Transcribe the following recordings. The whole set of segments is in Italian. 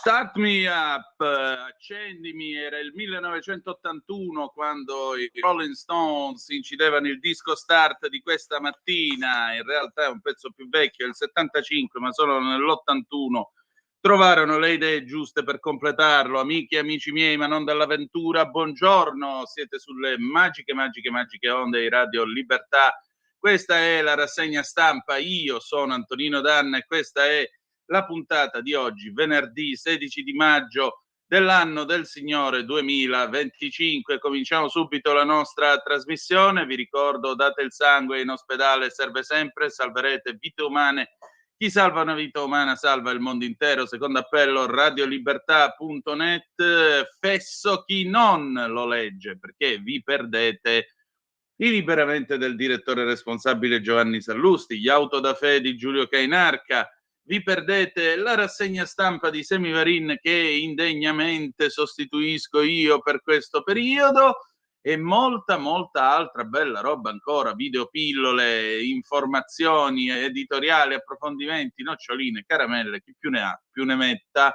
Start Me Up, accendimi, era il 1981 quando i Rolling Stones incidevano il disco start di questa mattina. In realtà è un pezzo più vecchio, è il 75, ma solo nell'81 trovarono le idee giuste per completarlo. Amiche e amici miei, ma non dall'avventura, buongiorno, siete sulle magiche onde di Radio Libertà. Questa è la rassegna stampa, io sono Antonino Danna e questa è la puntata di oggi, venerdì 16 di maggio dell'anno del Signore 2025. Cominciamo subito la nostra trasmissione. Vi ricordo, date il sangue, in ospedale serve sempre, salverete vite umane. Chi salva una vita umana salva il mondo intero. Secondo appello, radiolibertà.net. Fesso chi non lo legge, perché vi perdete i Liberamente del direttore responsabile Giovanni Sallusti, gli Autodafé di Giulio Cainarca. Vi perdete la rassegna stampa di Semivarin che indegnamente sostituisco io per questo periodo e molta altra bella roba ancora, videopillole, informazioni, editoriali, approfondimenti, noccioline, caramelle, chi più ne ha più ne metta.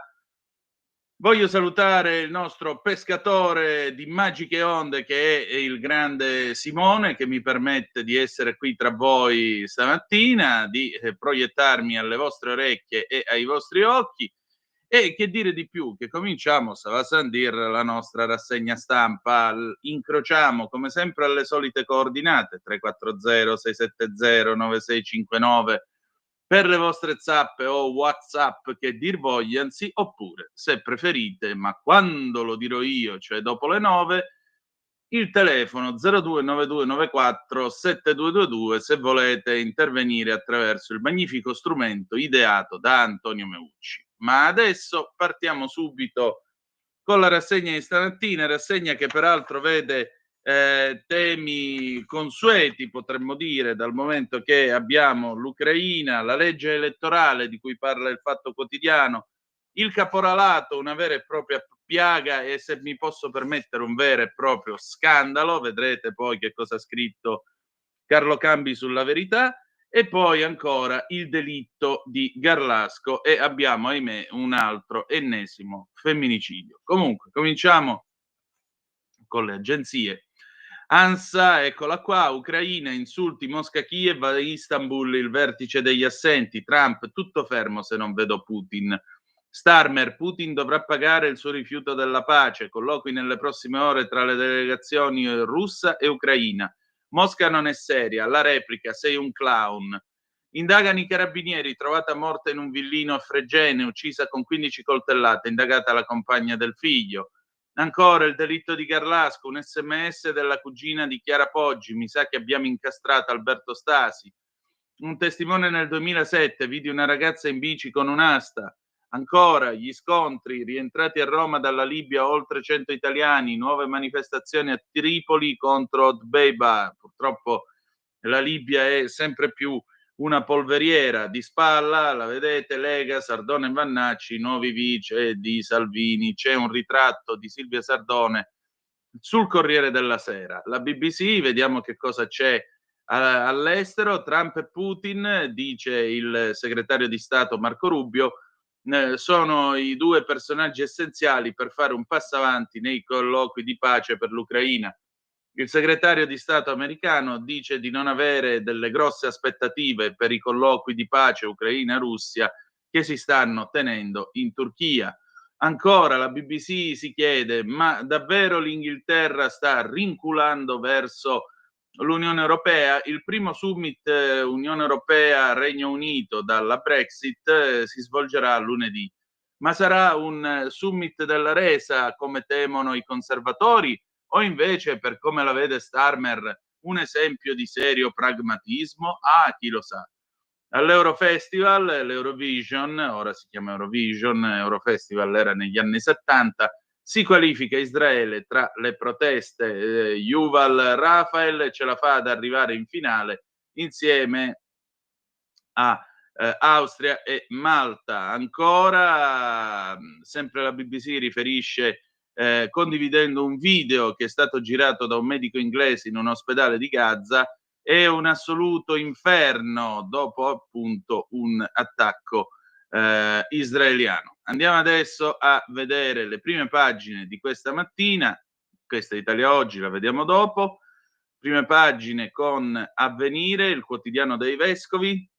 Voglio salutare il nostro pescatore di magiche onde che è il grande Simone, che mi permette di essere qui tra voi stamattina, di proiettarmi alle vostre orecchie e ai vostri occhi. E che dire di più, che cominciamo, va a dire, la nostra rassegna stampa. Incrociamo come sempre alle solite coordinate 340 670 9659 per le vostre zappe o WhatsApp che dir vogliansi, oppure, se preferite, ma quando lo dirò io, cioè dopo le 9, il telefono 029294 7222 se volete intervenire attraverso il magnifico strumento ideato da Antonio Meucci. Ma adesso partiamo subito con la rassegna di stamattina, rassegna che peraltro vede temi consueti, potremmo dire, dal momento che abbiamo l'Ucraina, la legge elettorale di cui parla il Fatto Quotidiano, il caporalato, una vera e propria piaga e, se mi posso permettere, un vero e proprio scandalo. Vedrete poi che cosa ha scritto Carlo Cambi sulla Verità. E poi ancora il delitto di Garlasco e abbiamo, ahimè, un altro ennesimo femminicidio. Comunque, cominciamo con le agenzie. ANSA, eccola qua, Ucraina, insulti, Mosca-Kiev, a Istanbul il vertice degli assenti, Trump, tutto fermo se non vedo Putin. Starmer, Putin dovrà pagare il suo rifiuto della pace, colloqui nelle prossime ore tra le delegazioni russa e ucraina. Mosca non è seria, la replica, sei un clown. Indagano i carabinieri, trovata morta in un villino a Fregene, uccisa con 15 coltellate, indagata la compagna del figlio. Ancora il delitto di Garlasco, un sms della cugina di Chiara Poggi, mi sa che abbiamo incastrato Alberto Stasi. Un testimone nel 2007, vide una ragazza in bici con un'asta. Ancora gli scontri, rientrati a Roma dalla Libia oltre 100 italiani, nuove manifestazioni a Tripoli contro Dbeiba. Purtroppo la Libia è sempre più una polveriera. Di spalla, la vedete, Lega, Sardone e Vannacci, nuovi vice di Salvini. C'è un ritratto di Silvia Sardone sul Corriere della Sera. La BBC, vediamo che cosa c'è all'estero. Trump e Putin, dice il segretario di Stato Marco Rubio, sono i due personaggi essenziali per fare un passo avanti nei colloqui di pace per l'Ucraina. Il segretario di Stato americano dice di non avere delle grosse aspettative per i colloqui di pace Ucraina-Russia che si stanno tenendo in Turchia. Ancora la BBC si chiede, ma davvero l'Inghilterra sta rinculando verso l'Unione Europea? Il primo summit Unione Europea-Regno Unito dalla Brexit si svolgerà lunedì, ma sarà un summit della resa come temono i conservatori o invece, per come la vede Starmer, un esempio di serio pragmatismo? Ah, chi lo sa. All'Eurofestival, l'Eurovision, ora si chiama Eurovision, Eurofestival era negli anni 70, si qualifica Israele tra le proteste. Yuval Rafael ce la fa ad arrivare in finale insieme a Austria e Malta. Ancora, sempre la BBC riferisce, condividendo un video che è stato girato da un medico inglese in un ospedale di Gaza, è un assoluto inferno dopo appunto un attacco israeliano. Andiamo adesso a vedere le prime pagine di questa mattina. Questa è Italia Oggi, la vediamo dopo. Prime pagine con Avvenire, il quotidiano dei vescovi.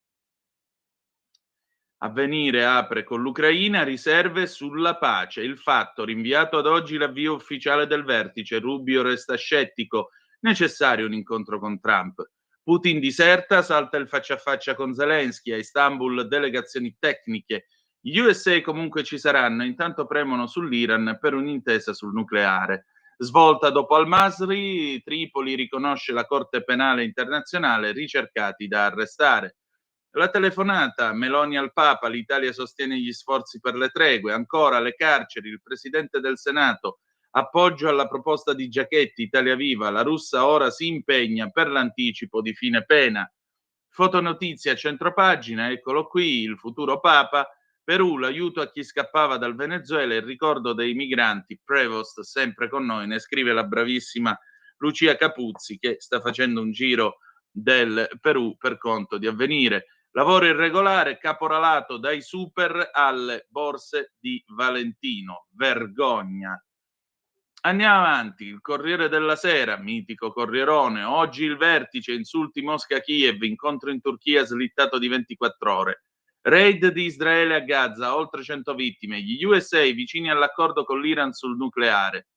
Avvenire apre con l'Ucraina, riserve sulla pace. Il Fatto, rinviato ad oggi l'avvio ufficiale del vertice. Rubio resta scettico. Necessario un incontro con Trump. Putin diserta, salta il faccia a faccia con Zelensky. A Istanbul delegazioni tecniche. Gli USA comunque ci saranno, intanto premono sull'Iran per un'intesa sul nucleare. Svolta dopo Al-Masri, Tripoli riconosce la Corte Penale Internazionale, ricercati da arrestare. La telefonata, Meloni al Papa, l'Italia sostiene gli sforzi per le tregue, ancora le carceri, il Presidente del Senato, appoggio alla proposta di Giachetti, Italia Viva, la russa ora si impegna per l'anticipo di fine pena. Fotonotizia, centropagina, eccolo qui, il futuro Papa, Perù, l'aiuto a chi scappava dal Venezuela, il ricordo dei migranti, Prevost sempre con noi, ne scrive la bravissima Lucia Capuzzi che sta facendo un giro del Perù per conto di Avvenire. Lavoro irregolare, caporalato dai super alle borse di Valentino. Vergogna. Andiamo avanti. Il Corriere della Sera, mitico Corrierone. Oggi il vertice, insulti Mosca-Kiev, incontro in Turchia slittato di 24 ore. Raid di Israele a Gaza, oltre 100 vittime. Gli USA vicini all'accordo con l'Iran sul nucleare.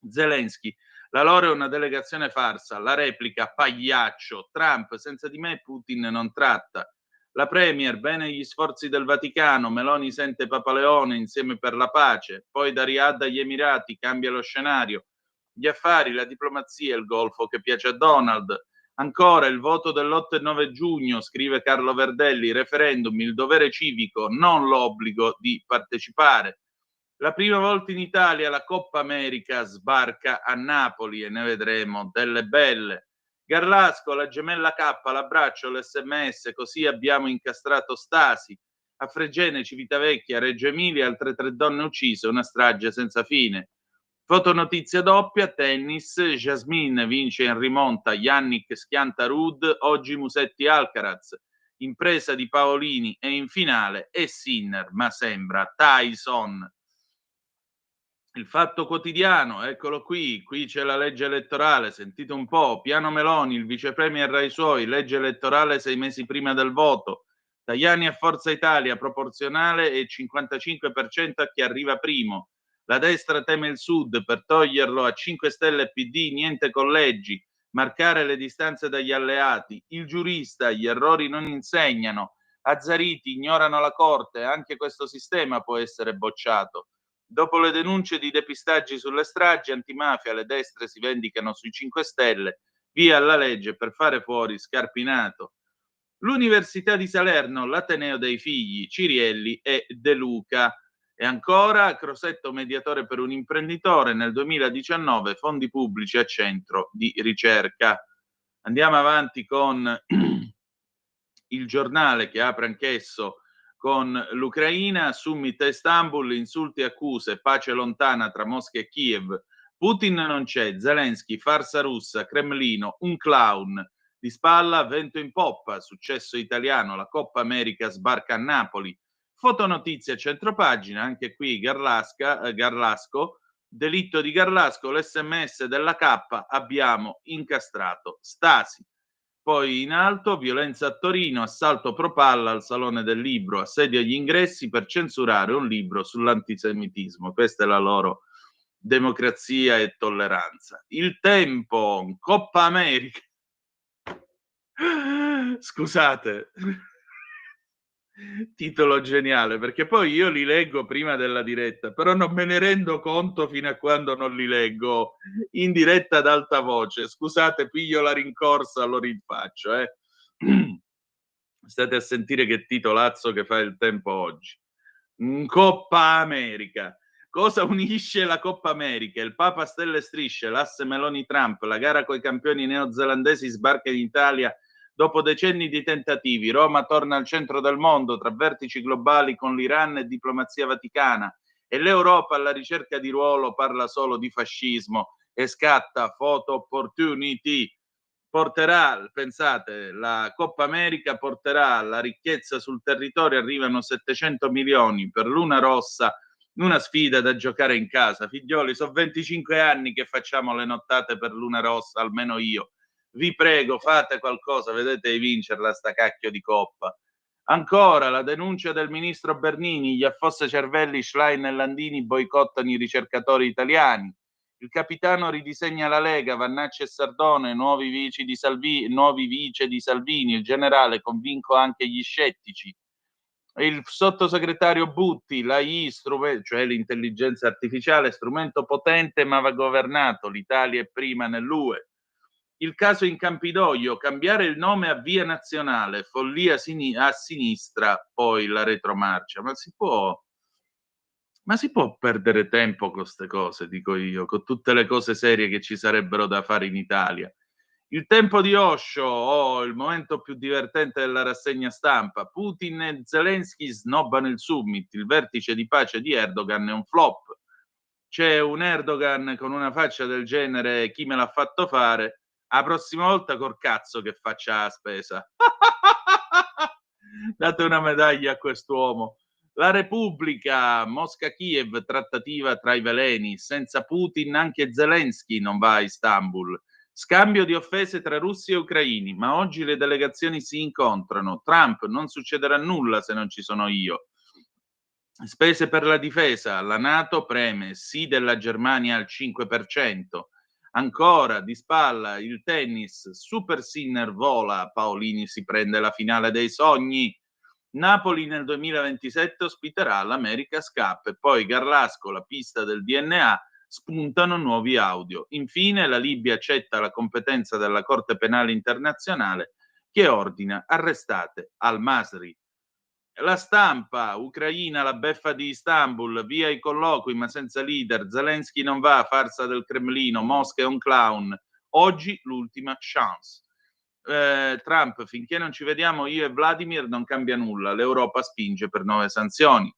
Zelensky, la loro è una delegazione farsa. La replica, pagliaccio. Trump, senza di me Putin non tratta. La Premier, bene gli sforzi del Vaticano, Meloni sente Papa Leone insieme per la pace, poi da Riyadh agli Emirati cambia lo scenario, gli affari, la diplomazia, il Golfo che piace a Donald, ancora il voto dell'8 e 9 giugno, scrive Carlo Verdelli, referendum, il dovere civico, non l'obbligo di partecipare. La prima volta in Italia la Coppa America sbarca a Napoli e ne vedremo delle belle. Garlasco, la gemella K, l'abbraccio, l'SMS, così abbiamo incastrato Stasi. A Fregene, Civitavecchia, Reggio Emilia, altre 3 donne uccise, una strage senza fine. Fotonotizia doppia, tennis, Jasmine vince in rimonta, Yannick schianta Rud, oggi Musetti Alcaraz, impresa di Paolini e in finale è Sinner, ma sembra Tyson. Il Fatto Quotidiano, eccolo qui c'è la legge elettorale, sentite un po', piano Meloni, il vice premier ai suoi, legge elettorale 6 mesi prima del voto, Tajani a Forza Italia, proporzionale e 55% a chi arriva primo, la destra teme il Sud per toglierlo a 5 Stelle e PD, niente collegi, marcare le distanze dagli alleati, il giurista, gli errori non insegnano, Azzariti, ignorano la Corte, anche questo sistema può essere bocciato. Dopo le denunce di depistaggi sulle stragi antimafia, le destre si vendicano sui 5 Stelle, via la legge per fare fuori Scarpinato. L'Università di Salerno, l'Ateneo dei figli, Cirielli e De Luca. E ancora, Crosetto mediatore per un imprenditore, nel 2019 fondi pubblici a centro di ricerca. Andiamo avanti con il Giornale che apre anch'esso con l'Ucraina, summit a Istanbul, insulti e accuse, pace lontana tra Mosca e Kiev. Putin non c'è, Zelensky, farsa russa, Cremlino, un clown. Di spalla, vento in poppa, successo italiano, la Coppa America sbarca a Napoli. Fotonotizia centropagina, anche qui Garlasco, delitto di Garlasco, l'SMS della K, abbiamo incastrato Stasi. Poi in alto, violenza a Torino, assalto pro palla al Salone del Libro, assedio agli ingressi per censurare un libro sull'antisemitismo. Questa è la loro democrazia e tolleranza. Il Tempo, Coppa America. Scusate. Titolo geniale, perché poi io li leggo prima della diretta, però non me ne rendo conto fino a quando non li leggo in diretta ad alta voce. Scusate, piglio la rincorsa, lo rinfaccio. State a sentire che titolazzo che fa il Tempo oggi. Coppa America. Cosa unisce la Coppa America? Il Papa Stelle e Strisce, l'asse Meloni-Trump, la gara coi campioni neozelandesi sbarca in Italia dopo decenni di tentativi. Roma torna al centro del mondo tra vertici globali con l'Iran e diplomazia vaticana. E l'Europa alla ricerca di ruolo parla solo di fascismo e scatta photo opportunity. porterà, pensate, la Coppa America porterà la ricchezza sul territorio, arrivano 700 milioni per Luna Rossa, una sfida da giocare in casa. Figlioli, sono 25 anni che facciamo le nottate per Luna Rossa, almeno io. Vi prego, fate qualcosa, vedete di vincerla sta cacchio di Coppa. Ancora la denuncia del ministro Bernini, gli affosse cervelli Schlein e Landini boicottano i ricercatori italiani. Il capitano ridisegna la Lega, Vannacci e Sardone, nuovi vice di Salvini, il generale convinco anche gli scettici. Il sottosegretario Butti, l'AI, cioè l'intelligenza artificiale, strumento potente ma va governato, l'Italia è prima nell'UE. Il caso in Campidoglio, cambiare il nome a Via Nazionale, follia a sinistra, poi la retromarcia. Ma si può perdere tempo con queste cose, dico io, con tutte le cose serie che ci sarebbero da fare in Italia. Il tempo di Osho, il momento più divertente della rassegna stampa. Putin e Zelensky snobbano il summit, il vertice di pace di Erdogan è un flop. C'è un Erdogan con una faccia del genere, chi me l'ha fatto fare? La prossima volta col cazzo che faccia la spesa. Date una medaglia a quest'uomo. La Repubblica, Mosca-Kiev, trattativa tra i veleni. Senza Putin anche Zelensky non va a Istanbul. Scambio di offese tra russi e ucraini, ma oggi le delegazioni si incontrano. Trump, non succederà nulla se non ci sono io. Spese per la difesa, la NATO preme sì della Germania al 5%. Ancora di spalla il tennis, Super Sinner vola, Paolini si prende la finale dei sogni. Napoli nel 2027 ospiterà l'America's Cup e poi Garlasco, la pista del DNA, spuntano nuovi audio. Infine la Libia accetta la competenza della Corte Penale Internazionale che ordina arrestate al-Masri. La Stampa, Ucraina, la beffa di Istanbul, via i colloqui ma senza leader, Zelensky non va, farsa del Cremlino, Mosca è un clown, oggi l'ultima chance. Trump, finché non ci vediamo io e Vladimir non cambia nulla, l'Europa spinge per nuove sanzioni.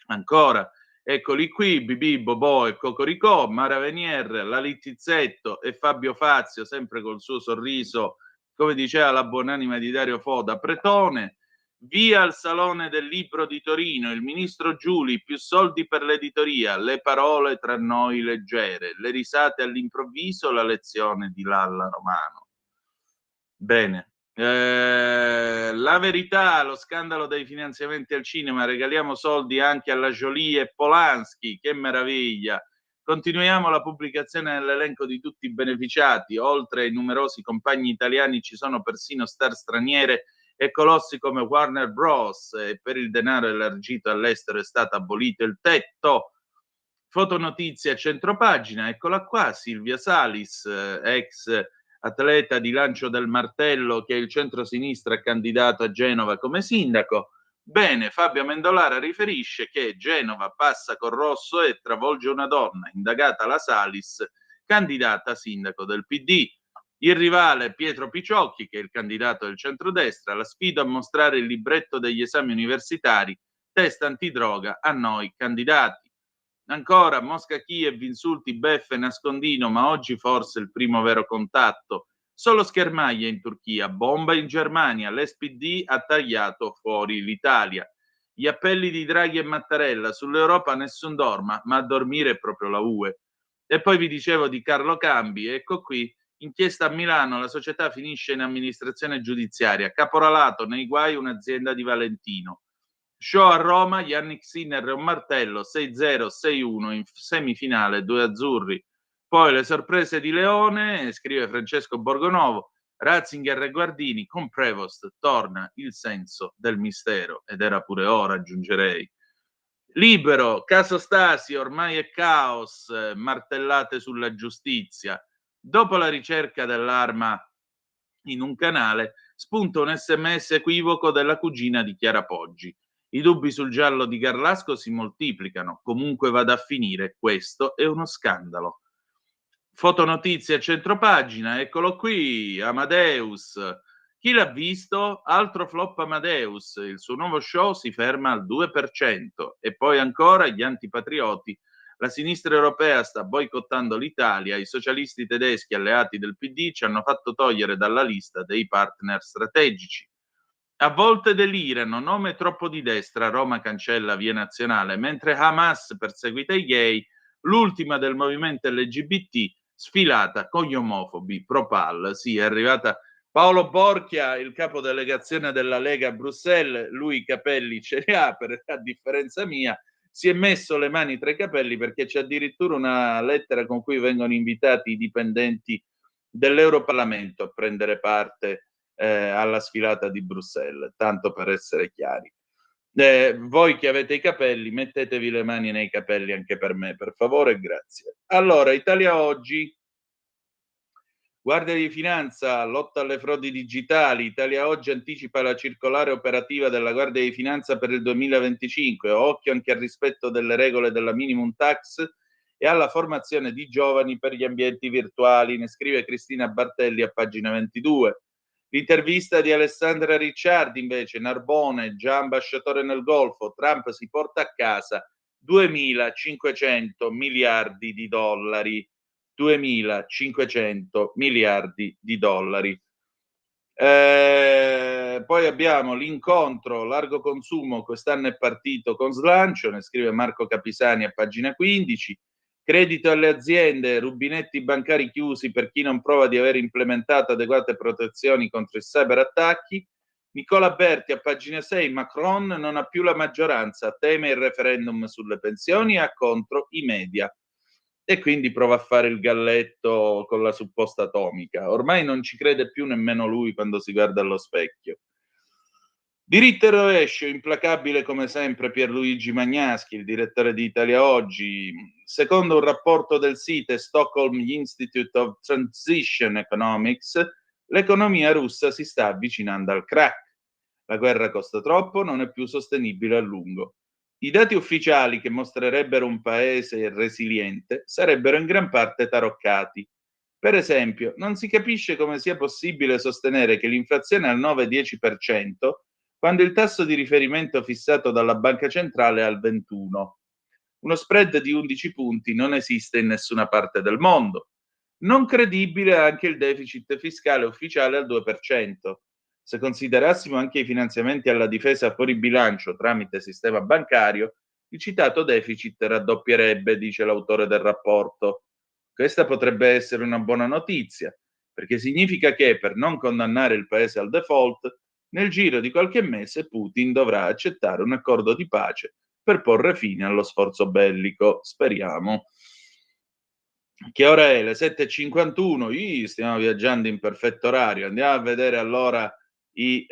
Ancora, eccoli qui, Bibì, Bobò e Cocoricò, Mara Venier, la Littizzetto e Fabio Fazio, sempre col suo sorriso, come diceva la buonanima di Dario Fo, da Pretone. Via al Salone del Libro di Torino, il ministro Giuli, più soldi per l'editoria, le parole tra noi leggere, le risate all'improvviso, la lezione di Lalla Romano. Bene. La Verità, lo scandalo dei finanziamenti al cinema, regaliamo soldi anche alla Jolie e Polanski, che meraviglia. Continuiamo la pubblicazione dell'elenco di tutti i beneficiati, oltre ai numerosi compagni italiani ci sono persino star straniere e colossi come Warner Bros. E per il denaro elargito all'estero è stato abolito il tetto. Fotonotizia a centropagina, eccola qua, Silvia Salis, ex atleta di lancio del martello che il centro-sinistra è candidato a Genova come sindaco. Bene, Fabio Amendolara riferisce che Genova passa col rosso e travolge una donna, indagata la Salis, candidata sindaco del PD. Il rivale Pietro Piciocchi, che è il candidato del centrodestra, la sfida a mostrare il libretto degli esami universitari, test antidroga a noi candidati. Ancora, Mosca-Kiev, insulti, beffe, nascondino, ma oggi forse il primo vero contatto. Solo schermaglie in Turchia, bomba in Germania, l'SPD ha tagliato fuori l'Italia. Gli appelli di Draghi e Mattarella, sull'Europa nessun dorma, ma a dormire è proprio la UE. E poi vi dicevo di Carlo Cambi, ecco qui, inchiesta a Milano, la società finisce in amministrazione giudiziaria, caporalato nei guai un'azienda di Valentino. Show a Roma, Yannick Sinner e un martello, 6-0, 6-1 in semifinale, 2 azzurri. Poi le sorprese di Leone, scrive Francesco Borgonovo, Ratzinger e Guardini, con Prevost torna il senso del mistero, ed era pure ora, aggiungerei. Libero, caso Stasi, ormai è caos, martellate sulla giustizia. Dopo la ricerca dell'arma in un canale, spunta un SMS equivoco della cugina di Chiara Poggi. I dubbi sul giallo di Garlasco si moltiplicano. Comunque vada a finire, questo è uno scandalo. Fotonotizie a centropagina, eccolo qui, Amadeus. Chi l'ha visto? Altro flop Amadeus. Il suo nuovo show si ferma al 2%. E poi ancora gli antipatrioti La sinistra europea sta boicottando l'Italia, i socialisti tedeschi alleati del PD ci hanno fatto togliere dalla lista dei partner strategici. A volte delirano, nome troppo di destra, Roma cancella via nazionale, mentre Hamas perseguita i gay, l'ultima del movimento LGBT sfilata con gli omofobi, Propal. Sì, è arrivata Paolo Borchia, il capo delegazione della Lega a Bruxelles, lui i capelli ce li ha, a differenza mia, si è messo le mani tra i capelli perché c'è addirittura una lettera con cui vengono invitati i dipendenti dell'Europarlamento a prendere parte alla sfilata di Bruxelles, tanto per essere chiari. Voi che avete i capelli, mettetevi le mani nei capelli anche per me, per favore, grazie. Allora, Italia Oggi, Guardia di Finanza, lotta alle frodi digitali, Italia Oggi anticipa la circolare operativa della Guardia di Finanza per il 2025, occhio anche al rispetto delle regole della minimum tax e alla formazione di giovani per gli ambienti virtuali, ne scrive Cristina Bartelli a pagina 22. L'intervista di Alessandra Ricciardi invece, Narbone, già ambasciatore nel Golfo, Trump si porta a casa 2.500 miliardi di dollari. 2.500 miliardi di dollari. Poi abbiamo l'incontro largo consumo, quest'anno è partito con slancio, ne scrive Marco Capisani a pagina 15. Credito alle aziende, rubinetti bancari chiusi per chi non prova di aver implementato adeguate protezioni contro i cyberattacchi. Nicola Berti a pagina 6, Macron non ha più la maggioranza, teme il referendum sulle pensioni e ha contro i media. E quindi prova a fare il galletto con la supposta atomica. Ormai non ci crede più nemmeno lui quando si guarda allo specchio. Diritto e rovescio, implacabile come sempre Pierluigi Magnaschi, il direttore di Italia Oggi. Secondo un rapporto del SITE, Stockholm Institute of Transition Economics, l'economia russa si sta avvicinando al crack. La guerra costa troppo, non è più sostenibile a lungo. I dati ufficiali che mostrerebbero un paese resiliente sarebbero in gran parte taroccati. Per esempio, non si capisce come sia possibile sostenere che l'inflazione è al 9-10% quando il tasso di riferimento fissato dalla Banca Centrale è al 21. Uno spread di 11 punti non esiste in nessuna parte del mondo. Non credibile anche il deficit fiscale ufficiale al 2%. Se considerassimo anche i finanziamenti alla difesa fuori bilancio tramite sistema bancario, il citato deficit raddoppierebbe, dice l'autore del rapporto. Questa potrebbe essere una buona notizia, perché significa che per non condannare il paese al default, nel giro di qualche mese Putin dovrà accettare un accordo di pace per porre fine allo sforzo bellico. Speriamo. Che ora è? Le 7:51. Stiamo viaggiando in perfetto orario. Andiamo a vedere allora i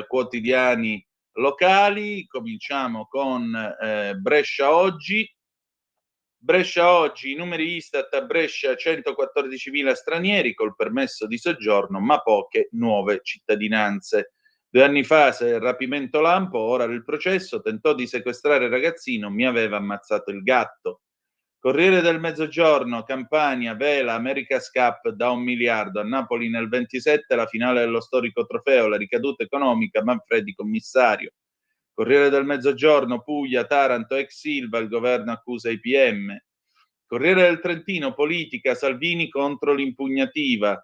quotidiani locali. Cominciamo con Brescia Oggi. Brescia Oggi, i numeri Istat a Brescia, 114.000 stranieri col permesso di soggiorno, ma poche nuove cittadinanze. 2 anni fa, se rapimento lampo, ora il processo, tentò di sequestrare il ragazzino, mi aveva ammazzato il gatto. Corriere del Mezzogiorno, Campania, vela, America's Cup da 1 miliardo, a Napoli nel 27 la finale dello storico trofeo, la ricaduta economica, Manfredi commissario. Corriere del Mezzogiorno, Puglia, Taranto, ex Silva, il governo accusa i PM. Corriere del Trentino, politica, Salvini contro l'impugnativa.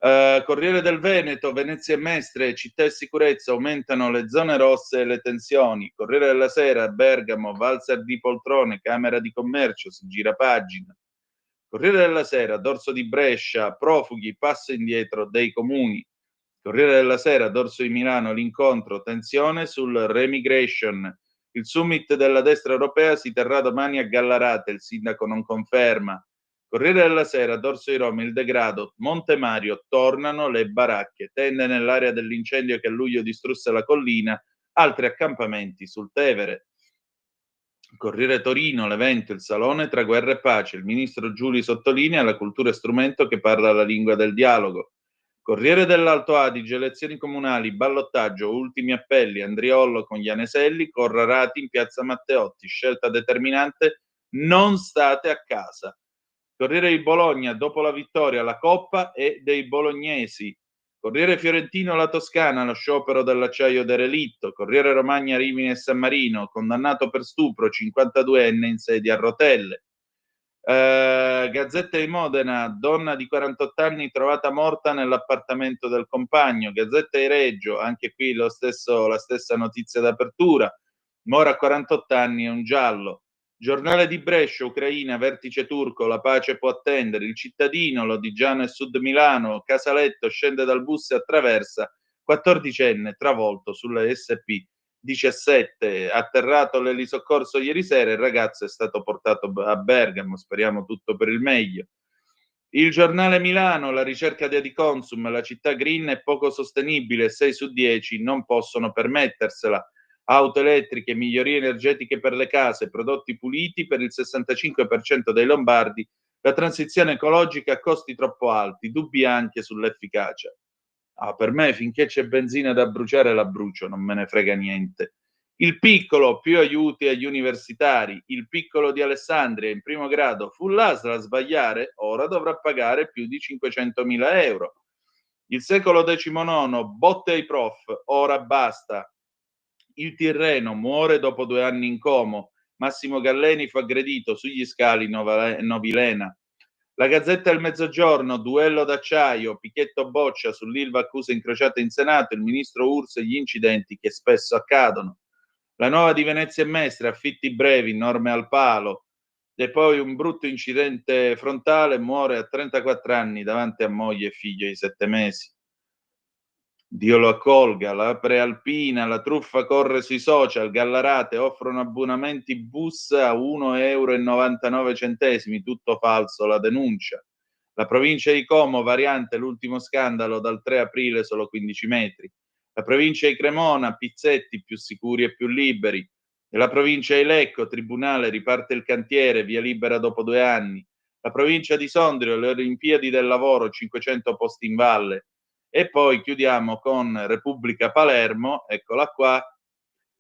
Corriere del Veneto, Venezia e Mestre, città e sicurezza, aumentano le zone rosse e le tensioni. Corriere della Sera, Bergamo, valzer di poltrone, Camera di Commercio, si gira pagina. Corriere della Sera, Dorso di Brescia, profughi, passo indietro dei comuni. Corriere della Sera, Dorso di Milano, l'incontro, tensione sul remigration. Il summit della destra europea si terrà domani a Gallarate, il sindaco non conferma. Corriere della Sera, Dorso di Roma, il degrado, Monte Mario, tornano le baracche, tende nell'area dell'incendio che a luglio distrusse la collina, altri accampamenti sul Tevere. Corriere Torino, l'evento, il salone tra guerra e pace, il ministro Giuli sottolinea la cultura è strumento che parla la lingua del dialogo. Corriere dell'Alto Adige, elezioni comunali, ballottaggio, ultimi appelli, Andriollo con gli Aneselli, Corrarati in piazza Matteotti, scelta determinante, non state a casa. Corriere di Bologna, dopo la vittoria, la Coppa e dei bolognesi. Corriere Fiorentino La Toscana, lo sciopero dell'acciaio derelitto. Corriere Romagna Rimini e San Marino, condannato per stupro, 52enne in sedia a rotelle. Gazzetta di Modena, donna di 48 anni trovata morta nell'appartamento del compagno. Gazzetta di Reggio, anche qui la stessa notizia d'apertura, mora a 48 anni, è un giallo. Giornale di Brescia, Ucraina, vertice turco, la pace può attendere. Il Cittadino, Lodigiano e Sud Milano, Casaletto scende dal bus e attraversa, 14enne travolto sulle SP 17, atterrato l'elisoccorso ieri sera, il ragazzo è stato portato a Bergamo, speriamo tutto per il meglio. Il Giornale Milano, la ricerca di Adiconsum, la città green è poco sostenibile, 6 su 10 non possono permettersela. Auto elettriche, migliorie energetiche per le case, prodotti puliti per il 65% dei lombardi, la transizione ecologica a costi troppo alti, dubbi anche sull'efficacia. Per me finché c'è benzina da bruciare la brucio, non me ne frega niente. Il Piccolo, più aiuti agli universitari. Il Piccolo di Alessandria in primo grado fu l'ASL a sbagliare, ora dovrà pagare più di 500.000 euro. Il Secolo XIX, botte ai prof, ora basta. Il Tirreno muore dopo 2 anni in coma. Massimo Galleni fu aggredito sugli scali Novilena. La Gazzetta del Mezzogiorno, duello d'acciaio, Pichetto boccia, sull'Ilva accusa incrociata in Senato, il ministro Urso e gli incidenti che spesso accadono. La Nuova di Venezia e Mestre, affitti brevi, norme al palo. E poi un brutto incidente frontale, muore a 34 anni davanti a moglie e figlio di 7 mesi. Dio lo accolga, la Prealpina, la truffa corre sui social, Gallarate offrono abbonamenti bus a 1,99 euro, tutto falso, la denuncia. La provincia di Como, variante, l'ultimo scandalo, dal 3 aprile solo 15 metri. La provincia di Cremona, pizzetti più sicuri e più liberi. E la provincia di Lecco, tribunale, riparte il cantiere, via libera dopo 2 anni. La provincia di Sondrio, le Olimpiadi del lavoro, 500 posti in valle. E poi chiudiamo con Repubblica Palermo, eccola qua.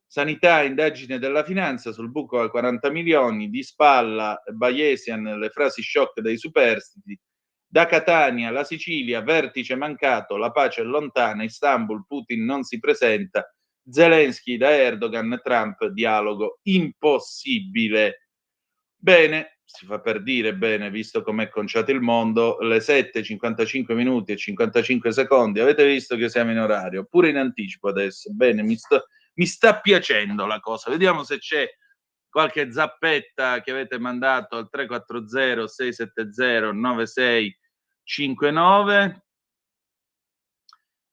Sanità, indagine della finanza sul buco a 40 milioni, di spalla Bayesian, le frasi shock dei superstiti. Da Catania alla Sicilia, vertice mancato, la pace è lontana, Istanbul, Putin non si presenta, Zelensky da Erdogan, Trump, dialogo impossibile. Bene, si fa per dire bene, visto com'è conciato il mondo, le 7, 55 minuti e 55 secondi, avete visto che siamo in orario, pure in anticipo adesso, bene, mi sta piacendo la cosa, vediamo se c'è qualche zappetta che avete mandato al 340 670 9659.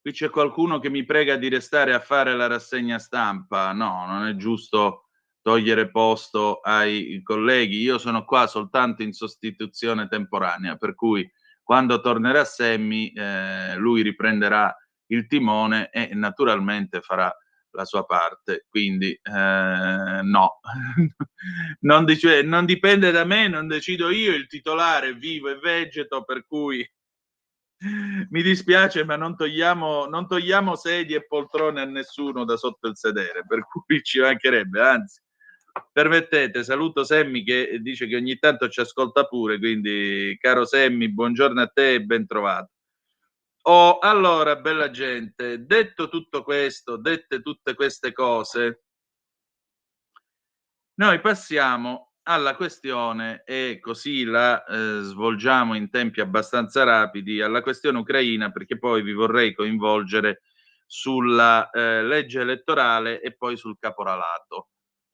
Qui c'è qualcuno che mi prega di restare a fare la rassegna stampa, no, non è giusto togliere posto ai colleghi. Io sono qua soltanto in sostituzione temporanea, per cui quando tornerà Semmi, lui riprenderà il timone e naturalmente farà la sua parte. Quindi no, non dipende da me, non decido io, il titolare vivo e vegeto, per cui mi dispiace, ma non togliamo sedie e poltrone a nessuno da sotto il sedere, per cui ci mancherebbe, anzi. Permettete, saluto Semmi che dice che ogni tanto ci ascolta pure, quindi caro Semmi, buongiorno a te e ben trovato. Allora, bella gente, detto tutto questo, dette tutte queste cose, noi passiamo alla questione, e così la svolgiamo in tempi abbastanza rapidi, alla questione ucraina, perché poi vi vorrei coinvolgere sulla legge elettorale e poi sul caporalato.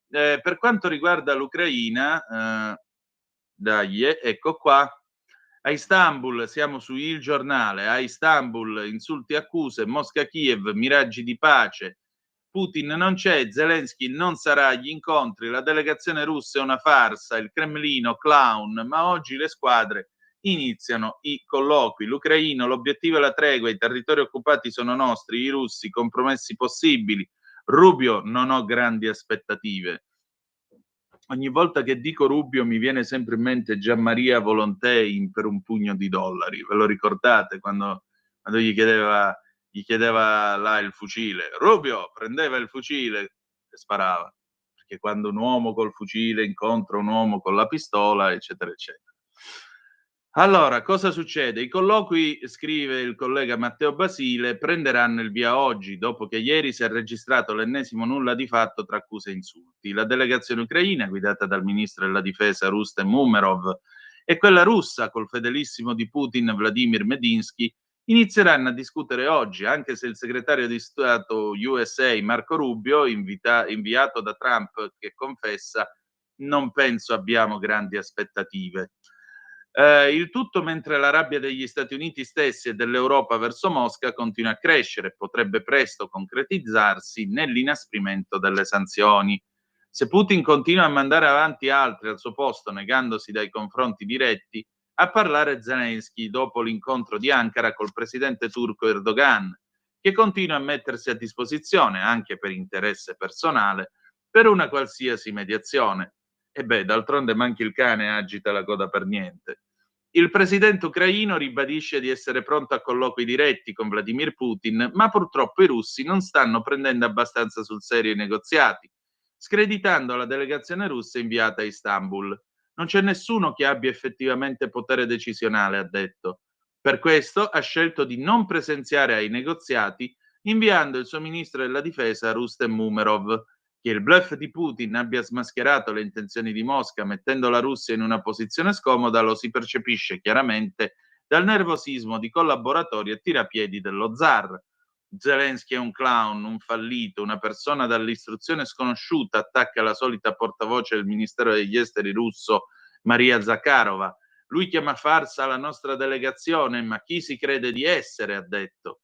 Per quanto riguarda l'Ucraina, ecco qua. A Istanbul, siamo su Il Giornale, a Istanbul insulti e accuse, Mosca-Kiev, miraggi di pace, Putin non c'è, Zelensky non sarà agli incontri, la delegazione russa è una farsa, il Cremlino clown, ma oggi le squadre iniziano i colloqui. L'Ucraino, l'obiettivo è la tregua, i territori occupati sono nostri, i russi, compromessi possibili. Rubio, non ho grandi aspettative. Ogni volta che dico Rubio mi viene sempre in mente Gianmaria Volonté in Per un pugno di dollari. Ve lo ricordate quando gli chiedeva là il fucile? Rubio prendeva il fucile e sparava. Perché quando un uomo col fucile incontra un uomo con la pistola, eccetera, eccetera. Allora, cosa succede? I colloqui, scrive il collega Matteo Basile, prenderanno il via oggi, dopo che ieri si è registrato l'ennesimo nulla di fatto tra accuse e insulti. La delegazione ucraina, guidata dal ministro della difesa Rustem Umerov, e quella russa, col fedelissimo di Putin Vladimir Medinsky, inizieranno a discutere oggi, anche se il segretario di Stato USA Marco Rubio, inviato da Trump, che confessa: non penso abbiamo grandi aspettative. Il tutto mentre la rabbia degli Stati Uniti stessi e dell'Europa verso Mosca continua a crescere e potrebbe presto concretizzarsi nell'inasprimento delle sanzioni. Se Putin continua a mandare avanti altri al suo posto, negandosi dai confronti diretti, a parlare Zelensky dopo l'incontro di Ankara col presidente turco Erdogan, che continua a mettersi a disposizione, anche per interesse personale, per una qualsiasi mediazione. E beh, d'altronde manchi il cane agita la coda per niente. Il presidente ucraino ribadisce di essere pronto a colloqui diretti con Vladimir Putin, ma purtroppo i russi non stanno prendendo abbastanza sul serio i negoziati, screditando la delegazione russa inviata a Istanbul. Non c'è nessuno che abbia effettivamente potere decisionale, ha detto. Per questo ha scelto di non presenziare ai negoziati, inviando il suo ministro della difesa Rustem Umerov. Che il bluff di Putin abbia smascherato le intenzioni di Mosca mettendo la Russia in una posizione scomoda lo si percepisce chiaramente dal nervosismo di collaboratori e tirapiedi dello zar. Zelensky è un clown, un fallito, una persona dall'istruzione sconosciuta, attacca la solita portavoce del Ministero degli Esteri russo Maria Zakharova. Lui chiama farsa la nostra delegazione, ma chi si crede di essere, ha detto.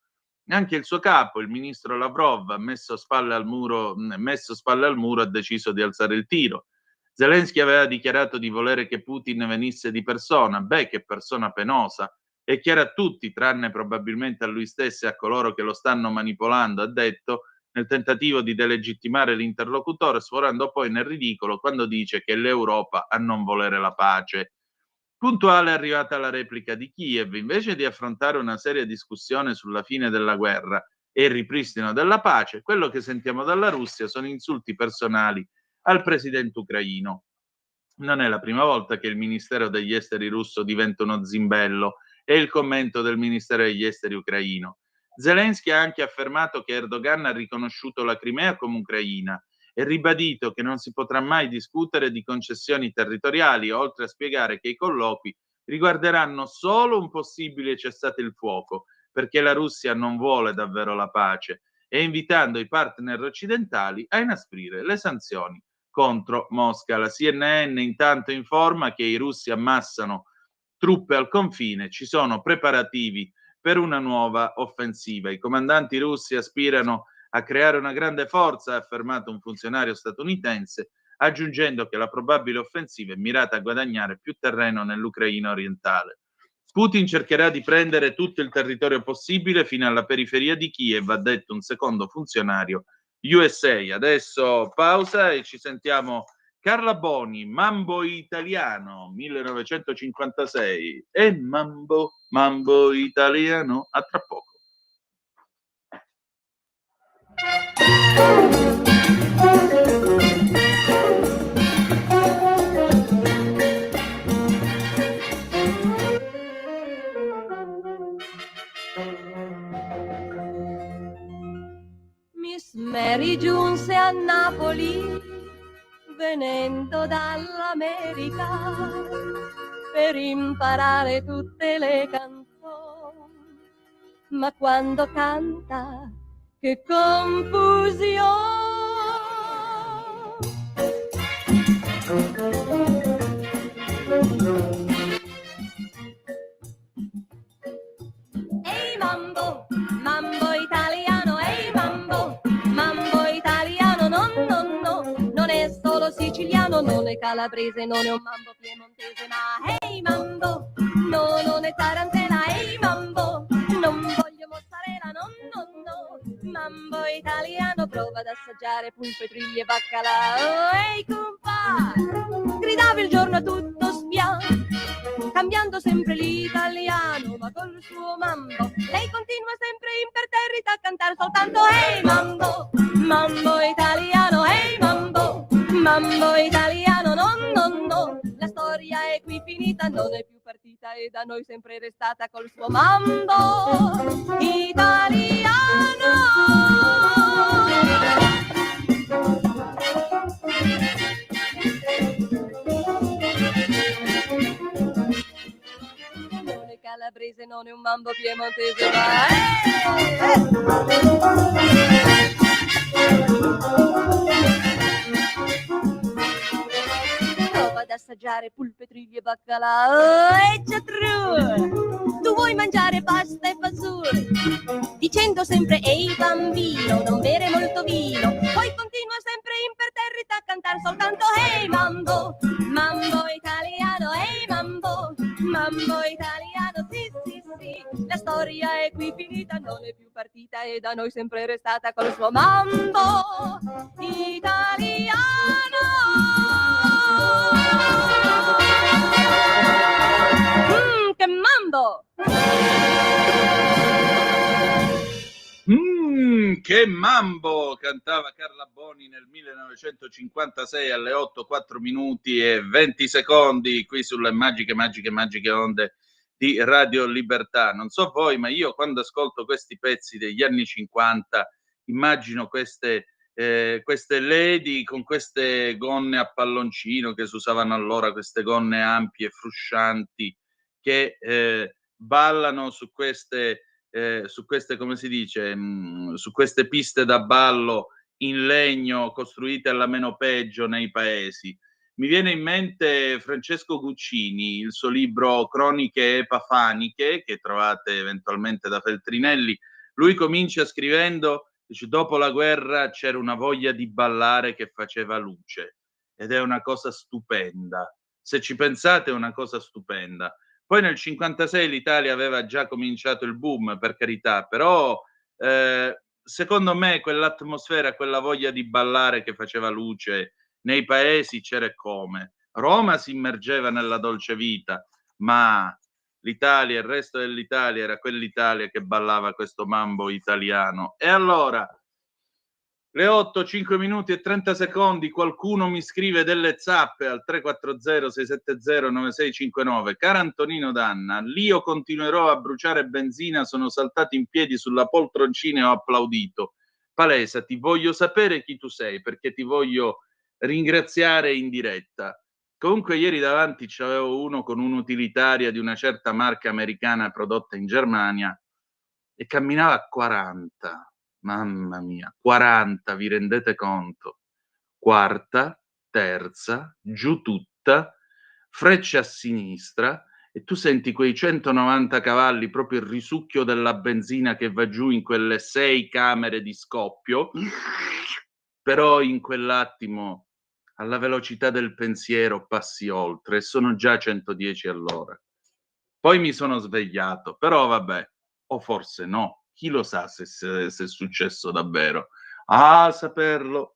Anche il suo capo, il ministro Lavrov, messo spalle al muro, ha deciso di alzare il tiro. Zelensky aveva dichiarato di volere che Putin venisse di persona. Beh, che persona penosa. È chiaro a tutti, tranne probabilmente a lui stesso e a coloro che lo stanno manipolando, ha detto, nel tentativo di delegittimare l'interlocutore, sforando poi nel ridicolo quando dice che è l'Europa a non volere la pace. Puntuale è arrivata la replica di Kiev, invece di affrontare una seria discussione sulla fine della guerra e il ripristino della pace, quello che sentiamo dalla Russia sono insulti personali al presidente ucraino. Non è la prima volta che il Ministero degli Esteri russo diventa uno zimbello, è il commento del Ministero degli Esteri ucraino. Zelensky ha anche affermato che Erdogan ha riconosciuto la Crimea come ucraina e ribadito che non si potrà mai discutere di concessioni territoriali, oltre a spiegare che i colloqui riguarderanno solo un possibile cessate il fuoco, perché la Russia non vuole davvero la pace, e invitando i partner occidentali a inasprire le sanzioni contro Mosca. La CNN intanto informa che i russi ammassano truppe al confine, ci sono preparativi per una nuova offensiva. I comandanti russi aspirano a creare una grande forza, ha affermato un funzionario statunitense, aggiungendo che la probabile offensiva è mirata a guadagnare più terreno nell'Ucraina orientale. Putin cercherà di prendere tutto il territorio possibile fino alla periferia di Kiev, ha detto un secondo funzionario USA. Adesso pausa e ci sentiamo Carla Boni, Mambo Italiano 1956 e Mambo Italiano, a tra poco. Miss Mary giunse a Napoli venendo dall'America per imparare tutte le canzoni, ma quando canta che confusione. Ehi mambo, mambo italiano, ehi mambo, mambo italiano, no, non è solo siciliano, non è calabrese, non è un mambo piemontese, ma ehi mambo, no, non è tarantella, ehi mambo, non voglio mozzarella, no, mambo italiano, prova ad assaggiare pulpe, triglie e baccalà, ehi compa, gridava il giorno a tutto spiano, cambiando sempre l'italiano, ma col suo mambo lei continua sempre imperterrita a cantare soltanto ehi mambo, mambo italiano, ehi mambo italiano, no, la storia è qui finita, non è più partita partita e da noi sempre restata col suo mambo italiano. Non è calabrese, non è un mambo piemontese, prova ad assaggiare pulpetrigli e baccalà. Già true, tu vuoi mangiare pasta e fagioli, dicendo sempre ehi bambino, non bere molto vino, poi continua sempre imperterrita a cantare soltanto ehi mambo, mambo italiano, ehi mambo, mambo italiano, sì sì sì, la storia è qui finita, non è più partita e da noi sempre restata col suo mambo italiano. Che mambo! Che mambo, cantava Carla Boni nel 1956 alle 8, 4 minuti e 20 secondi qui sulle magiche onde di Radio Libertà. Non so voi, ma io quando ascolto questi pezzi degli anni 50 immagino queste lady con queste gonne a palloncino che si usavano allora, queste gonne ampie, fruscianti, che ballano su queste, come si dice, su queste piste da ballo in legno costruite alla meno peggio nei paesi. Mi viene in mente Francesco Guccini, il suo libro Croniche Epafaniche, che trovate eventualmente da Feltrinelli. Lui comincia scrivendo, dice, dopo la guerra c'era una voglia di ballare che faceva luce, ed è una cosa stupenda. Se ci pensate è una cosa stupenda. Poi nel 1956 l'Italia aveva già cominciato il boom, per carità, però secondo me quell'atmosfera, quella voglia di ballare che faceva luce nei paesi c'era e come. Roma si immergeva nella dolce vita, ma l'Italia, il resto dell'Italia era quell'Italia che ballava questo mambo italiano. E allora, le 8, 5 minuti e 30 secondi, qualcuno mi scrive delle zappe al 340-670-9659. Cara Antonino Danna, l'io continuerò a bruciare benzina, sono saltato in piedi sulla poltroncina e ho applaudito. Palesa, ti voglio sapere chi tu sei, perché ti voglio ringraziare in diretta. Comunque ieri davanti c'avevo uno con un'utilitaria di una certa marca americana prodotta in Germania e camminava a 40. Mamma mia, 40, vi rendete conto? Quarta, terza, giù tutta, frecce a sinistra e tu senti quei 190 cavalli, proprio il risucchio della benzina che va giù in quelle 6 camere di scoppio, però in quell'attimo alla velocità del pensiero passi oltre e sono già 110 all'ora. Poi mi sono svegliato, però vabbè, o forse no. Chi lo sa se è successo davvero? Ah, saperlo.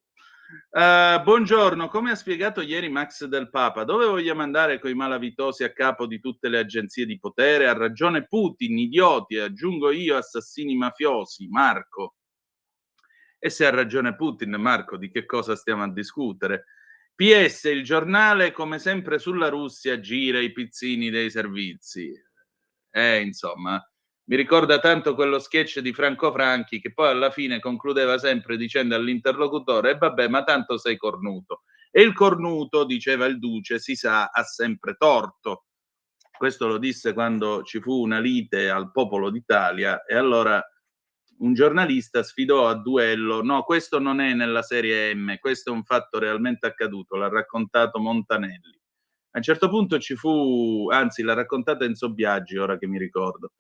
Buongiorno, come ha spiegato ieri Max Del Papa, dove vogliamo andare coi malavitosi a capo di tutte le agenzie di potere? Ha ragione Putin, idioti, aggiungo io, assassini mafiosi, Marco. E se ha ragione Putin, Marco, di che cosa stiamo a discutere? PS, il giornale, come sempre sulla Russia, gira i pizzini dei servizi. Insomma, mi ricorda tanto quello sketch di Franco Franchi che poi alla fine concludeva sempre dicendo all'interlocutore vabbè, ma tanto sei cornuto. E il cornuto, diceva il duce, si sa, ha sempre torto. Questo lo disse quando ci fu una lite al Popolo d'Italia e allora un giornalista sfidò a duello, no, questo non è nella serie M, questo è un fatto realmente accaduto, l'ha raccontato Montanelli. A un certo punto ci fu, anzi l'ha raccontata Enzo Biagi, ora che mi ricordo,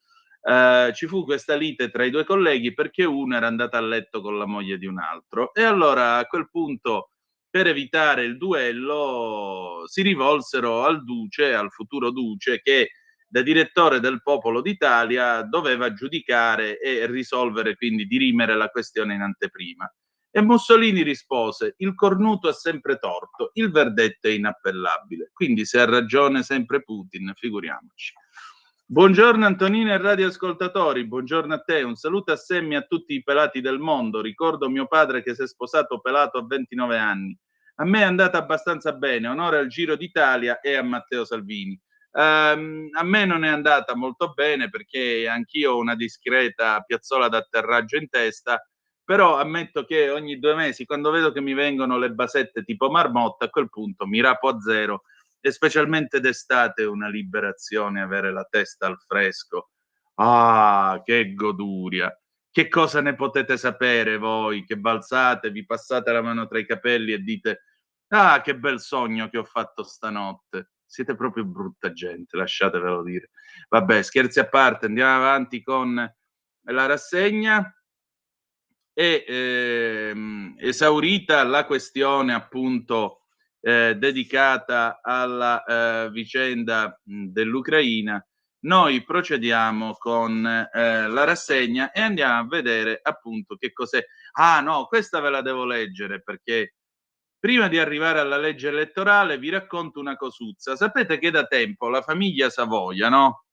ci fu questa lite tra i due colleghi perché uno era andato a letto con la moglie di un altro e allora a quel punto, per evitare il duello, si rivolsero al duce, al futuro duce, che da direttore del Popolo d'Italia doveva giudicare e risolvere, quindi dirimere la questione in anteprima. E Mussolini rispose: il cornuto ha sempre torto, il verdetto è inappellabile. Quindi se ha ragione sempre Putin, figuriamoci. Buongiorno Antonino e radioascoltatori, buongiorno a te, un saluto a Semmi e a tutti i pelati del mondo. Ricordo mio padre che si è sposato pelato a 29 anni. A me è andata abbastanza bene, onore al Giro d'Italia e a Matteo Salvini. A me non è andata molto bene perché anch'io ho una discreta piazzola d'atterraggio in testa, però ammetto che ogni 2 mesi, quando vedo che mi vengono le basette tipo marmotta, a quel punto mi rapo a zero, e specialmente d'estate è una liberazione avere la testa al fresco. Ah, che goduria! Che cosa ne potete sapere voi che balzate, vi passate la mano tra i capelli e dite: "Ah, che bel sogno che ho fatto stanotte." Siete proprio brutta gente, lasciatevelo dire. Vabbè, scherzi a parte, andiamo avanti con la rassegna e, esaurita la questione appunto, dedicata alla, vicenda, dell'Ucraina, noi procediamo con, la rassegna e andiamo a vedere appunto che cos'è. Ah no, questa ve la devo leggere perché prima di arrivare alla legge elettorale vi racconto una cosuzza. Sapete che da tempo la famiglia Savoia, no,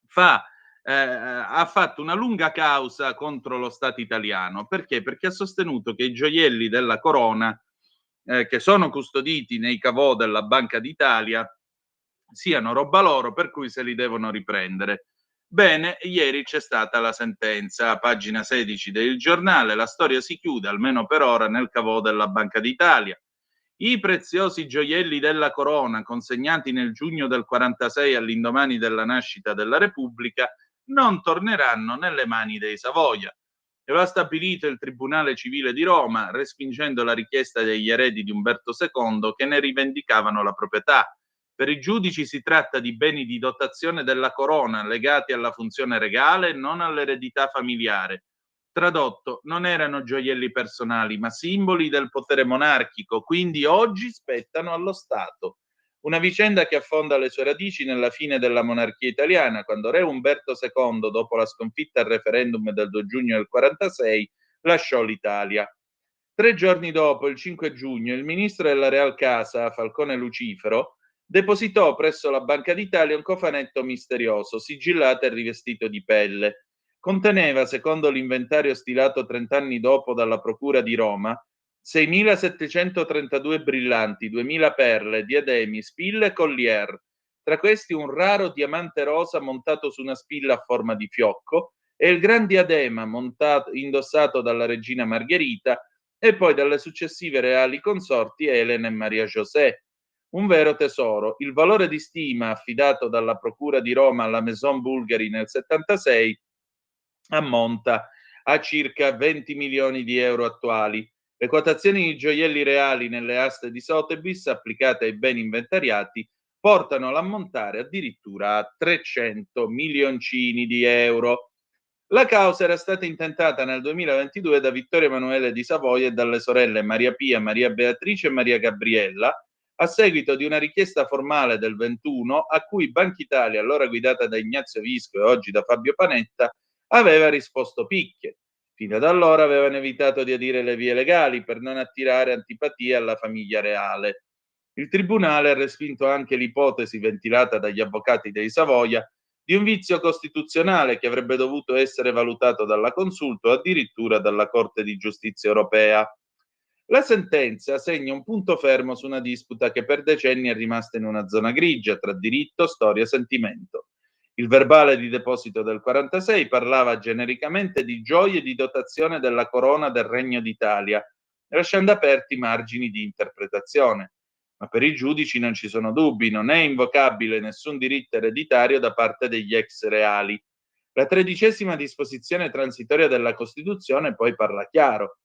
fa ha fatto una lunga causa contro lo Stato italiano. Perché? Perché ha sostenuto che i gioielli della corona, che sono custoditi nei caveau della Banca d'Italia, siano roba loro, per cui se li devono riprendere. Bene, ieri c'è stata la sentenza, pagina 16 del giornale, la storia si chiude, almeno per ora, nel caveau della Banca d'Italia. I preziosi gioielli della corona, consegnati nel giugno del 46 all'indomani della nascita della Repubblica, non torneranno nelle mani dei Savoia. E lo ha stabilito il Tribunale Civile di Roma, respingendo la richiesta degli eredi di Umberto II che ne rivendicavano la proprietà. Per i giudici si tratta di beni di dotazione della corona legati alla funzione regale e non all'eredità familiare. Tradotto, non erano gioielli personali, ma simboli del potere monarchico, quindi oggi spettano allo Stato. Una vicenda che affonda le sue radici nella fine della monarchia italiana, quando re Umberto II, dopo la sconfitta al referendum del 2 giugno del 46, lasciò l'Italia. 3 giorni dopo, il 5 giugno, il ministro della Real Casa, Falcone Lucifero, depositò presso la Banca d'Italia un cofanetto misterioso, sigillato e rivestito di pelle. Conteneva, secondo l'inventario stilato 30 anni dopo dalla Procura di Roma, 6.732 brillanti, 2.000 perle, diademi, spille e collier. Tra questi un raro diamante rosa montato su una spilla a forma di fiocco e il gran diadema indossato dalla regina Margherita e poi dalle successive reali consorti Elena e Maria José. Un vero tesoro. Il valore di stima affidato dalla Procura di Roma alla Maison Bulgari nel 76 ammonta a circa 20 milioni di euro attuali. Le quotazioni di gioielli reali nelle aste di Sotheby's applicate ai beni inventariati portano l'ammontare addirittura a 300 milioncini di euro. La causa era stata intentata nel 2022 da Vittorio Emanuele di Savoia e dalle sorelle Maria Pia, Maria Beatrice e Maria Gabriella, a seguito di una richiesta formale del 21 a cui Banca Italia, allora guidata da Ignazio Visco e oggi da Fabio Panetta, aveva risposto picche. Fino ad allora avevano evitato di adire le vie legali per non attirare antipatia alla famiglia reale. Il tribunale ha respinto anche l'ipotesi ventilata dagli avvocati dei Savoia di un vizio costituzionale che avrebbe dovuto essere valutato dalla Consulta o addirittura dalla Corte di Giustizia europea. La sentenza segna un punto fermo su una disputa che per decenni è rimasta in una zona grigia tra diritto, storia e sentimento. Il verbale di deposito del 46 parlava genericamente di gioie di dotazione della corona del Regno d'Italia, lasciando aperti margini di interpretazione. Ma per i giudici non ci sono dubbi, non è invocabile nessun diritto ereditario da parte degli ex reali. La 13ª disposizione transitoria della Costituzione poi parla chiaro.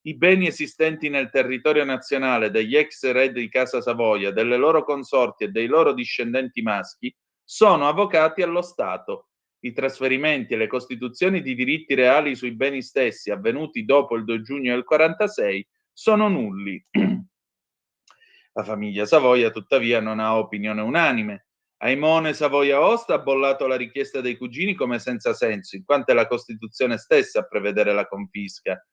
I beni esistenti nel territorio nazionale degli ex re di Casa Savoia, delle loro consorti e dei loro discendenti maschi sono avvocati allo Stato. I trasferimenti e le costituzioni di diritti reali sui beni stessi avvenuti dopo il 2 giugno del 46 sono nulli. La famiglia Savoia, tuttavia, non ha opinione unanime. Aimone Savoia Osta ha bollato la richiesta dei cugini come senza senso, in quanto è la Costituzione stessa a prevedere la confisca.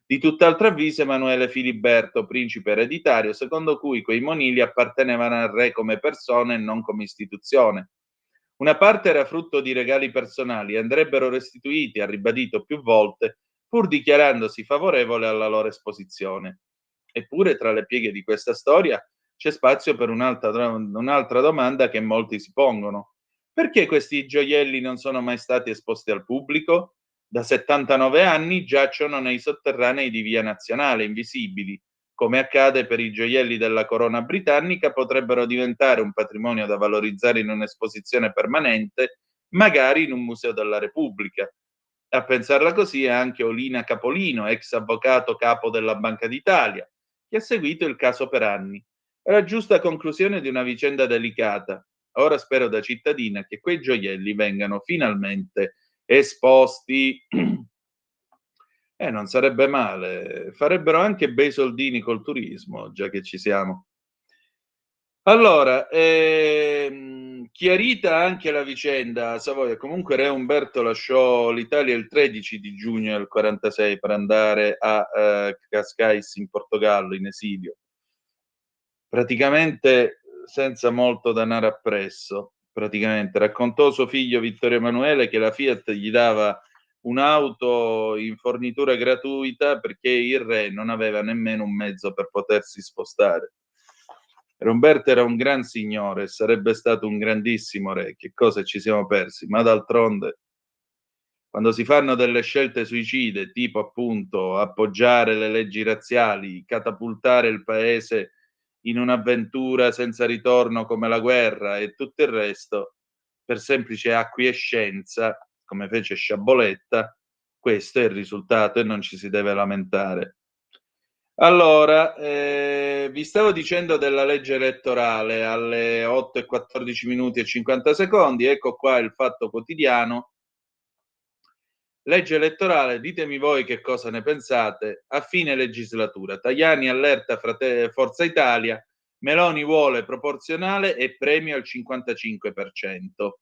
Di tutt'altro avviso Emanuele Filiberto, principe ereditario, secondo cui quei monili appartenevano al re come persone e non come istituzione. Una parte era frutto di regali personali e andrebbero restituiti, ha ribadito più volte, pur dichiarandosi favorevole alla loro esposizione. Eppure, tra le pieghe di questa storia, c'è spazio per un'altra domanda che molti si pongono. Perché questi gioielli non sono mai stati esposti al pubblico? Da 79 anni giacciono nei sotterranei di Via Nazionale, invisibili. Come accade per i gioielli della corona britannica, potrebbero diventare un patrimonio da valorizzare in un'esposizione permanente, magari in un museo della Repubblica. A pensarla così è anche Olina Capolino, ex avvocato capo della Banca d'Italia, che ha seguito il caso per anni. È la giusta conclusione di una vicenda delicata. Ora spero da cittadina che quei gioielli vengano finalmente esposti. Non sarebbe male, farebbero anche bei soldini col turismo, già che ci siamo. Allora, chiarita anche la vicenda a Savoia, comunque Re Umberto lasciò l'Italia il 13 di giugno del 46 per andare a Cascais in Portogallo, in esilio. Praticamente senza molto denaro appresso, praticamente. Raccontò suo figlio Vittorio Emanuele che la Fiat gli dava un'auto in fornitura gratuita perché il re non aveva nemmeno un mezzo per potersi spostare. Roberto era un gran signore, sarebbe stato un grandissimo re, che cosa ci siamo persi, ma d'altronde quando si fanno delle scelte suicide, tipo appunto appoggiare le leggi razziali, catapultare il paese in un'avventura senza ritorno come la guerra e tutto il resto, per semplice acquiescenza, come fece Sciaboletta, questo è il risultato e non ci si deve lamentare. Allora, vi stavo dicendo della legge elettorale alle 8:14 e 50 secondi, ecco qua il Fatto Quotidiano. Legge elettorale, ditemi voi che cosa ne pensate. A fine legislatura, Tajani allerta Forza Italia, Meloni vuole proporzionale e premio al 55%.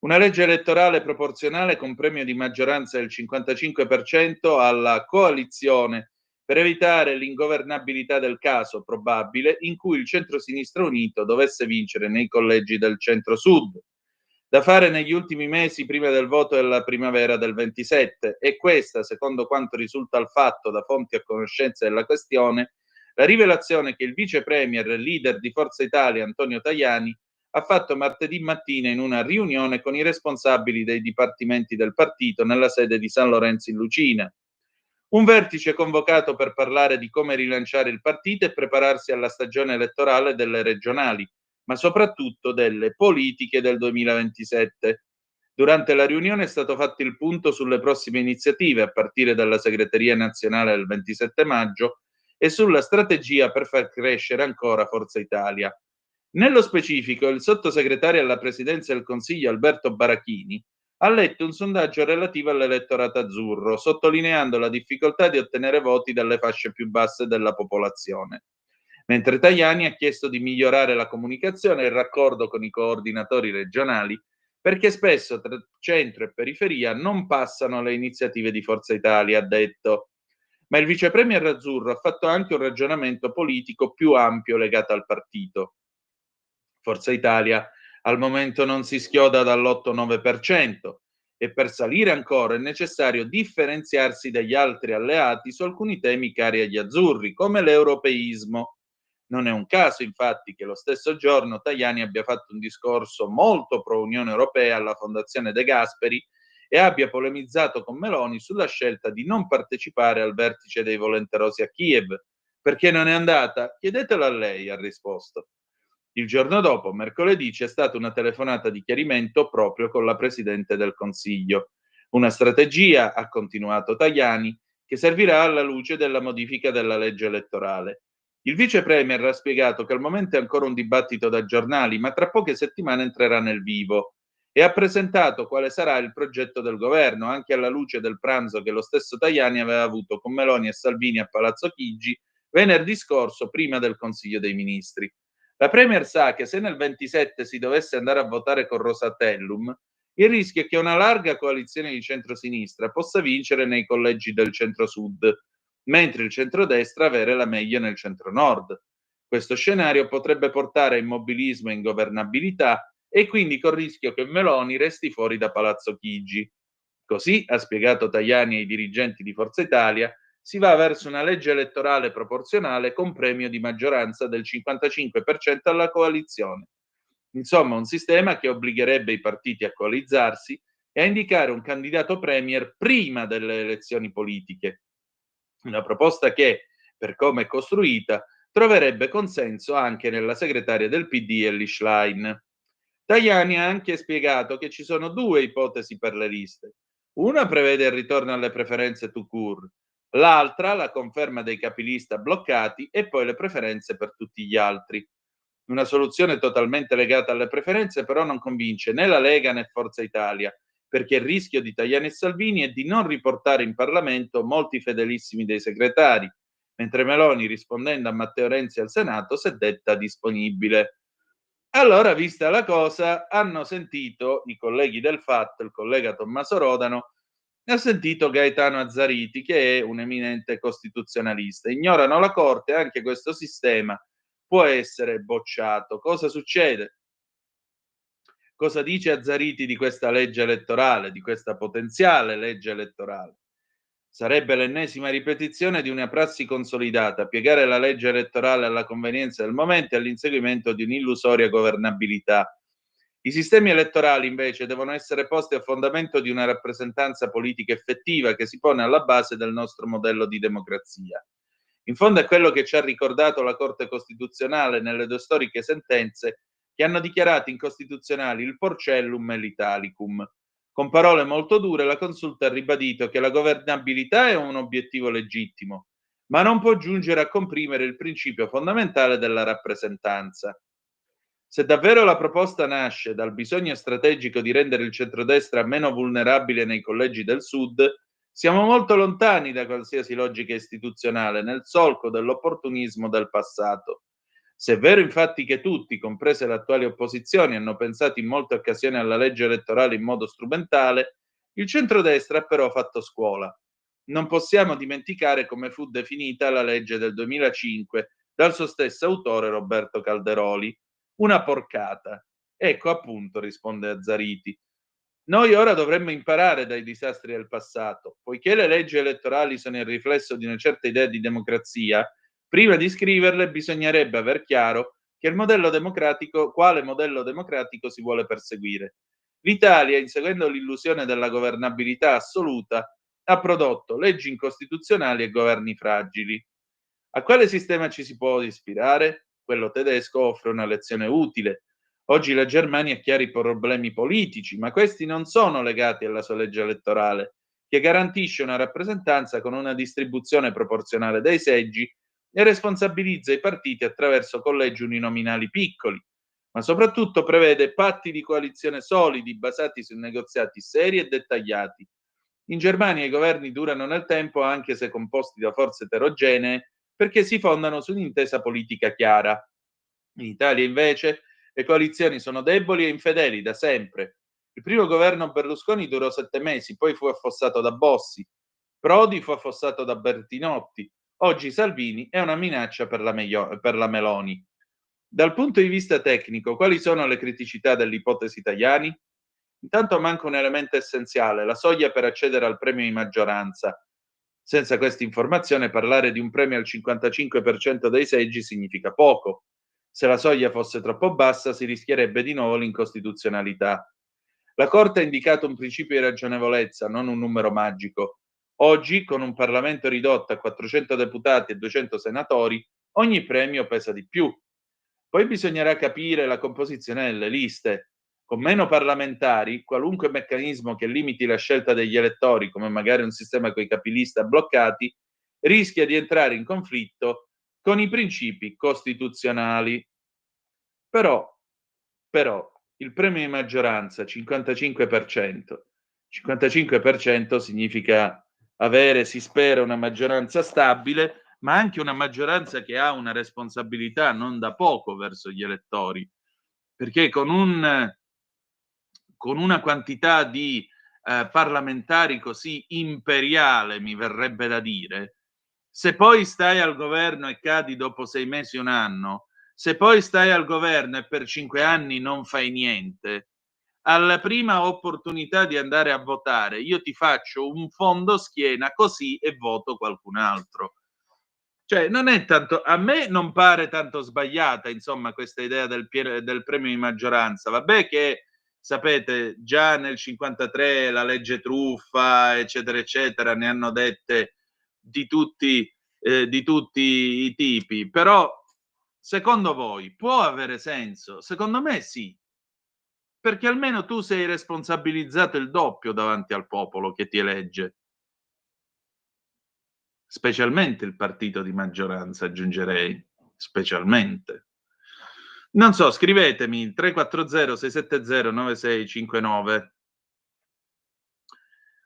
Una legge elettorale proporzionale con premio di maggioranza del 55% alla coalizione per evitare l'ingovernabilità del caso probabile in cui il centro-sinistra unito dovesse vincere nei collegi del centro-sud. Da fare negli ultimi mesi prima del voto della primavera del 27 e questa, secondo quanto risulta al Fatto da fonti a conoscenza della questione, la rivelazione che il vice premier e leader di Forza Italia Antonio Tajani ha fatto martedì mattina in una riunione con i responsabili dei dipartimenti del partito nella sede di San Lorenzo in Lucina. Un vertice convocato per parlare di come rilanciare il partito e prepararsi alla stagione elettorale delle regionali, ma soprattutto delle politiche del 2027. Durante la riunione è stato fatto il punto sulle prossime iniziative, a partire dalla segreteria nazionale del 27 maggio, e sulla strategia per far crescere ancora Forza Italia. Nello specifico, il sottosegretario alla presidenza del Consiglio Alberto Barachini ha letto un sondaggio relativo all'elettorato azzurro, sottolineando la difficoltà di ottenere voti dalle fasce più basse della popolazione. Mentre Tajani ha chiesto di migliorare la comunicazione e il raccordo con i coordinatori regionali, perché spesso tra centro e periferia non passano le iniziative di Forza Italia, ha detto. Ma il vice premier azzurro ha fatto anche un ragionamento politico più ampio legato al partito. Forza Italia al momento non si schioda dall'8-9% e per salire ancora è necessario differenziarsi dagli altri alleati su alcuni temi cari agli azzurri, come l'europeismo. Non è un caso, infatti, che lo stesso giorno Tajani abbia fatto un discorso molto pro Unione Europea alla Fondazione De Gasperi e abbia polemizzato con Meloni sulla scelta di non partecipare al vertice dei volenterosi a Kiev. Perché non è andata? Chiedetelo a lei, ha risposto. Il giorno dopo, mercoledì, c'è stata una telefonata di chiarimento proprio con la Presidente del Consiglio. Una strategia, ha continuato Tajani, che servirà alla luce della modifica della legge elettorale. Il vice premier ha spiegato che al momento è ancora un dibattito da giornali, ma tra poche settimane entrerà nel vivo e ha presentato quale sarà il progetto del governo, anche alla luce del pranzo che lo stesso Tajani aveva avuto con Meloni e Salvini a Palazzo Chigi venerdì scorso prima del Consiglio dei Ministri. La Premier sa che se nel 27 si dovesse andare a votare con Rosatellum, il rischio è che una larga coalizione di centrosinistra possa vincere nei collegi del centro-sud, mentre il centrodestra avere la meglio nel centro-nord. Questo scenario potrebbe portare a immobilismo e ingovernabilità e quindi col rischio che Meloni resti fuori da Palazzo Chigi. Così, ha spiegato Tajani ai dirigenti di Forza Italia, si va verso una legge elettorale proporzionale con premio di maggioranza del 55% alla coalizione. Insomma, un sistema che obbligherebbe i partiti a coalizzarsi e a indicare un candidato premier prima delle elezioni politiche. Una proposta che, per come è costruita, troverebbe consenso anche nella segretaria del PD Elly Schlein. Tajani ha anche spiegato che ci sono due ipotesi per le liste. Una prevede il ritorno alle preferenze tout court, l'altra la conferma dei capilista bloccati e poi le preferenze per tutti gli altri. Una soluzione totalmente legata alle preferenze però non convince né la Lega né Forza Italia, perché il rischio di Tajani e Salvini è di non riportare in Parlamento molti fedelissimi dei segretari, mentre Meloni, rispondendo a Matteo Renzi al Senato, si è detta disponibile. Allora, vista la cosa, hanno sentito i colleghi del FAT, il collega Tommaso Rodano, ha sentito Gaetano Azzariti, che è un eminente costituzionalista. Ignorano la Corte, anche questo sistema può essere bocciato. Cosa succede? Cosa dice Azzariti di questa legge elettorale, di questa potenziale legge elettorale? Sarebbe l'ennesima ripetizione di una prassi consolidata, piegare la legge elettorale alla convenienza del momento e all'inseguimento di un'illusoria governabilità. I sistemi elettorali invece devono essere posti a fondamento di una rappresentanza politica effettiva che si pone alla base del nostro modello di democrazia. In fondo è quello che ci ha ricordato la Corte Costituzionale nelle due storiche sentenze che hanno dichiarato incostituzionali il Porcellum e l'Italicum. Con parole molto dure la Consulta ha ribadito che la governabilità è un obiettivo legittimo, ma non può giungere a comprimere il principio fondamentale della rappresentanza. Se davvero la proposta nasce dal bisogno strategico di rendere il centrodestra meno vulnerabile nei collegi del Sud, siamo molto lontani da qualsiasi logica istituzionale, nel solco dell'opportunismo del passato. Se è vero infatti che tutti, comprese le attuali opposizioni, hanno pensato in molte occasioni alla legge elettorale in modo strumentale, il centrodestra ha però fatto scuola. Non possiamo dimenticare come fu definita la legge del 2005 dal suo stesso autore Roberto Calderoli. Una porcata. Ecco appunto, risponde Azzariti. Noi ora dovremmo imparare dai disastri del passato, poiché le leggi elettorali sono il riflesso di una certa idea di democrazia. Prima di scriverle bisognerebbe aver chiaro che il modello democratico, quale modello democratico si vuole perseguire. L'Italia, inseguendo l'illusione della governabilità assoluta, ha prodotto leggi incostituzionali e governi fragili. A quale sistema ci si può ispirare? Quello tedesco offre una lezione utile. Oggi la Germania ha chiari problemi politici, ma questi non sono legati alla sua legge elettorale, che garantisce una rappresentanza con una distribuzione proporzionale dei seggi e responsabilizza i partiti attraverso collegi uninominali piccoli, ma soprattutto prevede patti di coalizione solidi basati su negoziati seri e dettagliati. In Germania i governi durano nel tempo anche se composti da forze eterogenee perché si fondano su un'intesa politica chiara. In Italia invece le coalizioni sono deboli e infedeli da sempre. Il primo governo Berlusconi durò 7 mesi, poi fu affossato da Bossi. Prodi fu affossato da Bertinotti. Oggi Salvini è una minaccia per la Meloni. Dal punto di vista tecnico, quali sono le criticità dell'ipotesi Tajani? Intanto manca un elemento essenziale, la soglia per accedere al premio di maggioranza. Senza questa informazione parlare di un premio al 55% dei seggi significa poco. Se la soglia fosse troppo bassa si rischierebbe di nuovo l'incostituzionalità. La Corte ha indicato un principio di ragionevolezza, non un numero magico. Oggi, con un Parlamento ridotto a 400 deputati e 200 senatori, ogni premio pesa di più. Poi bisognerà capire la composizione delle liste. Con meno parlamentari, qualunque meccanismo che limiti la scelta degli elettori, come magari un sistema coi capilista bloccati, rischia di entrare in conflitto con i principi costituzionali. Però, il premio di maggioranza 55%, 55% significa avere, si spera, una maggioranza stabile, ma anche una maggioranza che ha una responsabilità non da poco verso gli elettori, perché con una quantità di parlamentari così imperiale, mi verrebbe da dire, se poi stai al governo e cadi dopo 6 mesi, un anno, se poi stai al governo e per 5 anni non fai niente, alla prima opportunità di andare a votare io ti faccio un fondo schiena così e voto qualcun altro. Cioè, non è tanto, a me non pare tanto sbagliata, insomma, questa idea del premio di maggioranza. Vabbè che, sapete, già nel 53 la legge truffa, eccetera, eccetera, ne hanno dette di tutti i tipi, però secondo voi può avere senso? Secondo me sì, perché almeno tu sei responsabilizzato il doppio davanti al popolo che ti elegge. Specialmente il partito di maggioranza, aggiungerei, specialmente. Non so, scrivetemi 340 670 9659.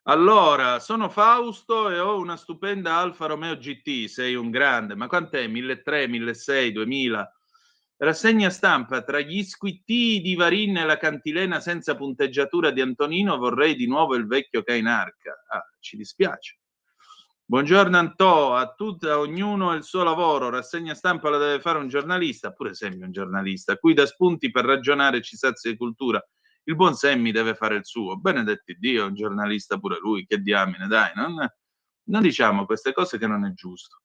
Allora, sono Fausto e ho una stupenda Alfa Romeo GT, sei un grande, ma quant'è? 1300, 1600, 2000? Rassegna stampa, tra gli squittii di Varin e la cantilena senza punteggiatura di Antonino vorrei di nuovo il vecchio Cainarca. Ah, ci dispiace. Buongiorno Antò, a ognuno il suo lavoro, rassegna stampa la deve fare un giornalista, pure Semmi un giornalista, a cui dà spunti per ragionare ci sazia di cultura. Il buon Semmi deve fare il suo, benedetti Dio, è un giornalista pure lui, che diamine, dai, non diciamo queste cose che non è giusto.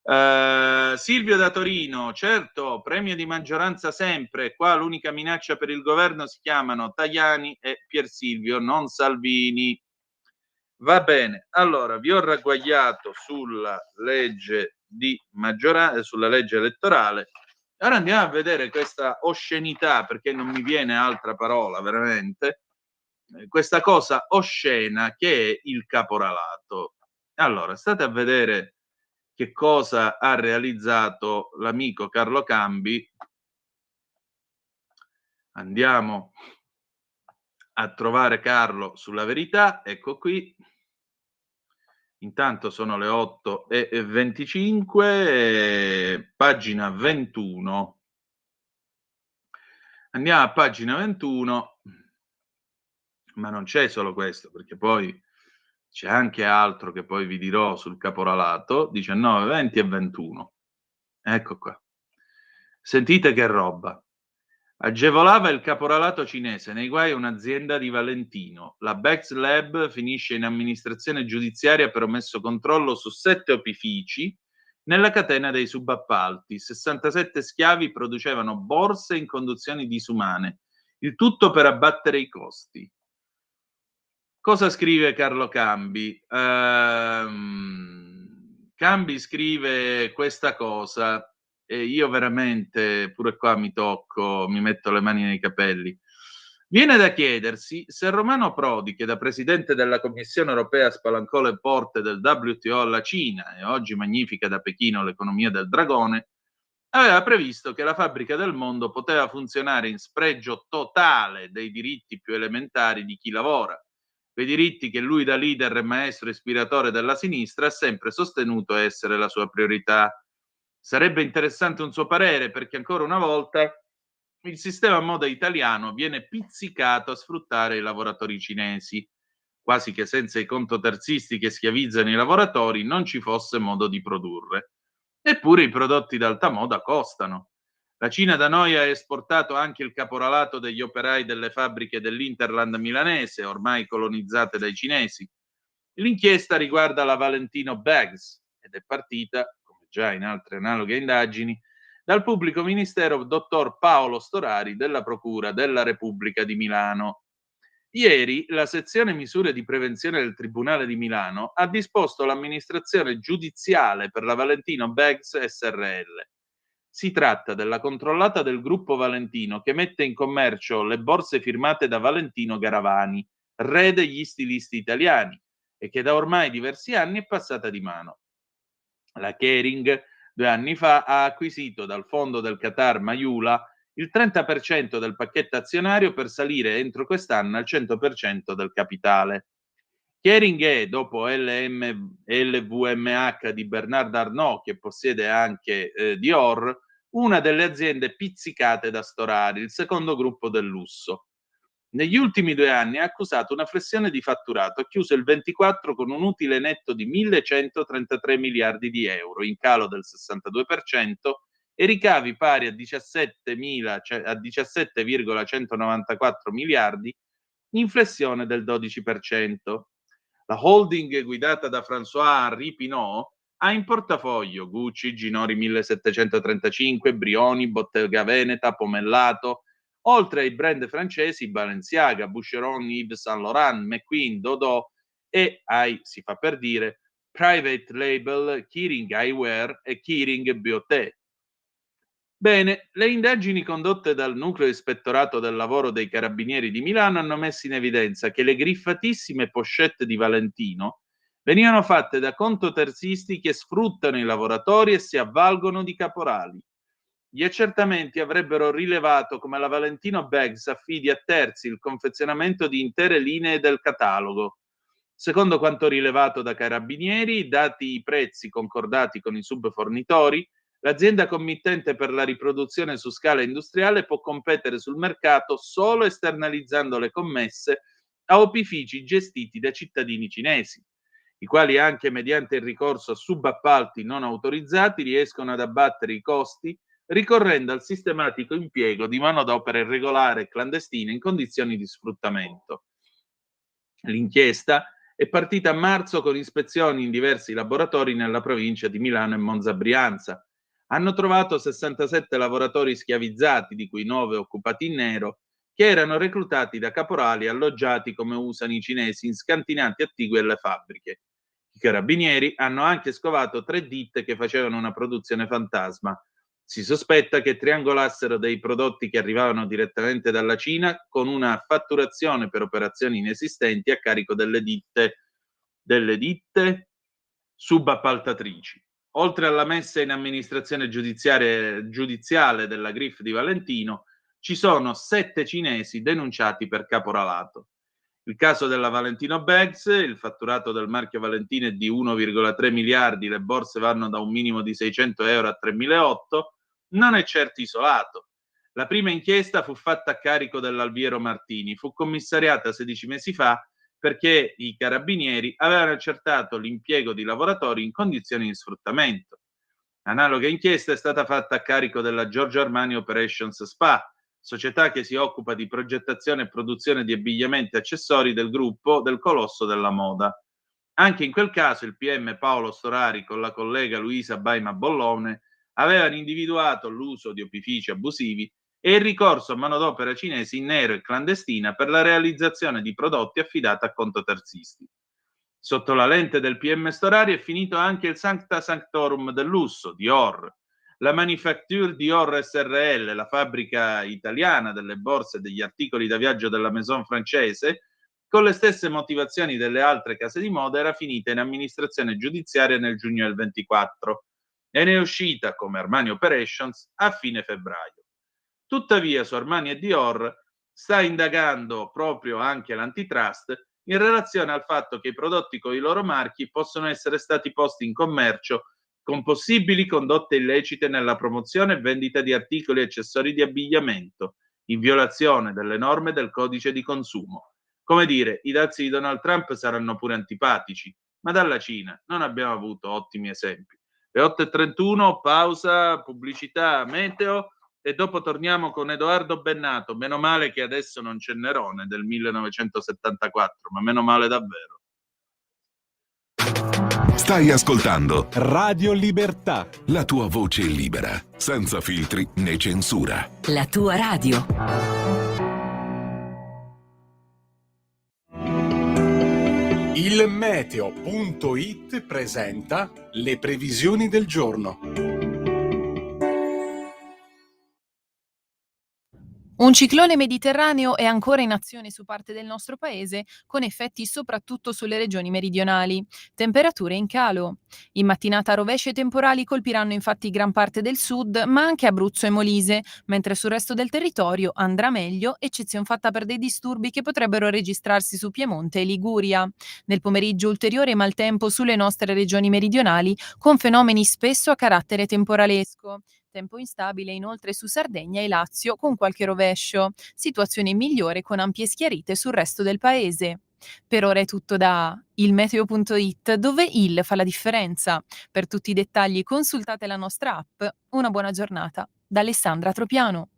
Silvio da Torino, certo, premio di maggioranza sempre, qua l'unica minaccia per il governo si chiamano Tajani e Pier Silvio, non Salvini. Va bene, allora vi ho ragguagliato sulla legge di maggioranza, sulla legge elettorale. Ora andiamo a vedere questa oscenità, perché non mi viene altra parola veramente, questa cosa oscena che è il caporalato. Allora, state a vedere che cosa ha realizzato l'amico Carlo Cambi. Andiamo a trovare Carlo sulla Verità, ecco qui. Intanto sono le 8:25, pagina 21. Andiamo a pagina 21, ma non c'è solo questo, perché poi c'è anche altro che poi vi dirò sul caporalato, 19, 20 e 21. Ecco qua. Sentite che roba. Agevolava il caporalato cinese, nei guai un'azienda di Valentino. La Bex Lab finisce in amministrazione giudiziaria per omesso controllo su 7 opifici nella catena dei subappalti. 67 schiavi producevano borse in condizioni disumane, il tutto per abbattere i costi. Cosa scrive Carlo Cambi? Cambi scrive questa cosa. E io veramente, pure qua mi metto le mani nei capelli. Viene da chiedersi se Romano Prodi, che da presidente della Commissione europea spalancò le porte del WTO alla Cina e oggi magnifica da Pechino l'economia del dragone, aveva previsto che la fabbrica del mondo poteva funzionare in spregio totale dei diritti più elementari di chi lavora, quei diritti che lui da leader e maestro ispiratore della sinistra ha sempre sostenuto essere la sua priorità. Sarebbe interessante un suo parere, perché ancora una volta il sistema a moda italiano viene pizzicato a sfruttare i lavoratori cinesi, quasi che senza i contoterzisti che schiavizzano i lavoratori non ci fosse modo di produrre. Eppure i prodotti d'alta moda costano. La Cina da noi ha esportato anche il caporalato degli operai delle fabbriche dell'Interland milanese, ormai colonizzate dai cinesi. L'inchiesta riguarda la Valentino Bags ed è partita, già in altre analoghe indagini, dal pubblico ministero dottor Paolo Storari della Procura della Repubblica di Milano. Ieri la sezione misure di prevenzione del Tribunale di Milano ha disposto l'amministrazione giudiziale per la Valentino Bags SRL. Si tratta della controllata del gruppo Valentino che mette in commercio le borse firmate da Valentino Garavani, re degli stilisti italiani, e che da ormai diversi anni è passata di mano. La Kering 2 anni fa ha acquisito dal fondo del Qatar Mayula il 30% del pacchetto azionario per salire entro quest'anno al 100% del capitale. Kering è, dopo LVMH di Bernard Arnault, che possiede anche Dior, una delle aziende pizzicate da Storari, il secondo gruppo del lusso. Negli ultimi 2 anni ha accusato una flessione di fatturato, ha chiuso il 24 con un utile netto di 1.133 miliardi di euro, in calo del 62%, e ricavi pari a 17,194 miliardi, in flessione del 12%. La holding guidata da François-Henri Pinault ha in portafoglio Gucci, Ginori 1735, Brioni, Bottega Veneta, Pomellato, oltre ai brand francesi Balenciaga, Boucheron, Yves Saint Laurent, McQueen, Dodò e ai, si fa per dire, private label Kering Eyewear e Kering Beauté. Bene, le indagini condotte dal Nucleo Ispettorato del Lavoro dei Carabinieri di Milano hanno messo in evidenza che le griffatissime pochette di Valentino venivano fatte da contoterzisti che sfruttano i lavoratori e si avvalgono di caporali. Gli accertamenti avrebbero rilevato come la Valentino Bags affidi a terzi il confezionamento di intere linee del catalogo. Secondo quanto rilevato da Carabinieri, dati i prezzi concordati con i subfornitori, l'azienda committente per la riproduzione su scala industriale può competere sul mercato solo esternalizzando le commesse a opifici gestiti da cittadini cinesi, i quali anche mediante il ricorso a subappalti non autorizzati riescono ad abbattere i costi ricorrendo al sistematico impiego di manodopera irregolare e clandestina in condizioni di sfruttamento. L'inchiesta è partita a marzo con ispezioni in diversi laboratori nella provincia di Milano e Monza Brianza. Hanno trovato 67 lavoratori schiavizzati, di cui 9 occupati in nero, che erano reclutati da caporali alloggiati come usano i cinesi in scantinati attigui alle fabbriche. I carabinieri hanno anche scovato 3 ditte che facevano una produzione fantasma. Si sospetta che triangolassero dei prodotti che arrivavano direttamente dalla Cina con una fatturazione per operazioni inesistenti a carico delle ditte subappaltatrici. Oltre alla messa in amministrazione giudiziale della Grif di Valentino, ci sono 7 cinesi denunciati per caporalato. Il caso della Valentino Bags, il fatturato del marchio Valentino è di 1,3 miliardi, le borse vanno da un minimo di 600 euro a 3.800, non è certo isolato. La prima inchiesta fu fatta a carico dell'Alviero Martini, fu commissariata 16 mesi fa perché i carabinieri avevano accertato l'impiego di lavoratori in condizioni di sfruttamento. Analoga inchiesta è stata fatta a carico della Giorgio Armani Operations SPA, società che si occupa di progettazione e produzione di abbigliamenti e accessori del gruppo del colosso della moda. Anche in quel caso il PM Paolo Storari con la collega Luisa Baima Bollone avevano individuato l'uso di opifici abusivi e il ricorso a manodopera cinese in nero e clandestina per la realizzazione di prodotti affidati a contoterzisti. Sotto la lente del PM Storari è finito anche il Sancta Sanctorum del lusso, Dior. La Manufacture Dior SRL, la fabbrica italiana delle borse e degli articoli da viaggio della Maison francese, con le stesse motivazioni delle altre case di moda, era finita in amministrazione giudiziaria nel giugno del 24 e ne è uscita, come Armani Operations, a fine febbraio. Tuttavia, su Armani e Dior sta indagando proprio anche l'antitrust in relazione al fatto che i prodotti con i loro marchi possono essere stati posti in commercio con possibili condotte illecite nella promozione e vendita di articoli e accessori di abbigliamento, in violazione delle norme del codice di consumo. Come dire, i dazi di Donald Trump saranno pure antipatici, ma dalla Cina non abbiamo avuto ottimi esempi. Le 8:31, pausa, pubblicità, meteo, e dopo torniamo con Edoardo Bennato. Meno male che adesso non c'è Nerone del 1974, ma meno male davvero. Stai ascoltando Radio Libertà, la tua voce libera, senza filtri né censura. La tua radio. il meteo.it presenta le previsioni del giorno. Un ciclone mediterraneo è ancora in azione su parte del nostro paese, con effetti soprattutto sulle regioni meridionali. Temperature in calo. In mattinata rovesci e temporali colpiranno infatti gran parte del sud, ma anche Abruzzo e Molise, mentre sul resto del territorio andrà meglio, eccezion fatta per dei disturbi che potrebbero registrarsi su Piemonte e Liguria. Nel pomeriggio ulteriore maltempo sulle nostre regioni meridionali, con fenomeni spesso a carattere temporalesco. Tempo instabile inoltre su Sardegna e Lazio con qualche rovescio, situazione migliore con ampie schiarite sul resto del paese. Per ora è tutto da ilmeteo.it, dove il fa la differenza. Per tutti i dettagli consultate la nostra app. Una buona giornata da Alessandra Tropiano.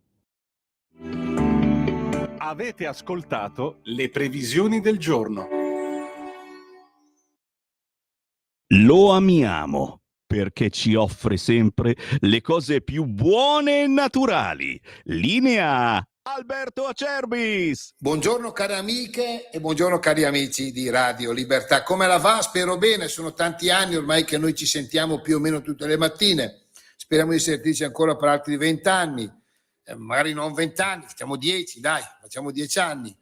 Avete ascoltato le previsioni del giorno. Lo amiamo perché ci offre sempre le cose più buone e naturali. Linea Alberto Acerbis. Buongiorno cari amiche e buongiorno cari amici di Radio Libertà. Come la va? Spero bene, sono tanti anni ormai che noi ci sentiamo più o meno tutte le mattine. Speriamo di sentirci ancora per altri 20 anni, magari non 20 anni, facciamo 10, dai, facciamo 10 anni.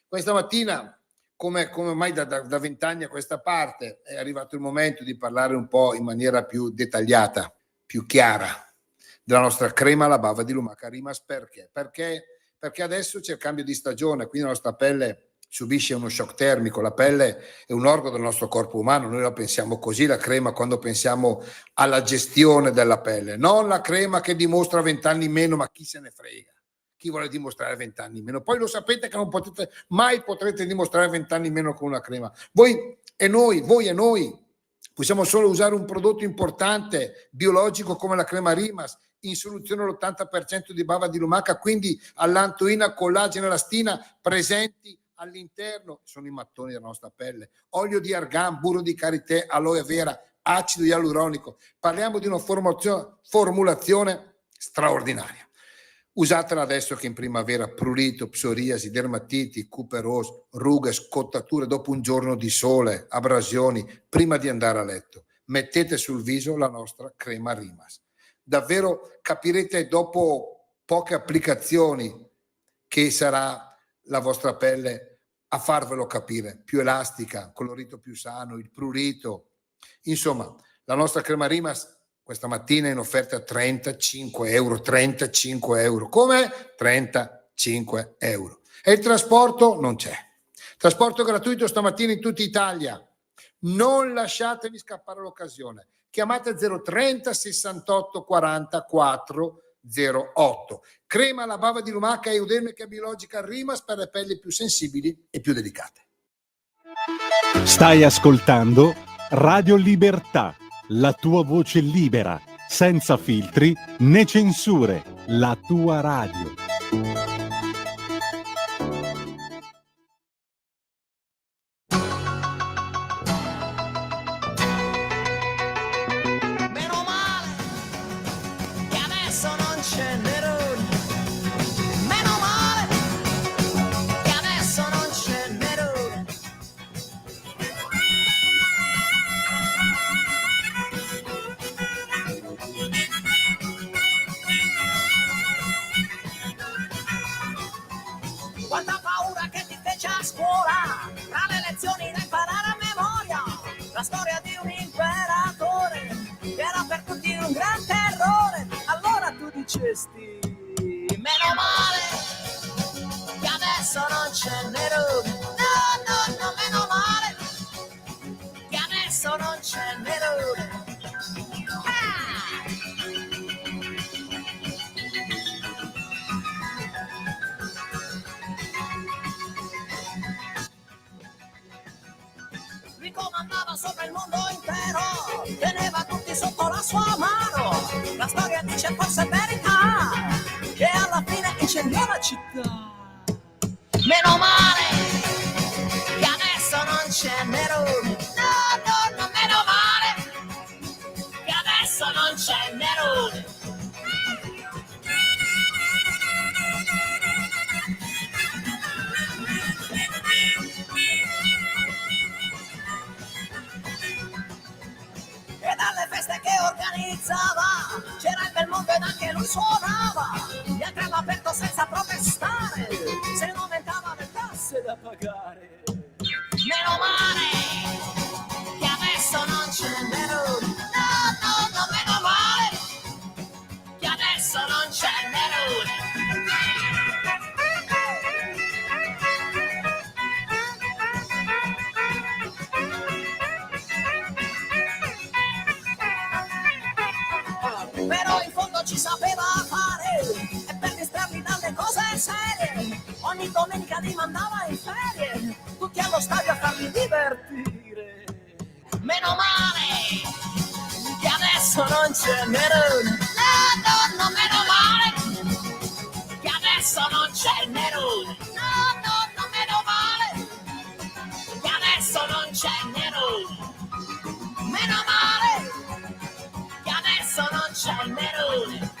Questa mattina, come mai da 20 anni a questa parte, è arrivato il momento di parlare un po' in maniera più dettagliata, più chiara, della nostra crema alla bava di lumaca Rimas. Perché adesso c'è il cambio di stagione, quindi la nostra pelle subisce uno shock termico. La pelle è un organo del nostro corpo umano, noi la pensiamo così, la crema, quando pensiamo alla gestione della pelle, non la crema che dimostra 20 anni in meno, ma chi se ne frega, chi vuole dimostrare 20 anni in meno. Poi lo sapete che non potrete dimostrare 20 anni in meno con una crema. Voi e noi possiamo solo usare un prodotto importante, biologico, come la crema Rimas, in soluzione all'80% di bava di lumaca, quindi allantoina, collagene, elastina presenti all'interno, sono i mattoni della nostra pelle, olio di argan, burro di karité, aloe vera, acido ialuronico. Parliamo di una formulazione straordinaria. Usatela adesso che in primavera prurito, psoriasi, dermatiti, cuperose, rughe, scottature dopo un giorno di sole, abrasioni, prima di andare a letto. Mettete sul viso la nostra crema Rimas. Davvero capirete dopo poche applicazioni che sarà la vostra pelle a farvelo capire, più elastica, colorito più sano, il prurito. Insomma, la nostra crema Rimas questa mattina è in offerta a 35 euro. 35 euro. Come? 35 euro. E il trasporto non c'è. Trasporto gratuito stamattina in tutta Italia. Non lasciatevi scappare l'occasione. Chiamate 030 68 44 08. Crema alla bava di lumaca eudermica biologica Rimas per le pelli più sensibili e più delicate. Stai ascoltando Radio Libertà, la tua voce libera, senza filtri né censure, la tua radio. Quanta paura che ti fece a scuola, tra le lezioni da imparare a memoria, la storia di un imperatore che era per tutti un gran terrore. Allora tu dicesti, meno male che adesso non c'è Nerone. No, meno male che adesso non c'è Nerone. Comandava sopra il mondo intero, teneva tutti sotto la sua mano. La storia dice forse verità, che alla fine incendiò la città. Meno male che adesso non c'è Nerone. No, meno male che adesso non c'è Nerone. E dalle feste che organizzava c'era il bel mondo ed anche lui suonava. Gli altri hanno aperto senza protestare, se non aumentava le tasse da pagare. Meno male che adesso non c'è Nerone. No, meno male che adesso non c'è Nerone. Però in fondo ci sapeva fare, e per distrarli dalle cose serie ogni domenica li mandava in ferie. Tutti hanno allo stadio a farli divertire. Meno male che adesso non c'è Nerone. No, meno male che adesso non c'è il Nerone. No, meno male che adesso non c'è il Nerone. Meno male che adesso non c'è il Nerone.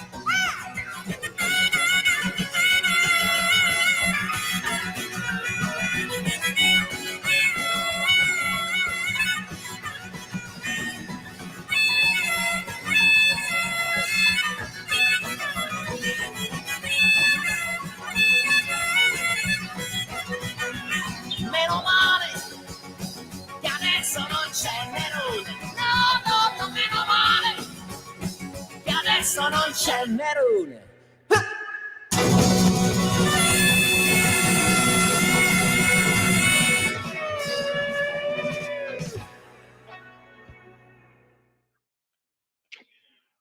Meno male che adesso non c'è il Nerone. No, meno male che adesso non c'è il Nerone.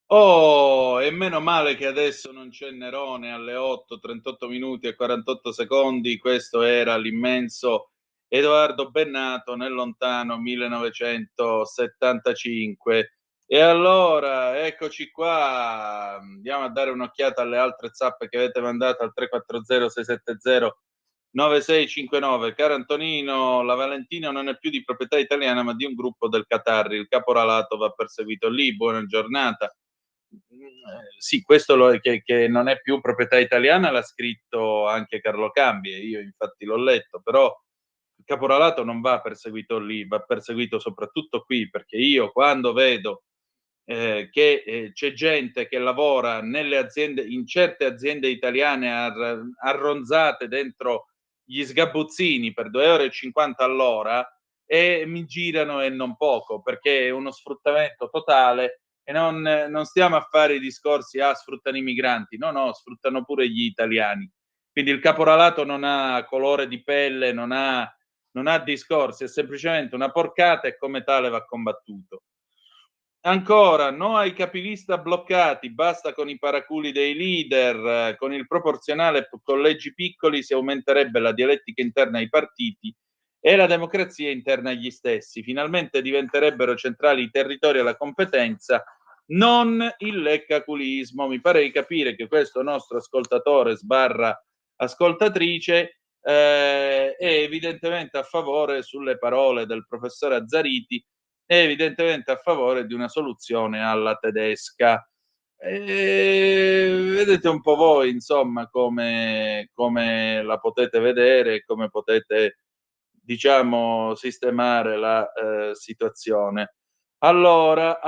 Oh, e meno male che adesso non c'è Nerone alle 8, 38 minuti e 48 secondi. Questo era l'immenso Edoardo Bennato nel lontano 1975. E allora, eccoci qua. Andiamo a dare un'occhiata alle altre zappe che avete mandato al 340-670-9659. Caro Antonino, la Valentino non è più di proprietà italiana ma di un gruppo del Qatar. Il caporalato va perseguito lì. Buona giornata. Sì, questo che non è più proprietà italiana l'ha scritto anche Carlo Cambi e io infatti l'ho letto, però il caporalato non va perseguito lì, va perseguito soprattutto qui, perché io quando vedo che c'è gente che lavora nelle aziende, in certe aziende italiane arronzate dentro gli sgabuzzini per 2,50 euro all'ora, e mi girano e non poco, perché è uno sfruttamento totale. E non stiamo a fare i discorsi, sfruttano i migranti, no, sfruttano pure gli italiani. Quindi il caporalato non ha colore di pelle, non ha discorsi, è semplicemente una porcata e come tale va combattuto. Ancora, no ai capilista bloccati, basta con i paraculi dei leader, con il proporzionale collegi piccoli si aumenterebbe la dialettica interna ai partiti e la democrazia interna agli stessi. Finalmente diventerebbero centrali i territori e la competenza, non il leccaculismo. Mi pare di capire che questo nostro ascoltatore / ascoltatrice è evidentemente a favore, sulle parole del professore Azzariti, è evidentemente a favore di una soluzione alla tedesca. Vedete un po' voi, insomma, come la potete vedere, come potete, diciamo, sistemare la situazione. Allora,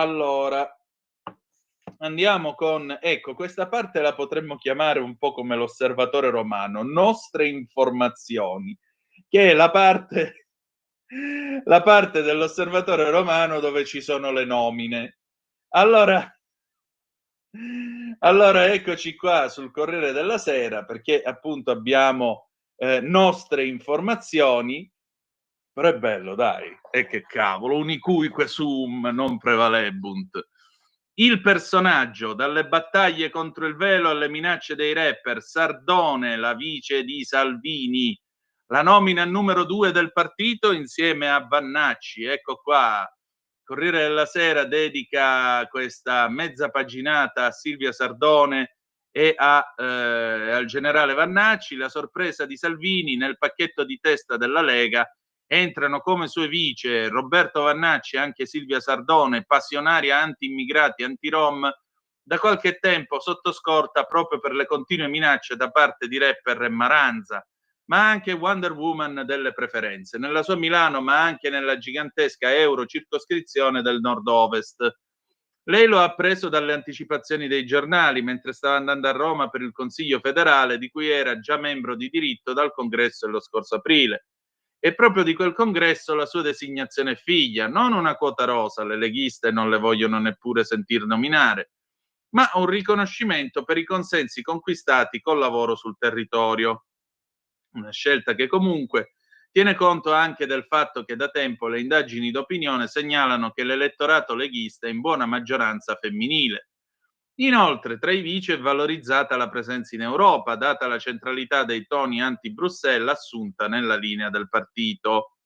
andiamo con, ecco, questa parte la potremmo chiamare un po' come l'Osservatore Romano, nostre informazioni, che è la parte dell'Osservatore Romano dove ci sono le nomine. Allora eccoci qua sul Corriere della Sera, perché appunto abbiamo nostre informazioni, però è bello, dai, e che cavolo, unicuique sum non prevalebunt. Il personaggio, dalle battaglie contro il velo alle minacce dei rapper, Sardone, la vice di Salvini, la nomina numero 2 del partito insieme a Vannacci. Ecco qua, Corriere della Sera dedica questa mezza paginata a Silvia Sardone e al generale Vannacci. La sorpresa di Salvini: nel pacchetto di testa della Lega entrano come sue vice Roberto Vannacci e anche Silvia Sardone, passionaria anti-immigrati, anti-rom, da qualche tempo sotto scorta proprio per le continue minacce da parte di rapper e Maranza, ma anche Wonder Woman delle preferenze, nella sua Milano, ma anche nella gigantesca eurocircoscrizione del nord-ovest. Lei lo ha appreso dalle anticipazioni dei giornali mentre stava andando a Roma per il Consiglio federale, di cui era già membro di diritto dal congresso dello scorso aprile. E proprio di quel congresso la sua designazione è figlia, non una quota rosa, le leghiste non le vogliono neppure sentir nominare, ma un riconoscimento per i consensi conquistati col lavoro sul territorio. Una scelta che comunque tiene conto anche del fatto che da tempo le indagini d'opinione segnalano che l'elettorato leghista è in buona maggioranza femminile. Inoltre, tra i vice è valorizzata la presenza in Europa, data la centralità dei toni anti-Bruxelles assunta nella linea del partito.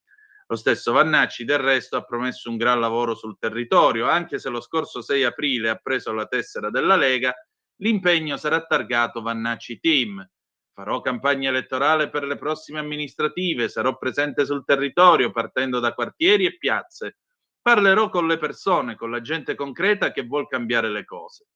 Lo stesso Vannacci, del resto, ha promesso un gran lavoro sul territorio, anche se lo scorso 6 aprile ha preso la tessera della Lega, l'impegno sarà targato Vannacci Team. Farò campagna elettorale per le prossime amministrative, sarò presente sul territorio partendo da quartieri e piazze. Parlerò con le persone, con la gente concreta che vuol cambiare le cose.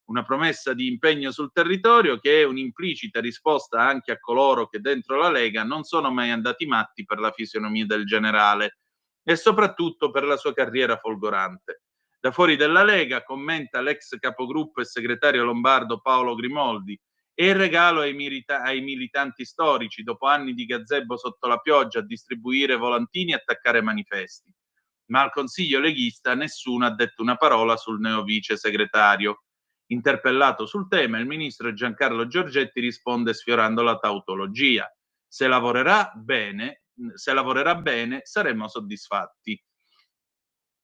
Una promessa di impegno sul territorio che è un'implicita risposta anche a coloro che dentro la Lega non sono mai andati matti per la fisionomia del generale e soprattutto per la sua carriera folgorante. Da fuori della Lega, commenta l'ex capogruppo e segretario lombardo Paolo Grimoldi, e il regalo ai militanti storici, dopo anni di gazebo sotto la pioggia a distribuire volantini e attaccare manifesti. Ma al Consiglio leghista nessuno ha detto una parola sul neo vice segretario. Interpellato sul tema, il ministro Giancarlo Giorgetti risponde sfiorando la tautologia. Se lavorerà bene, saremo soddisfatti.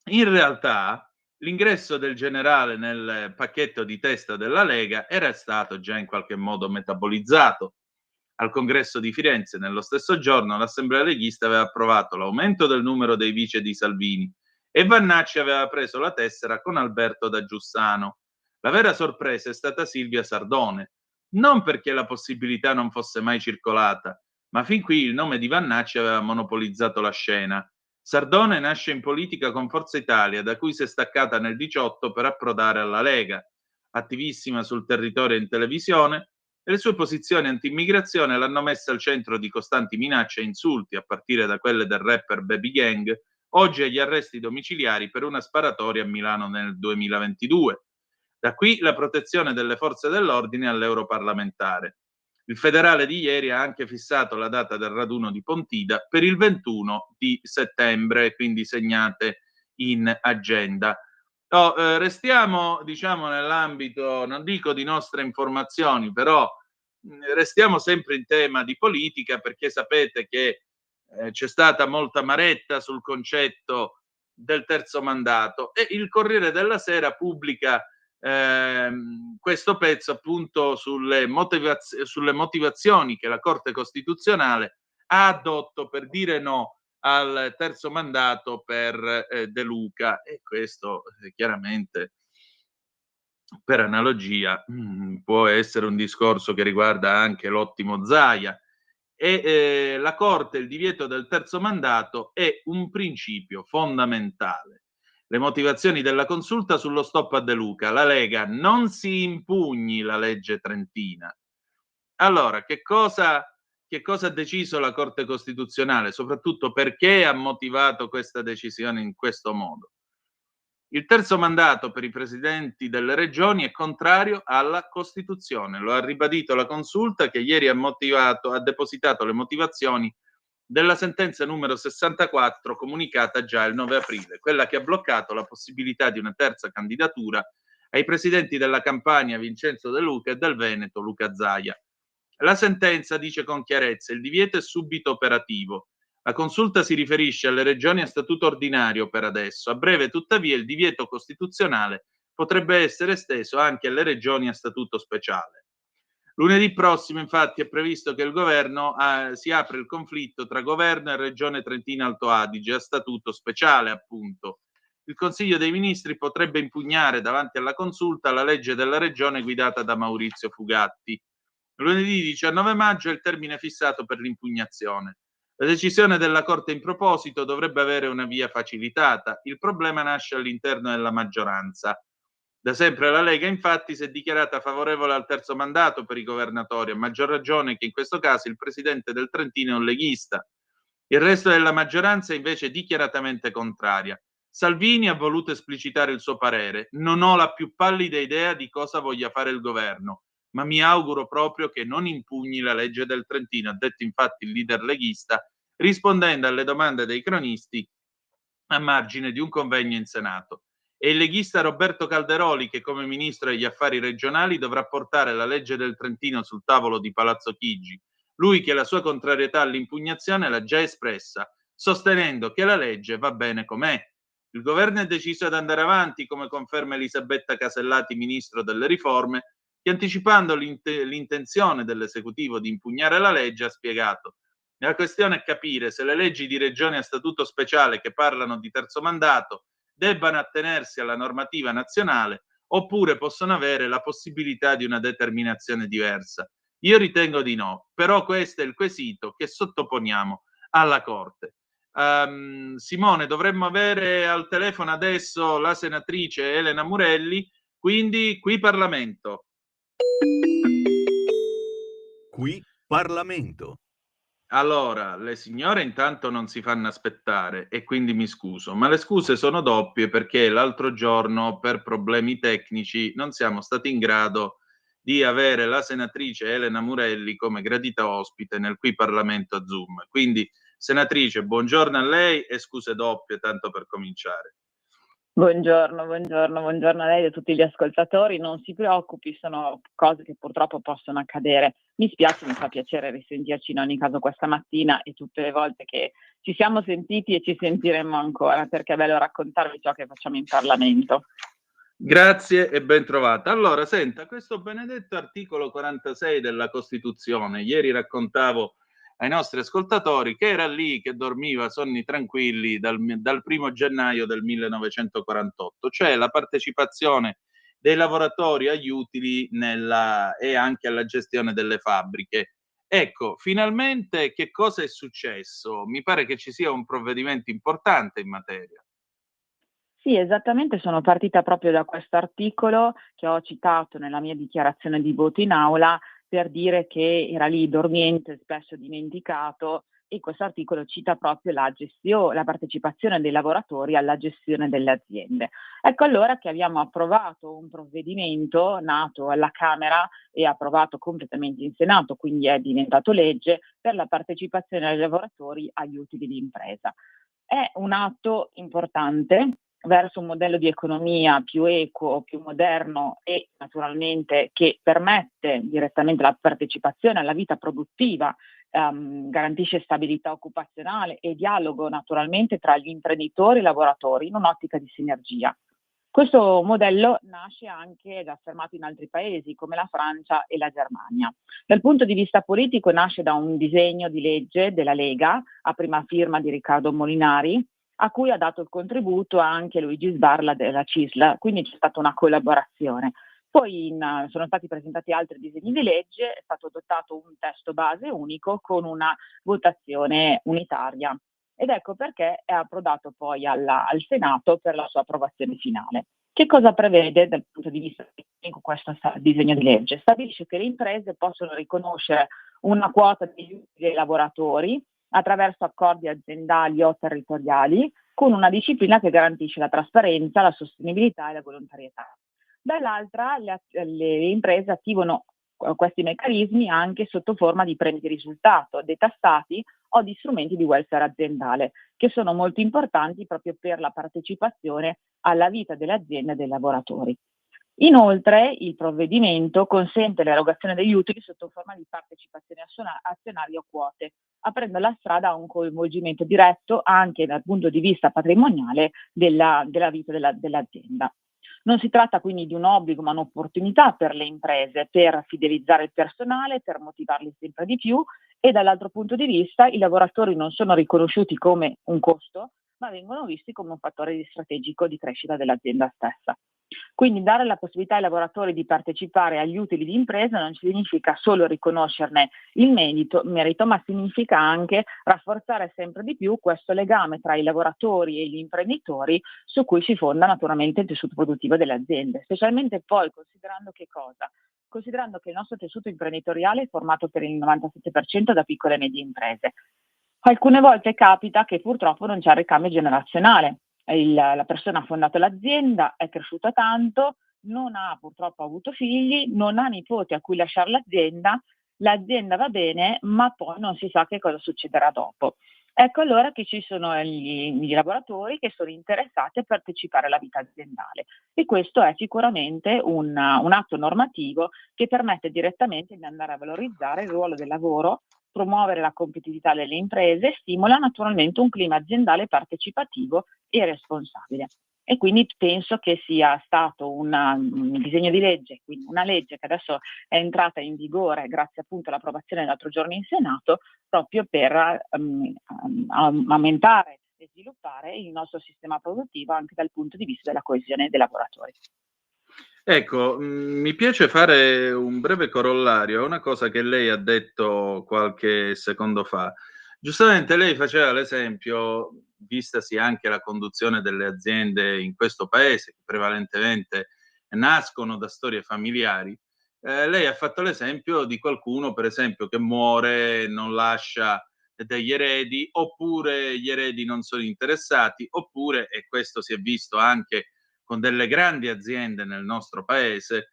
In realtà, l'ingresso del generale nel pacchetto di testa della Lega era stato già in qualche modo metabolizzato. Al congresso di Firenze, nello stesso giorno, l'Assemblea leghista aveva approvato l'aumento del numero dei vice di Salvini e Vannacci aveva preso la tessera con Alberto da Giussano. La vera sorpresa è stata Silvia Sardone, non perché la possibilità non fosse mai circolata, ma fin qui il nome di Vannacci aveva monopolizzato la scena. Sardone nasce in politica con Forza Italia, da cui si è staccata nel 2018 per approdare alla Lega. Attivissima sul territorio e in televisione, le sue posizioni anti-immigrazione l'hanno messa al centro di costanti minacce e insulti, a partire da quelle del rapper Baby Gang, oggi agli arresti domiciliari per una sparatoria a Milano nel 2022. Da qui la protezione delle forze dell'ordine all'europarlamentare. Il federale di ieri ha anche fissato la data del raduno di Pontida per il 21 di settembre, quindi segnate in agenda. Restiamo, diciamo, nell'ambito, non dico di nostre informazioni, però restiamo sempre in tema di politica, perché sapete che c'è stata molta maretta sul concetto del terzo mandato e il Corriere della Sera pubblica questo pezzo appunto sulle motivazioni che la Corte Costituzionale ha addotto per dire no al terzo mandato per De Luca, e questo chiaramente per analogia può essere un discorso che riguarda anche l'ottimo Zaia. E la Corte, il divieto del terzo mandato è un principio fondamentale. Le motivazioni della consulta sullo stop a De Luca: la Lega non si impugni la legge trentina. Allora, che cosa ha deciso la Corte Costituzionale? Soprattutto perché ha motivato questa decisione in questo modo? Il terzo mandato per i presidenti delle regioni è contrario alla Costituzione. Lo ha ribadito la consulta, che ieri ha depositato le motivazioni della sentenza numero 64 comunicata già il 9 aprile, quella che ha bloccato la possibilità di una terza candidatura ai presidenti della Campania Vincenzo De Luca e del Veneto Luca Zaia. La sentenza dice con chiarezza: il divieto è subito operativo. La consulta si riferisce alle regioni a statuto ordinario per adesso. A breve, tuttavia, il divieto costituzionale potrebbe essere esteso anche alle regioni a statuto speciale. Lunedì prossimo, infatti, è previsto che il governo si apre il conflitto tra governo e regione Trentino-Alto Adige a statuto speciale, appunto. Il Consiglio dei Ministri potrebbe impugnare davanti alla consulta la legge della regione guidata da Maurizio Fugatti. Lunedì 19 maggio è il termine fissato per l'impugnazione. La decisione della Corte in proposito dovrebbe avere una via facilitata. Il problema nasce all'interno della maggioranza. Da sempre la Lega, infatti, si è dichiarata favorevole al terzo mandato per i governatori, a maggior ragione che in questo caso il presidente del Trentino è un leghista. Il resto della maggioranza è invece dichiaratamente contraria. Salvini ha voluto esplicitare il suo parere: non ho la più pallida idea di cosa voglia fare il governo, ma mi auguro proprio che non impugni la legge del Trentino, ha detto infatti il leader leghista, rispondendo alle domande dei cronisti a margine di un convegno in Senato. È il leghista Roberto Calderoli che, come ministro degli affari regionali, dovrà portare la legge del Trentino sul tavolo di Palazzo Chigi. Lui che la sua contrarietà all'impugnazione l'ha già espressa, sostenendo che la legge va bene com'è. Il governo è deciso ad andare avanti, come conferma Elisabetta Casellati, ministro delle riforme, che, anticipando l'intenzione dell'esecutivo di impugnare la legge, ha spiegato: La questione è capire se le leggi di regione a statuto speciale che parlano di terzo mandato debbano attenersi alla normativa nazionale oppure possono avere la possibilità di una determinazione diversa. Io ritengo di no, però questo è il quesito che sottoponiamo alla Corte. Simone, dovremmo avere al telefono adesso la senatrice Elena Murelli, quindi qui Parlamento. Qui Parlamento. Allora, le signore intanto non si fanno aspettare e quindi mi scuso, ma le scuse sono doppie perché l'altro giorno per problemi tecnici non siamo stati in grado di avere la senatrice Elena Murelli come gradita ospite nel Qui Parlamento a Zoom. Quindi, senatrice, buongiorno a lei e scuse doppie tanto per cominciare. Buongiorno a lei e a tutti gli ascoltatori. Non si preoccupi, sono cose che purtroppo possono accadere. Mi spiace, mi fa piacere risentirci in ogni caso questa mattina e tutte le volte che ci siamo sentiti e ci sentiremo ancora, perché è bello raccontarvi ciò che facciamo in Parlamento. Grazie e ben trovata. Allora, senta, questo benedetto articolo 46 della Costituzione, ieri raccontavo ai nostri ascoltatori che era lì che dormiva sonni tranquilli dal 1° gennaio del 1948, cioè la partecipazione dei lavoratori agli utili e anche alla gestione delle fabbriche. Ecco, finalmente che cosa è successo? Mi pare che ci sia un provvedimento importante in materia. Sì, esattamente, sono partita proprio da questo articolo che ho citato nella mia dichiarazione di voto in aula per dire che era lì dormiente, spesso dimenticato, e questo articolo cita proprio la partecipazione dei lavoratori alla gestione delle aziende. Ecco allora che abbiamo approvato un provvedimento nato alla Camera e approvato completamente in Senato, quindi è diventato legge, per la partecipazione dei lavoratori agli utili di impresa. È un atto importante verso un modello di economia più equo, più moderno e naturalmente che permette direttamente la partecipazione alla vita produttiva, garantisce stabilità occupazionale e dialogo naturalmente tra gli imprenditori e i lavoratori in un'ottica di sinergia. Questo modello nasce anche ed è affermato in altri paesi come la Francia e la Germania. Dal punto di vista politico nasce da un disegno di legge della Lega, a prima firma di Riccardo Molinari, a cui ha dato il contributo anche Luigi Sbarla della CISL, quindi c'è stata una collaborazione. Poi sono stati presentati altri disegni di legge, è stato adottato un testo base unico con una votazione unitaria ed ecco perché è approdato poi al Senato per la sua approvazione finale. Che cosa prevede dal punto di vista tecnico questo disegno di legge? Stabilisce che le imprese possono riconoscere una quota dei lavoratori attraverso accordi aziendali o territoriali, con una disciplina che garantisce la trasparenza, la sostenibilità e la volontarietà. Dall'altra, le imprese attivano questi meccanismi anche sotto forma di premi di risultato, detassati o di strumenti di welfare aziendale, che sono molto importanti proprio per la partecipazione alla vita delle aziende e dei lavoratori. Inoltre, il provvedimento consente l'erogazione degli utili sotto forma di partecipazione azionaria o quote, aprendo la strada a un coinvolgimento diretto anche dal punto di vista patrimoniale della vita dell'azienda. Non si tratta quindi di un obbligo ma un'opportunità per le imprese per fidelizzare il personale, per motivarli sempre di più e dall'altro punto di vista i lavoratori non sono riconosciuti come un costo ma vengono visti come un fattore strategico di crescita dell'azienda stessa. Quindi dare la possibilità ai lavoratori di partecipare agli utili di impresa non significa solo riconoscerne il merito, ma significa anche rafforzare sempre di più questo legame tra i lavoratori e gli imprenditori su cui si fonda naturalmente il tessuto produttivo delle aziende, specialmente poi considerando che cosa? Considerando che il nostro tessuto imprenditoriale è formato per il 97% da piccole e medie imprese. Alcune volte capita che purtroppo non c'è il ricambio generazionale. La persona ha fondato l'azienda, è cresciuta tanto, non ha purtroppo avuto figli, non ha nipoti a cui lasciare l'azienda va bene, ma poi non si sa che cosa succederà dopo. Ecco allora che ci sono gli lavoratori che sono interessati a partecipare alla vita aziendale e questo è sicuramente un atto normativo che permette direttamente di andare a valorizzare il ruolo del lavoro, promuovere la competitività delle imprese e stimola naturalmente un clima aziendale partecipativo e responsabile. E quindi penso che sia stato un disegno di legge, quindi una legge che adesso è entrata in vigore grazie appunto all'approvazione l'altro giorno in Senato, proprio per aumentare e sviluppare il nostro sistema produttivo anche dal punto di vista della coesione dei lavoratori. Ecco, mi piace fare un breve corollario a una cosa che lei ha detto qualche secondo fa. Giustamente lei faceva l'esempio, vistasi anche la conduzione delle aziende in questo paese, che prevalentemente nascono da storie familiari, lei ha fatto l'esempio di qualcuno, per esempio, che muore, non lascia degli eredi, oppure gli eredi non sono interessati, oppure, e questo si è visto anche con delle grandi aziende nel nostro paese,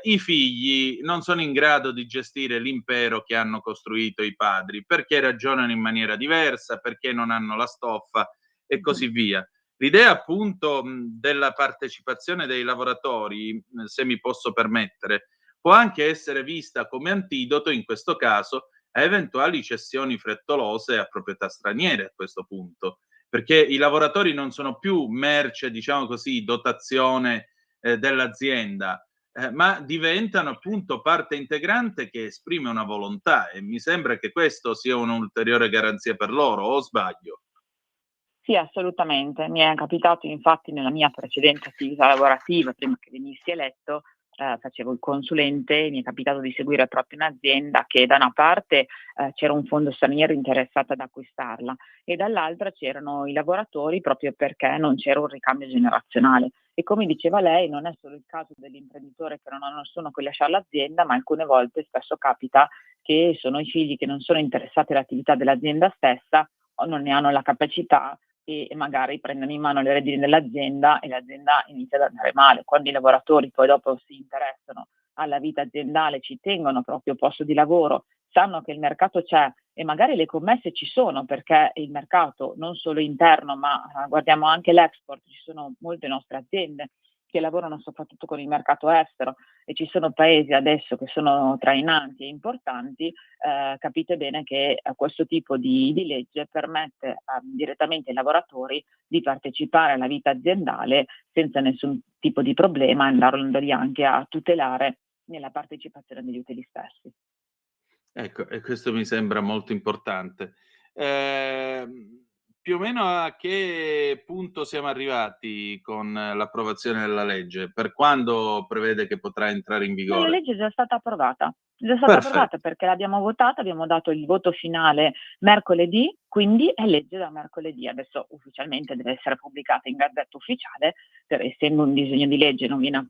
i figli non sono in grado di gestire l'impero che hanno costruito i padri, perché ragionano in maniera diversa, perché non hanno la stoffa e così via. L'idea appunto della partecipazione dei lavoratori, se mi posso permettere, può anche essere vista come antidoto in questo caso a eventuali cessioni frettolose a proprietà straniere a questo punto, perché i lavoratori non sono più merce, diciamo così, dotazione dell'azienda, ma diventano appunto parte integrante che esprime una volontà, e mi sembra che questo sia un'ulteriore garanzia per loro, o sbaglio? Sì, assolutamente. Mi è capitato infatti nella mia precedente attività lavorativa, prima che venissi eletto, facevo il consulente, mi è capitato di seguire proprio un'azienda che da una parte, c'era un fondo straniero interessato ad acquistarla e dall'altra c'erano i lavoratori proprio perché non c'era un ricambio generazionale. E come diceva lei, non è solo il caso dell'imprenditore che non ha nessuno a cui lasciare l'azienda, ma alcune volte spesso capita che sono i figli che non sono interessati all'attività dell'azienda stessa o non ne hanno la capacità e magari prendono in mano le redini dell'azienda e l'azienda inizia ad andare male. Quando i lavoratori poi dopo si interessano alla vita aziendale, ci tengono proprio posto di lavoro, sanno che il mercato c'è e magari le commesse ci sono perché il mercato non solo interno, ma guardiamo anche l'export, ci sono molte nostre aziende che lavorano soprattutto con il mercato estero e ci sono paesi adesso che sono trainanti e importanti, capite bene che questo tipo di legge permette direttamente ai lavoratori di partecipare alla vita aziendale senza nessun tipo di problema, andandoli anche a tutelare nella partecipazione degli utili stessi. Ecco, e questo mi sembra molto importante. Più o meno a che punto siamo arrivati con l'approvazione della legge? Per quando prevede che potrà entrare in No, la vigore? legge è già stata approvata. È già stata approvata Perfetto. perché l'abbiamo votata, abbiamo dato il voto finale mercoledì, quindi è legge da mercoledì. Adesso ufficialmente deve essere pubblicata in Gazzetta Ufficiale, essendo un disegno di legge non viene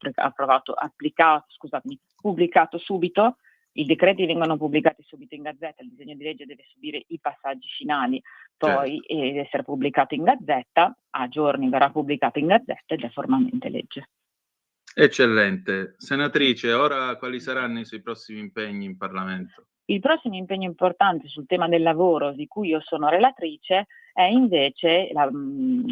pubblicato subito. I decreti vengono pubblicati subito in Gazzetta, il disegno di legge deve subire i passaggi finali, poi Certo. deve essere pubblicato in Gazzetta, a giorni verrà pubblicato in Gazzetta ed è formalmente legge. Eccellente. Senatrice, ora quali saranno i suoi prossimi impegni in Parlamento? Il prossimo impegno importante sul tema del lavoro, di cui io sono relatrice, è invece la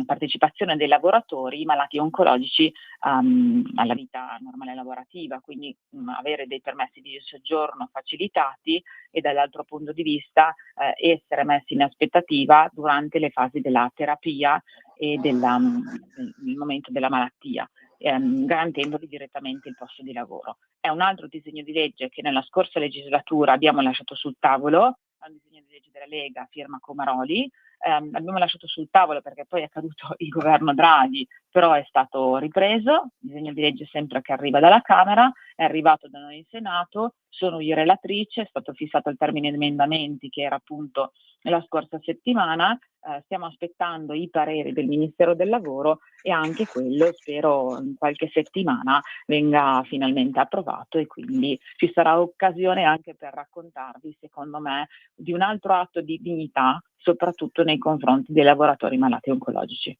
partecipazione dei lavoratori malati oncologici alla vita normale lavorativa, quindi avere dei permessi di soggiorno facilitati e dall'altro punto di vista essere messi in aspettativa durante le fasi della terapia e nel momento della malattia, garantendogli direttamente il posto di lavoro. È un altro disegno di legge che nella scorsa legislatura abbiamo lasciato sul tavolo, è un disegno di legge della Lega, firma Comaroli, abbiamo lasciato sul tavolo perché poi è caduto il governo Draghi, però è stato ripreso, disegno di legge sempre che arriva dalla Camera, è arrivato da noi in Senato, sono io relatrice, è stato fissato il termine di emendamenti che era appunto la scorsa settimana, stiamo aspettando i pareri del Ministero del Lavoro e anche quello spero in qualche settimana venga finalmente approvato e quindi ci sarà occasione anche per raccontarvi, secondo me, di un altro atto di dignità, soprattutto nei confronti dei lavoratori malati oncologici.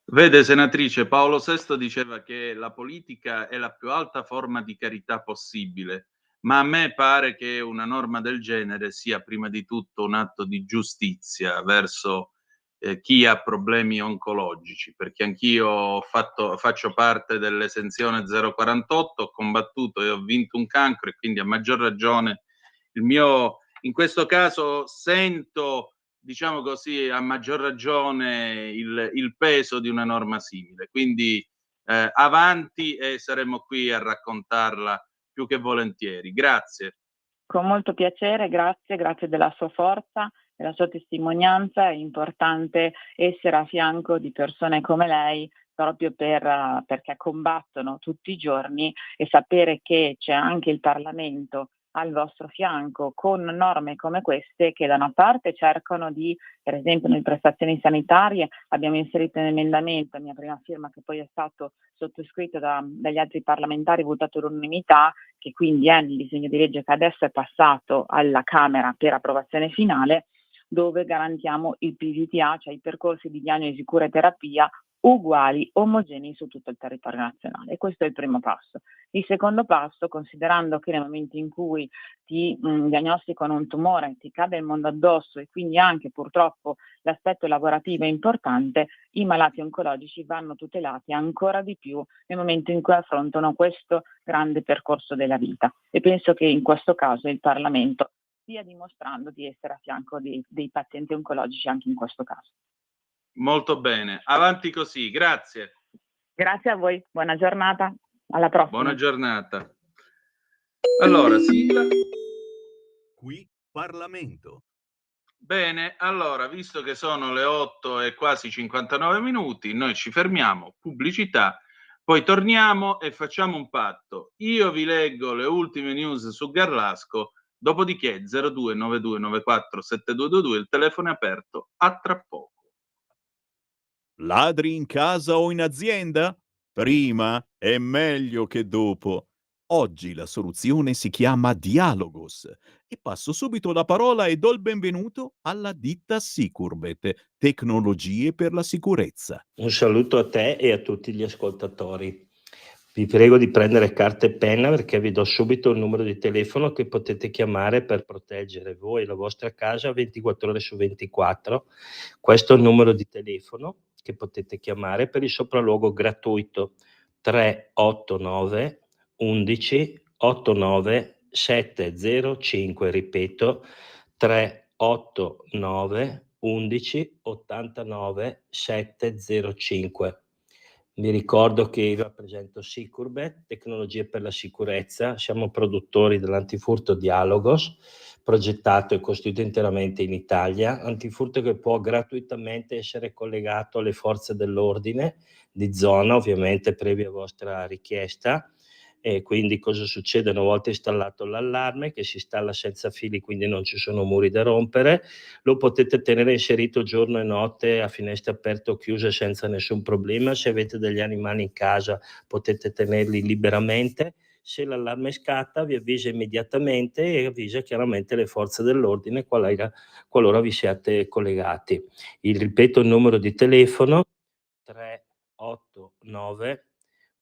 Vede, senatrice, Paolo VI diceva che la politica è la più alta forma di carità possibile, ma a me pare che una norma del genere sia prima di tutto un atto di giustizia verso chi ha problemi oncologici, perché anch'io faccio parte dell'esenzione 048, ho combattuto e ho vinto un cancro e quindi a maggior ragione in questo caso sento diciamo così, a maggior ragione il peso di una norma simile. Quindi avanti, e saremo qui a raccontarla più che volentieri. Grazie. Con molto piacere, grazie della sua forza, della sua testimonianza. È importante essere a fianco di persone come lei proprio perché combattono tutti i giorni, e sapere che c'è anche il Parlamento al vostro fianco con norme come queste, che da una parte cercano di, per esempio nelle prestazioni sanitarie, abbiamo inserito un emendamento a mia prima firma che poi è stato sottoscritto dagli altri parlamentari, votato all'unanimità, che quindi è nel disegno di legge che adesso è passato alla Camera per approvazione finale, dove garantiamo il PVTA, cioè i percorsi di diagnosi, cura e terapia uguali, omogenei su tutto il territorio nazionale. E questo è il primo passo. Il secondo passo, considerando che nel momento in cui ti diagnosticano un tumore, ti cade il mondo addosso e quindi anche purtroppo l'aspetto lavorativo è importante, i malati oncologici vanno tutelati ancora di più nel momento in cui affrontano questo grande percorso della vita. E penso che in questo caso il Parlamento stia dimostrando di essere a fianco dei pazienti oncologici anche in questo caso. Molto bene, avanti così, grazie. Grazie a voi, buona giornata, alla prossima. Buona giornata. Allora, sigla. Qui Parlamento. Bene, allora, visto che sono le 8 e quasi 59 minuti, noi ci fermiamo, pubblicità, poi torniamo e facciamo un patto. Io vi leggo le ultime news su Garlasco, dopodiché 0292947222, il telefono è aperto, a tra poco. Ladri in casa o in azienda? Prima è meglio che dopo. Oggi la soluzione si chiama Dialogos e passo subito la parola e do il benvenuto alla ditta Sicurbet, tecnologie per la sicurezza. Un saluto a te e a tutti gli ascoltatori. Vi prego di prendere carta e penna perché vi do subito il numero di telefono che potete chiamare per proteggere voi e la vostra casa 24 ore su 24. Questo è il numero di telefono che potete chiamare per il sopralluogo gratuito 389 11 89 705, ripeto 389 11 89 705. Vi ricordo che io rappresento Sicurbet, tecnologie per la sicurezza, siamo produttori dell'antifurto Dialogos, progettato e costruito interamente in Italia, antifurto che può gratuitamente essere collegato alle forze dell'ordine di zona, ovviamente previa vostra richiesta. E quindi cosa succede? Una volta installato l'allarme, che si installa senza fili, quindi non ci sono muri da rompere, lo potete tenere inserito giorno e notte a finestre aperte o chiuse senza nessun problema. Se avete degli animali in casa potete tenerli liberamente. Se l'allarme scatta vi avvisa immediatamente e avvisa chiaramente le forze dell'ordine qualora vi siate collegati. Ripeto il numero di telefono 389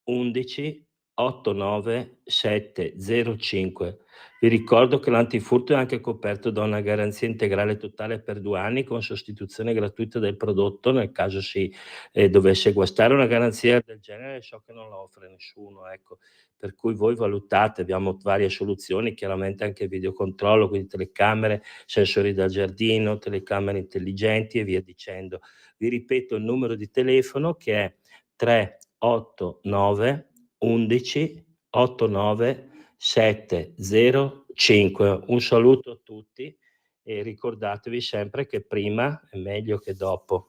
11 89 705. Vi ricordo che l'antifurto è anche coperto da una garanzia integrale totale per 2 anni con sostituzione gratuita del prodotto nel caso si dovesse guastare. Una garanzia del genere so che non la offre nessuno, ecco. Per cui voi valutate, abbiamo varie soluzioni, chiaramente anche videocontrollo, quindi telecamere, sensori da giardino, telecamere intelligenti e via dicendo. Vi ripeto il numero di telefono che è 389 11 89 705. Un saluto a tutti e ricordatevi sempre che prima è meglio che dopo.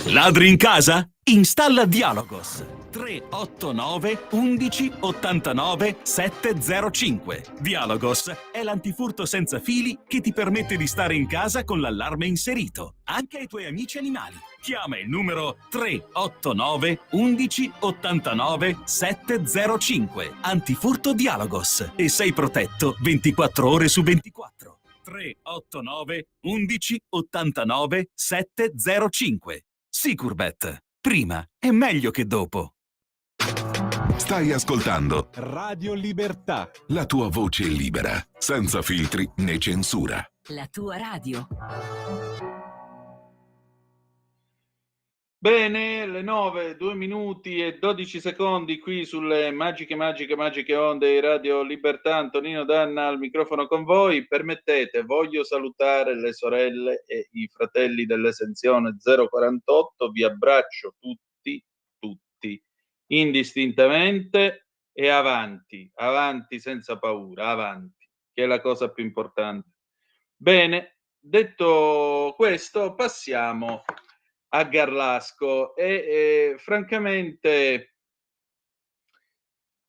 Ladri in casa? Installa Dialogos 389 11 89 705. Dialogos è l'antifurto senza fili che ti permette di stare in casa con l'allarme inserito, anche ai tuoi amici animali. Chiama il numero 389 11 89 705. Antifurto Dialogos e sei protetto 24 ore su 24. 389 11 89 705. Sicurbet. Prima è meglio che dopo. Stai ascoltando Radio Libertà. la tua voce libera, senza filtri né censura. La tua radio. Bene, le 9, 2 minuti e 12 secondi qui sulle magiche onde di Radio Libertà. Antonino Danna al microfono con voi. Permettete, voglio salutare le sorelle e i fratelli dell'esenzione 048. Vi abbraccio tutti, indistintamente, e avanti senza paura, avanti, che è la cosa più importante. Bene, detto questo, passiamo a Garlasco e francamente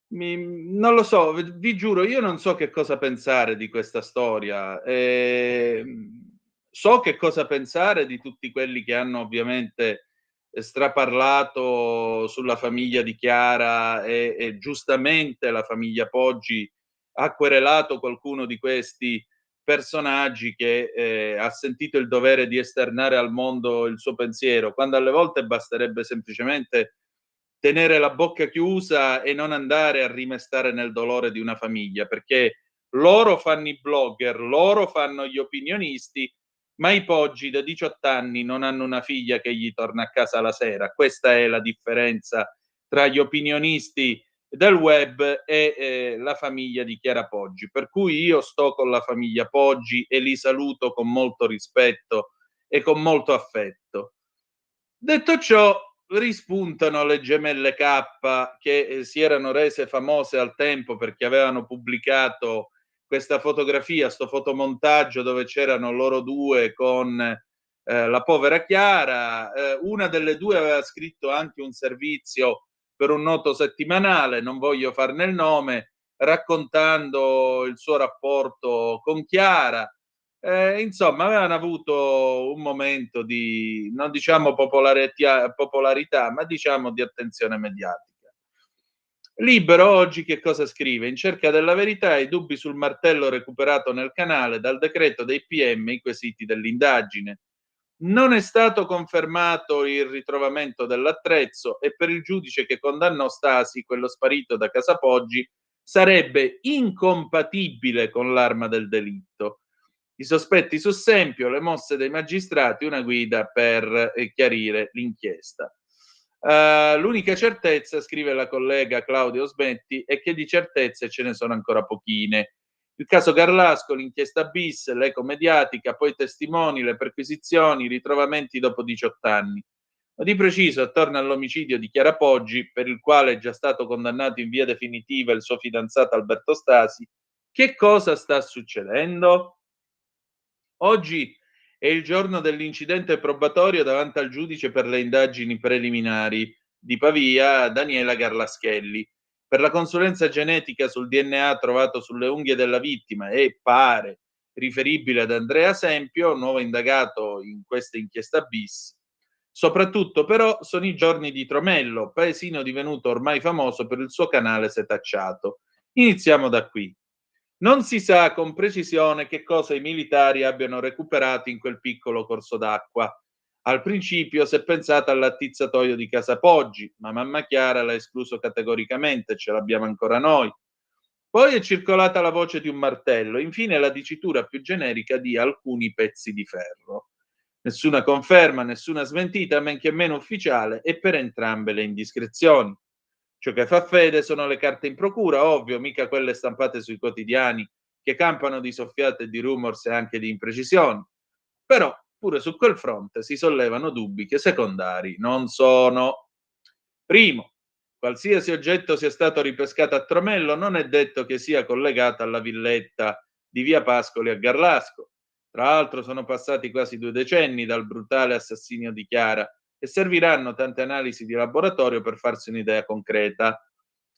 non lo so, vi giuro, io non so che cosa pensare di questa storia. So che cosa pensare di tutti quelli che hanno ovviamente straparlato sulla famiglia di Chiara e giustamente la famiglia Poggi ha querelato qualcuno di questi personaggi che ha sentito il dovere di esternare al mondo il suo pensiero, quando alle volte basterebbe semplicemente tenere la bocca chiusa e non andare a rimestare nel dolore di una famiglia, perché loro fanno i blogger, loro fanno gli opinionisti, ma i Poggi da 18 anni non hanno una figlia che gli torna a casa la sera. Questa è la differenza tra gli opinionisti del web e la famiglia di Chiara Poggi, per cui io sto con la famiglia Poggi e li saluto con molto rispetto e con molto affetto. Detto ciò, rispuntano le gemelle K che si erano rese famose al tempo perché avevano pubblicato questa fotografia, sto fotomontaggio dove c'erano loro due con la povera Chiara. Una delle due aveva scritto anche un servizio per un noto settimanale, non voglio farne il nome, raccontando il suo rapporto con Chiara. Insomma, avevano avuto un momento di, non diciamo popolarità, ma diciamo di attenzione mediatica. Libero oggi che cosa scrive? In cerca della verità, i dubbi sul martello recuperato nel canale dal decreto dei PM, i quesiti dell'indagine. Non è stato confermato il ritrovamento dell'attrezzo e per il giudice che condannò Stasi, quello sparito da Casa Poggi, sarebbe incompatibile con l'arma del delitto. I sospetti su Sempio, le mosse dei magistrati, una guida per chiarire l'inchiesta. L'unica certezza, scrive la collega Claudia Osmetti, è che di certezze ce ne sono ancora pochine. Il caso Garlasco, l'inchiesta bis, l'eco mediatica, poi testimoni, le perquisizioni, i ritrovamenti dopo 18 anni. Ma di preciso, attorno all'omicidio di Chiara Poggi, per il quale è già stato condannato in via definitiva il suo fidanzato Alberto Stasi, che cosa sta succedendo? Oggi è il giorno dell'incidente probatorio davanti al giudice per le indagini preliminari di Pavia, Daniela Garlaschelli. Per la consulenza genetica sul DNA trovato sulle unghie della vittima e pare riferibile ad Andrea Sempio, nuovo indagato in questa inchiesta bis. Soprattutto però sono i giorni di Tromello, paesino divenuto ormai famoso per il suo canale setacciato. Iniziamo da qui. Non si sa con precisione che cosa i militari abbiano recuperato in quel piccolo corso d'acqua. Al principio si è pensato all'attizzatoio di Casa Poggi, ma mamma Chiara l'ha escluso categoricamente, ce l'abbiamo ancora noi. Poi è circolata la voce di un martello, infine la dicitura più generica di alcuni pezzi di ferro. Nessuna conferma, nessuna smentita, men che meno ufficiale, e per entrambe le indiscrezioni. Ciò che fa fede sono le carte in procura, ovvio, mica quelle stampate sui quotidiani che campano di soffiate, di rumors e anche di imprecisioni. Però pure su quel fronte si sollevano dubbi che secondari non sono. Primo, qualsiasi oggetto sia stato ripescato a Tromello non è detto che sia collegato alla villetta di via Pascoli a Garlasco. Tra l'altro sono passati quasi 2 decenni dal brutale assassinio di Chiara e serviranno tante analisi di laboratorio per farsi un'idea concreta.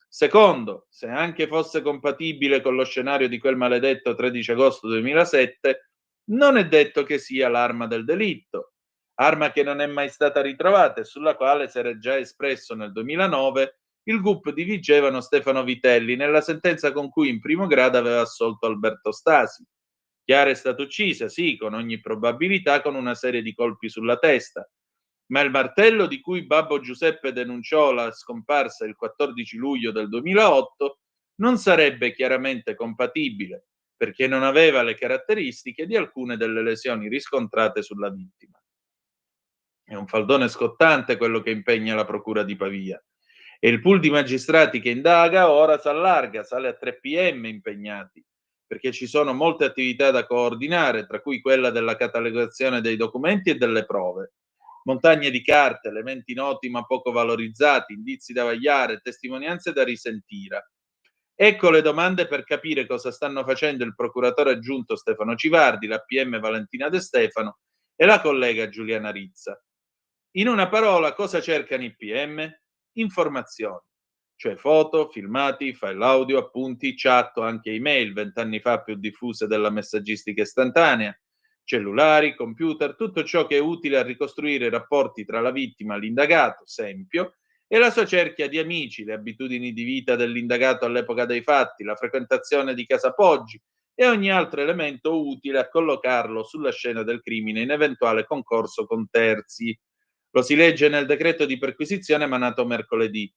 Secondo, se anche fosse compatibile con lo scenario di quel maledetto 13 agosto 2007, non è detto che sia l'arma del delitto, arma che non è mai stata ritrovata e sulla quale si era già espresso nel 2009 il GUP di Vigevano Stefano Vitelli nella sentenza con cui in primo grado aveva assolto Alberto Stasi. Chiara è stata uccisa, sì, con ogni probabilità con una serie di colpi sulla testa, ma il martello di cui Babbo Giuseppe denunciò la scomparsa il 14 luglio del 2008 non sarebbe chiaramente compatibile, perché non aveva le caratteristiche di alcune delle lesioni riscontrate sulla vittima. È un faldone scottante quello che impegna la procura di Pavia. E il pool di magistrati che indaga ora si allarga, sale a 3 PM impegnati, perché ci sono molte attività da coordinare, tra cui quella della catalogazione dei documenti e delle prove. Montagne di carte, elementi noti ma poco valorizzati, indizi da vagliare, testimonianze da risentire. Ecco le domande per capire cosa stanno facendo il procuratore aggiunto Stefano Civardi, la PM Valentina De Stefano e la collega Giuliana Rizza. In una parola, cosa cercano i PM? Informazioni, cioè foto, filmati, file audio, appunti, chat o anche email, 20 anni fa più diffuse della messaggistica istantanea, cellulari, computer, tutto ciò che è utile a ricostruire i rapporti tra la vittima, l'indagato, Sempio, e la sua cerchia di amici, le abitudini di vita dell'indagato all'epoca dei fatti, la frequentazione di casa Poggi e ogni altro elemento utile a collocarlo sulla scena del crimine in eventuale concorso con terzi. Lo si legge nel decreto di perquisizione emanato mercoledì,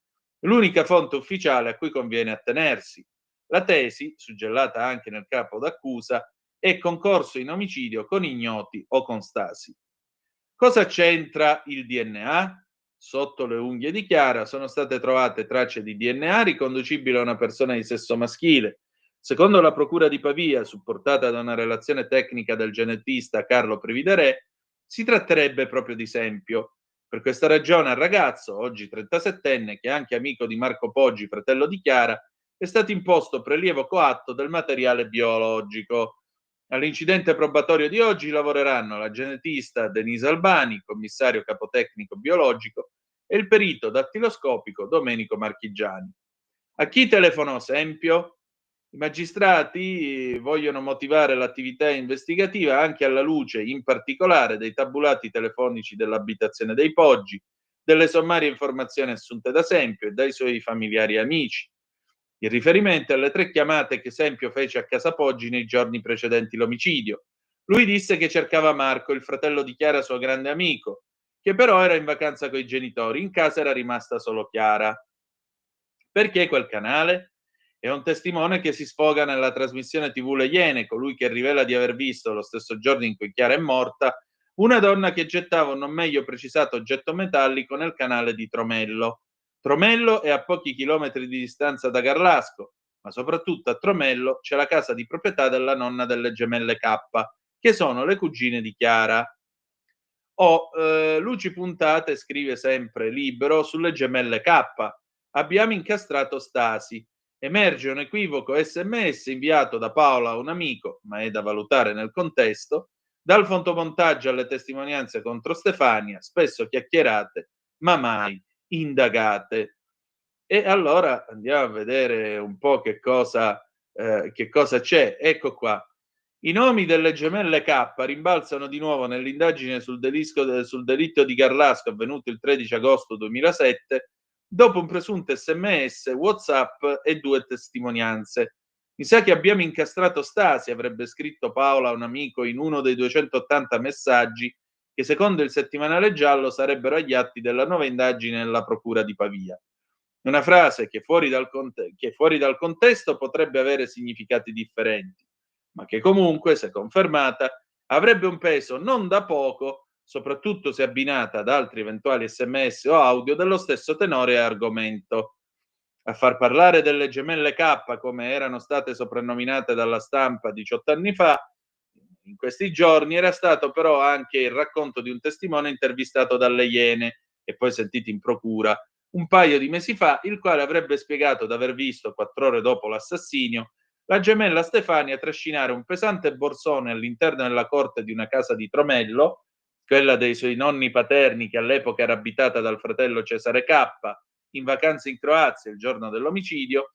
l'unica fonte ufficiale a cui conviene attenersi. La tesi, suggellata anche nel capo d'accusa, è concorso in omicidio con ignoti o con Stasi. Cosa c'entra il DNA? Sotto le unghie di Chiara sono state trovate tracce di DNA riconducibili a una persona di sesso maschile. Secondo la procura di Pavia, supportata da una relazione tecnica del genetista Carlo Previdere, si tratterebbe proprio di Sempio. Per questa ragione al ragazzo, oggi 37enne, che è anche amico di Marco Poggi, fratello di Chiara, è stato imposto prelievo coatto del materiale biologico. All'incidente probatorio di oggi lavoreranno la genetista Denise Albani, commissario capotecnico biologico, e il perito dattiloscopico Domenico Marchigiani. A chi telefonò Sempio? I magistrati vogliono motivare l'attività investigativa anche alla luce, in particolare, dei tabulati telefonici dell'abitazione dei Poggi, delle sommarie informazioni assunte da Sempio e dai suoi familiari e amici. Il riferimento alle 3 chiamate che Sempio fece a casa Poggi nei giorni precedenti l'omicidio. Lui disse che cercava Marco, il fratello di Chiara, suo grande amico, che però era in vacanza coi genitori. In casa era rimasta solo Chiara. Perché quel canale? È un testimone che si sfoga nella trasmissione TV Le Iene, colui che rivela di aver visto, lo stesso giorno in cui Chiara è morta, una donna che gettava un non meglio precisato oggetto metallico nel canale di Tromello. Tromello è a pochi chilometri di distanza da Garlasco, ma soprattutto a Tromello c'è la casa di proprietà della nonna delle gemelle K, che sono le cugine di Chiara. Luci puntate, scrive sempre Libero, sulle gemelle K. Abbiamo incastrato Stasi. Emerge un equivoco SMS inviato da Paola a un amico, ma è da valutare nel contesto, dal fotomontaggio alle testimonianze contro Stefania, spesso chiacchierate, ma mai indagate. E allora andiamo a vedere un po' che cosa c'è. Ecco qua. I nomi delle gemelle K rimbalzano di nuovo nell'indagine sul delitto di Garlasco avvenuto il 13 agosto 2007, dopo un presunto SMS, WhatsApp e 2 testimonianze. Mi sa che abbiamo incastrato Stasi, avrebbe scritto Paola a un amico in uno dei 280 messaggi che secondo il settimanale giallo sarebbero agli atti della nuova indagine nella procura di Pavia. Una frase che fuori dal contesto potrebbe avere significati differenti, ma che comunque, se confermata, avrebbe un peso non da poco, soprattutto se abbinata ad altri eventuali SMS o audio dello stesso tenore e argomento. A far parlare delle gemelle K, come erano state soprannominate dalla stampa 18 anni fa, in questi giorni era stato però anche il racconto di un testimone intervistato dalle Iene e poi sentito in procura un paio di mesi fa, il quale avrebbe spiegato d'aver visto 4 ore dopo l'assassinio la gemella Stefania trascinare un pesante borsone all'interno della corte di una casa di Tromello, quella dei suoi nonni paterni che all'epoca era abitata dal fratello Cesare K, in vacanza in Croazia il giorno dell'omicidio,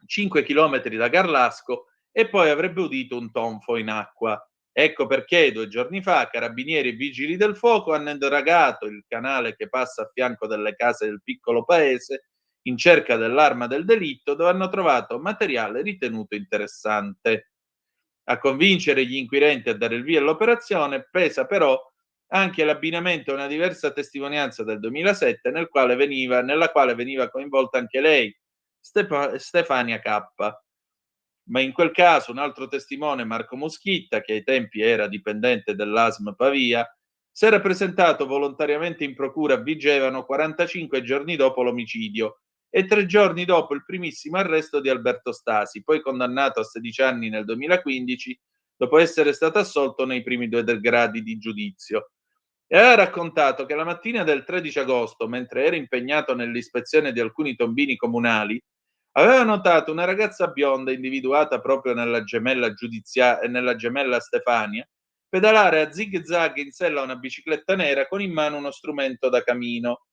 5 chilometri da Garlasco, e poi avrebbe udito un tonfo in acqua. Ecco perché 2 giorni fa carabinieri e vigili del fuoco hanno indagato il canale che passa a fianco delle case del piccolo paese in cerca dell'arma del delitto, dove hanno trovato materiale ritenuto interessante. A convincere gli inquirenti a dare il via all'operazione pesa però anche l'abbinamento a una diversa testimonianza del 2007 nella quale veniva coinvolta anche lei, Stefania K. Ma in quel caso un altro testimone, Marco Muschitta, che ai tempi era dipendente dell'ASM Pavia, Si era presentato volontariamente in procura a Vigevano 45 giorni dopo l'omicidio e 3 giorni dopo il primissimo arresto di Alberto Stasi, poi condannato a 16 anni nel 2015 dopo essere stato assolto nei primi 2 gradi di giudizio. E aveva raccontato che la mattina del 13 agosto, mentre era impegnato nell'ispezione di alcuni tombini comunali, aveva notato una ragazza bionda individuata proprio nella gemella Stefania pedalare a zig-zag in sella a una bicicletta nera con in mano uno strumento da camino.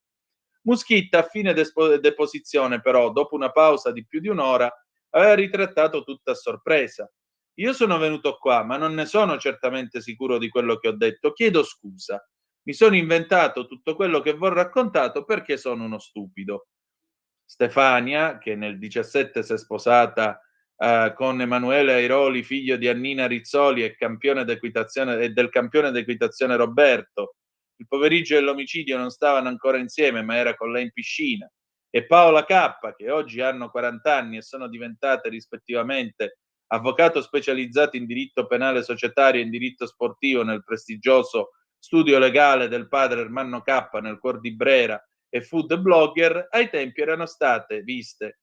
Muschitta, a fine deposizione, però, dopo una pausa di più di un'ora, aveva ritrattato tutta a sorpresa. Io sono venuto qua, ma non ne sono certamente sicuro di quello che ho detto. Chiedo scusa. Mi sono inventato tutto quello che vi ho raccontato perché sono uno stupido. Stefania, che nel 17 si è sposata con Emanuele Airoli, figlio di Annina Rizzoli e del campione d'equitazione Roberto. Il pomeriggio dell'omicidio non stavano ancora insieme, ma era con lei in piscina. E Paola K, che oggi hanno 40 anni e sono diventate rispettivamente avvocato specializzato in diritto penale societario e in diritto sportivo nel prestigioso studio legale del padre Ermanno K nel cuor di Brera e food blogger, ai tempi erano state viste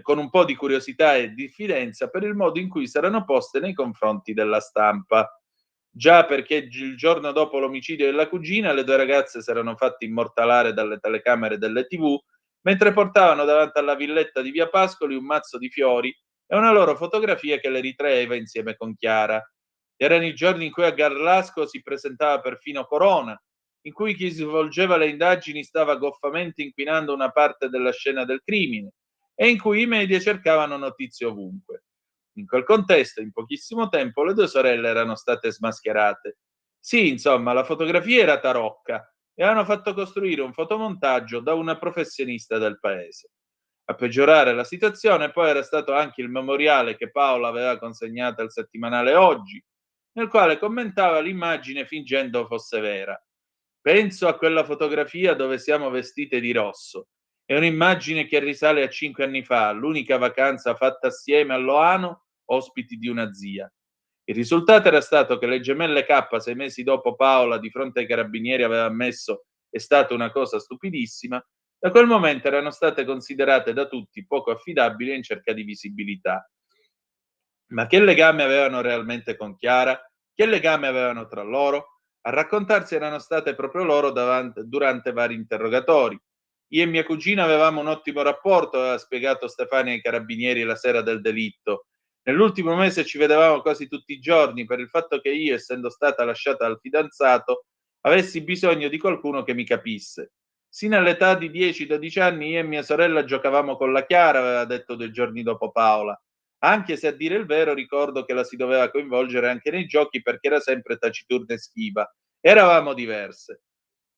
con un po' di curiosità e diffidenza per il modo in cui si erano poste nei confronti della stampa. Già perché il giorno dopo l'omicidio della cugina le 2 ragazze si erano fatte immortalare dalle telecamere delle TV mentre portavano davanti alla villetta di Via Pascoli un mazzo di fiori e una loro fotografia che le ritraeva insieme con Chiara. Erano i giorni in cui a Garlasco si presentava perfino Corona, in cui chi svolgeva le indagini stava goffamente inquinando una parte della scena del crimine e in cui i media cercavano notizie ovunque. In quel contesto, in pochissimo tempo, le 2 sorelle erano state smascherate. Sì, insomma, la fotografia era tarocca e avevano fatto costruire un fotomontaggio da una professionista del paese. A peggiorare la situazione poi era stato anche il memoriale che Paola aveva consegnato al settimanale Oggi, nel quale commentava l'immagine fingendo fosse vera. Penso a quella fotografia dove siamo vestite di rosso. È un'immagine che risale a 5 anni fa, l'unica vacanza fatta assieme a Loano, ospiti di una zia. Il risultato era stato che le gemelle K, 6 mesi dopo Paola, di fronte ai carabinieri aveva ammesso è stata una cosa stupidissima, da quel momento erano state considerate da tutti poco affidabili e in cerca di visibilità. Ma che legame avevano realmente con Chiara? Che legame avevano tra loro? A raccontarsi erano state proprio loro durante vari interrogatori. Io e mia cugina avevamo un ottimo rapporto, aveva spiegato Stefania ai carabinieri la sera del delitto. Nell'ultimo mese ci vedevamo quasi tutti i giorni per il fatto che io, essendo stata lasciata dal fidanzato, avessi bisogno di qualcuno che mi capisse. Sino all'età di 10-12 anni io e mia sorella giocavamo con la Chiara, aveva detto 2 giorni dopo Paola. Anche se a dire il vero ricordo che la si doveva coinvolgere anche nei giochi perché era sempre taciturna e schiva. Eravamo diverse.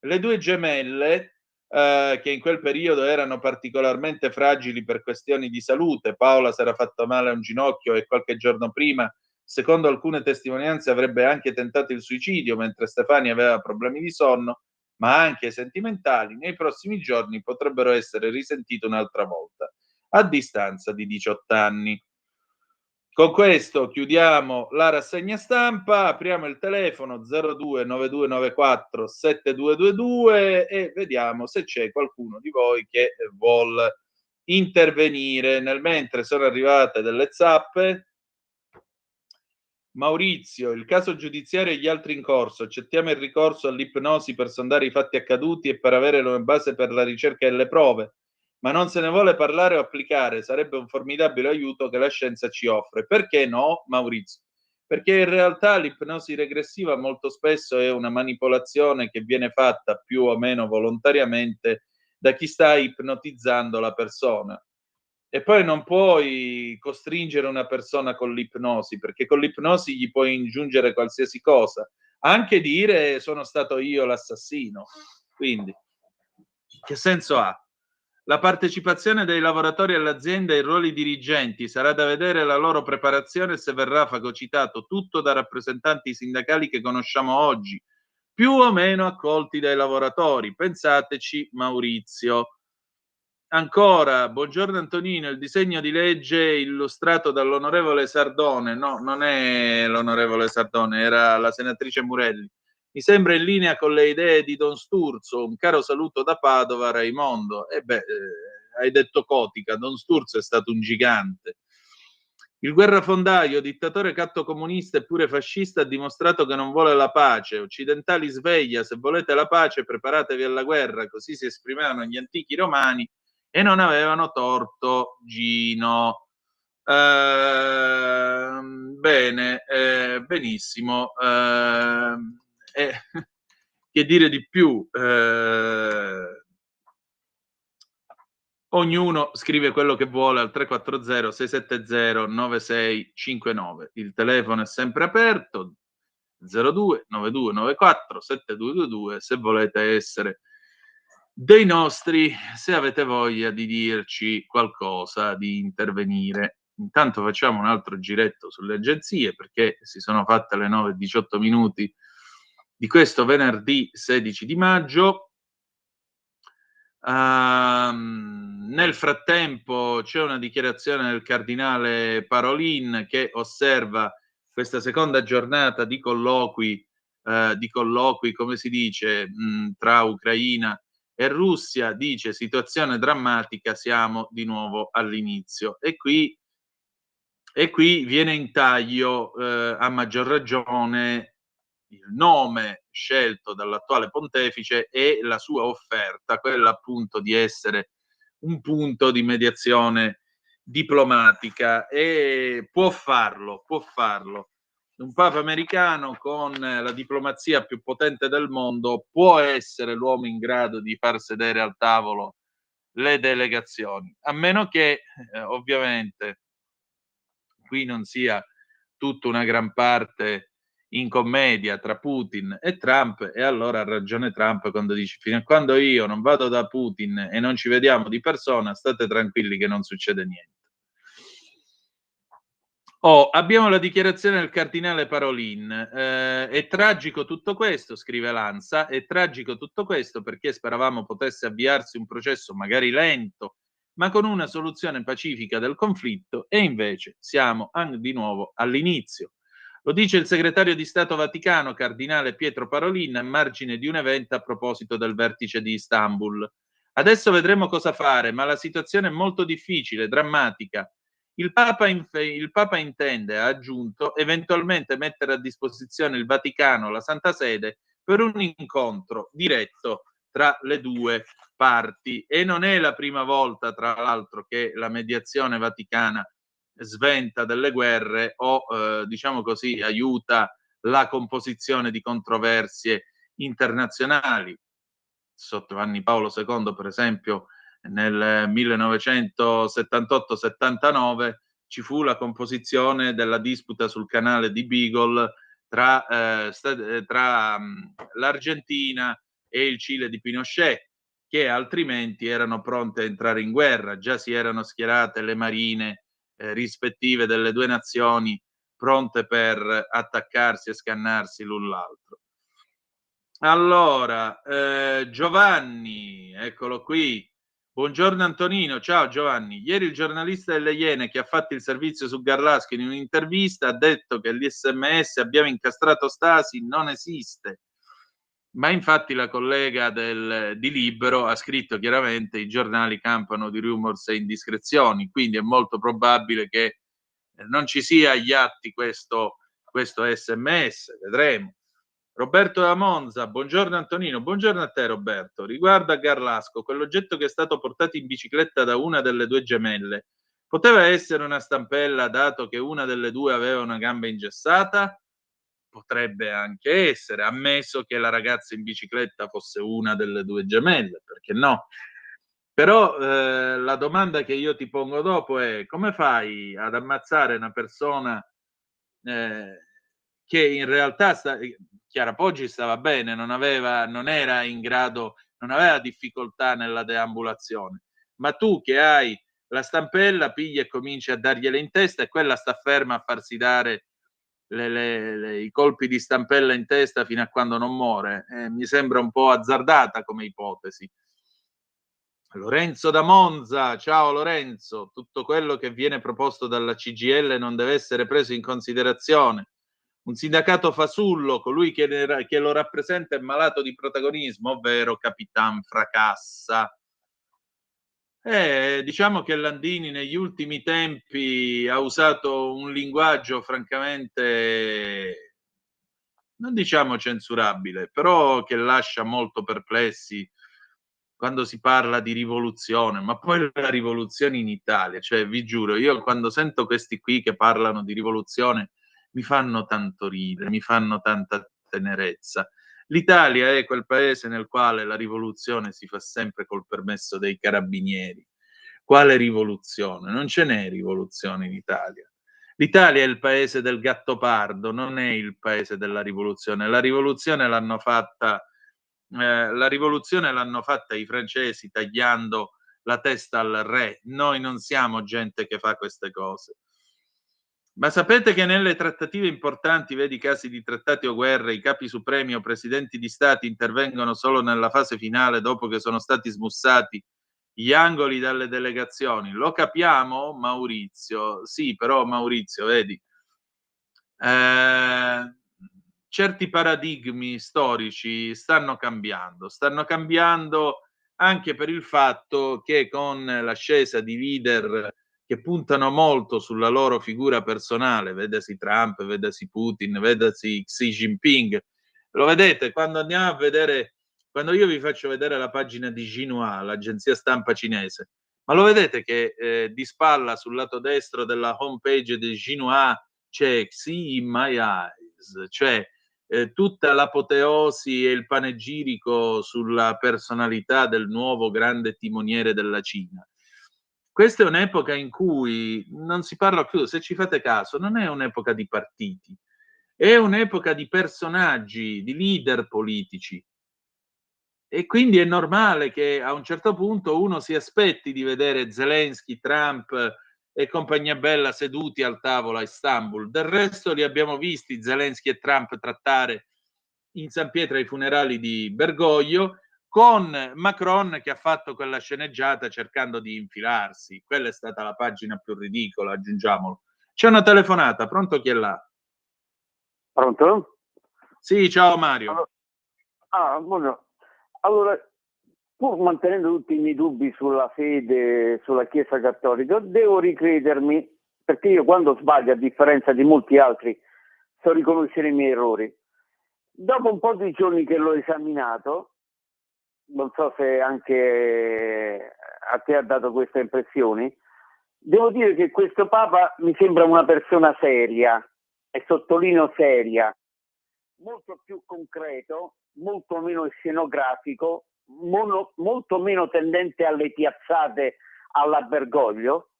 Le 2 gemelle, che in quel periodo erano particolarmente fragili per questioni di salute, Paola si era fatta male a un ginocchio e qualche giorno prima, secondo alcune testimonianze, avrebbe anche tentato il suicidio, mentre Stefania aveva problemi di sonno, ma anche sentimentali, nei prossimi giorni potrebbero essere risentite un'altra volta, a distanza di 18 anni. Con questo chiudiamo la rassegna stampa, apriamo il telefono 02 9294 7222 e vediamo se c'è qualcuno di voi che vuol intervenire. Nel mentre sono arrivate delle zappe. Maurizio, il caso giudiziario e gli altri in corso, accettiamo il ricorso all'ipnosi per sondare i fatti accaduti e per avere una base per la ricerca delle prove, ma non se ne vuole parlare o applicare, sarebbe un formidabile aiuto che la scienza ci offre. Perché no, Maurizio? Perché in realtà l'ipnosi regressiva molto spesso è una manipolazione che viene fatta più o meno volontariamente da chi sta ipnotizzando la persona. E poi non puoi costringere una persona con l'ipnosi, perché con l'ipnosi gli puoi ingiungere qualsiasi cosa, anche dire sono stato io l'assassino. Quindi, che senso ha? La partecipazione dei lavoratori all'azienda ai ruoli dirigenti sarà da vedere la loro preparazione e se verrà fagocitato tutto da rappresentanti sindacali che conosciamo oggi, più o meno accolti dai lavoratori. Pensateci, Maurizio. Ancora, buongiorno Antonino, il disegno di legge illustrato dall'onorevole Sardone, no, non è l'onorevole Sardone, era la senatrice Murelli, Mi sembra in linea con le idee di Don Sturzo. Un caro saluto da Padova, Raimondo. Hai detto Cotica, Don Sturzo è stato un gigante. Il guerrafondaio, dittatore cattocomunista e pure fascista, ha dimostrato che non vuole la pace. Occidentali, sveglia, se volete la pace preparatevi alla guerra, così si esprimevano gli antichi romani e non avevano torto, Gino. Bene, benissimo. Che dire di più? Ognuno scrive quello che vuole al 340-670-9659. Il telefono è sempre aperto, 02 9294 7222, se volete essere dei nostri, se avete voglia di dirci qualcosa, di intervenire. Intanto facciamo un altro giretto sulle agenzie, perché si sono fatte le 9:18 di questo venerdì 16 di maggio. Nel frattempo c'è una dichiarazione del cardinale Parolin che osserva questa seconda giornata di colloqui, come si dice, tra Ucraina e Russia. Dice: situazione drammatica, siamo di nuovo all'inizio. E qui viene in taglio, a maggior ragione, il nome scelto dall'attuale pontefice e la sua offerta, quella appunto di essere un punto di mediazione diplomatica, e può farlo. Un papa americano con la diplomazia più potente del mondo può essere l'uomo in grado di far sedere al tavolo le delegazioni, a meno che ovviamente qui non sia tutta una gran parte in commedia tra Putin e Trump, e allora ha ragione Trump quando dice: fino a quando io non vado da Putin e non ci vediamo di persona, state tranquilli che non succede niente. Abbiamo la dichiarazione del cardinale Parolin. È tragico tutto questo, scrive Lanza, è tragico tutto questo perché speravamo potesse avviarsi un processo magari lento, ma con una soluzione pacifica del conflitto, e invece siamo di nuovo all'inizio. Lo dice il segretario di Stato Vaticano, cardinale Pietro Parolin, a margine di un evento a proposito del vertice di Istanbul. Adesso vedremo cosa fare, ma la situazione è molto difficile, drammatica. Il Papa intende, ha aggiunto, eventualmente mettere a disposizione il Vaticano, la Santa Sede, per un incontro diretto tra le due parti. E non è la prima volta, tra l'altro, che la mediazione vaticana sventa delle guerre o, diciamo così, aiuta la composizione di controversie internazionali. Sotto Giovanni Paolo II, per esempio, nel 1978-79 ci fu la composizione della disputa sul canale di Beagle tra l'Argentina e il Cile di Pinochet, che altrimenti erano pronte a entrare in guerra. Già si erano schierate le marine rispettive delle due nazioni, pronte per attaccarsi e scannarsi l'un l'altro. Allora, Giovanni, eccolo qui. Buongiorno Antonino, ciao Giovanni. Ieri il giornalista delle Iene che ha fatto il servizio su Garlasco in un'intervista ha detto che l'SMS abbiamo incastrato Stasi non esiste. Ma infatti la collega di Libero ha scritto chiaramente: i giornali campano di rumors e indiscrezioni, quindi è molto probabile che non ci sia agli atti questo SMS, vedremo. Roberto da Monza, buongiorno Antonino, buongiorno a te Roberto. Riguardo a Garlasco, quell'oggetto che è stato portato in bicicletta da una delle due gemelle, poteva essere una stampella, dato che una delle due aveva una gamba ingessata? Potrebbe anche essere, ammesso che la ragazza in bicicletta fosse una delle due gemelle, perché no? Però la domanda che io ti pongo dopo è: come fai ad ammazzare una persona che in realtà Chiara Poggi stava bene, non era in grado, non aveva difficoltà nella deambulazione, ma tu che hai la stampella pigli e cominci a dargliela in testa e quella sta ferma a farsi dare i colpi di stampella in testa fino a quando non muore. Mi sembra un po' azzardata come ipotesi. Lorenzo da Monza, ciao Lorenzo. Tutto quello che viene proposto dalla CGIL non deve essere preso in considerazione. un sindacato fasullo, colui che lo rappresenta è malato di protagonismo, ovvero Capitan Fracassa. Diciamo che Landini negli ultimi tempi ha usato un linguaggio francamente, non diciamo censurabile, però che lascia molto perplessi quando si parla di rivoluzione, ma poi la rivoluzione in Italia, cioè vi giuro, io quando sento questi qui che parlano di rivoluzione mi fanno tanto ridere, mi fanno tanta tenerezza. L'Italia è quel paese nel quale la rivoluzione si fa sempre col permesso dei carabinieri. Quale rivoluzione? Non ce n'è rivoluzione in Italia. L'Italia è il paese del Gattopardo, non è il paese della rivoluzione. La rivoluzione l'hanno fatta i francesi tagliando la testa al re. Noi non siamo gente che fa queste cose. Ma sapete che nelle trattative importanti, vedi casi di trattati o guerre, i capi supremi o presidenti di stati intervengono solo nella fase finale dopo che sono stati smussati gli angoli dalle delegazioni? Lo capiamo, Maurizio? Sì, però Maurizio, vedi, certi paradigmi storici stanno cambiando anche per il fatto che con l'ascesa di leader che puntano molto sulla loro figura personale, vedasi Trump, vedasi Putin, vedasi Xi Jinping, lo vedete quando andiamo a vedere, quando io vi faccio vedere la pagina di Xinhua, l'agenzia stampa cinese, ma lo vedete che di spalla sul lato destro della homepage di Xinhua c'è Xi in my eyes, cioè tutta l'apoteosi e il panegirico sulla personalità del nuovo grande timoniere della Cina. Questa è un'epoca in cui non si parla più, se ci fate caso, non è un'epoca di partiti, è un'epoca di personaggi, di leader politici. E quindi è normale che a un certo punto uno si aspetti di vedere Zelensky, Trump e compagnia bella seduti al tavolo a Istanbul. Del resto li abbiamo visti Zelensky e Trump trattare in San Pietro ai funerali di Bergoglio, con Macron che ha fatto quella sceneggiata cercando di infilarsi. Quella è stata la pagina più ridicola, aggiungiamolo. C'è una telefonata, pronto, chi è là? Pronto? Sì, ciao Mario. Buongiorno. Allora, pur mantenendo tutti i miei dubbi sulla fede, sulla Chiesa Cattolica, devo ricredermi, perché io quando sbaglio, a differenza di molti altri, so riconoscere i miei errori. Dopo un po' di giorni che l'ho esaminato, non so se anche a te ha dato queste impressioni, devo dire che questo Papa mi sembra una persona seria, e sottolineo seria, molto più concreto, molto meno scenografico, molto meno tendente alle piazzate alla Bergoglio.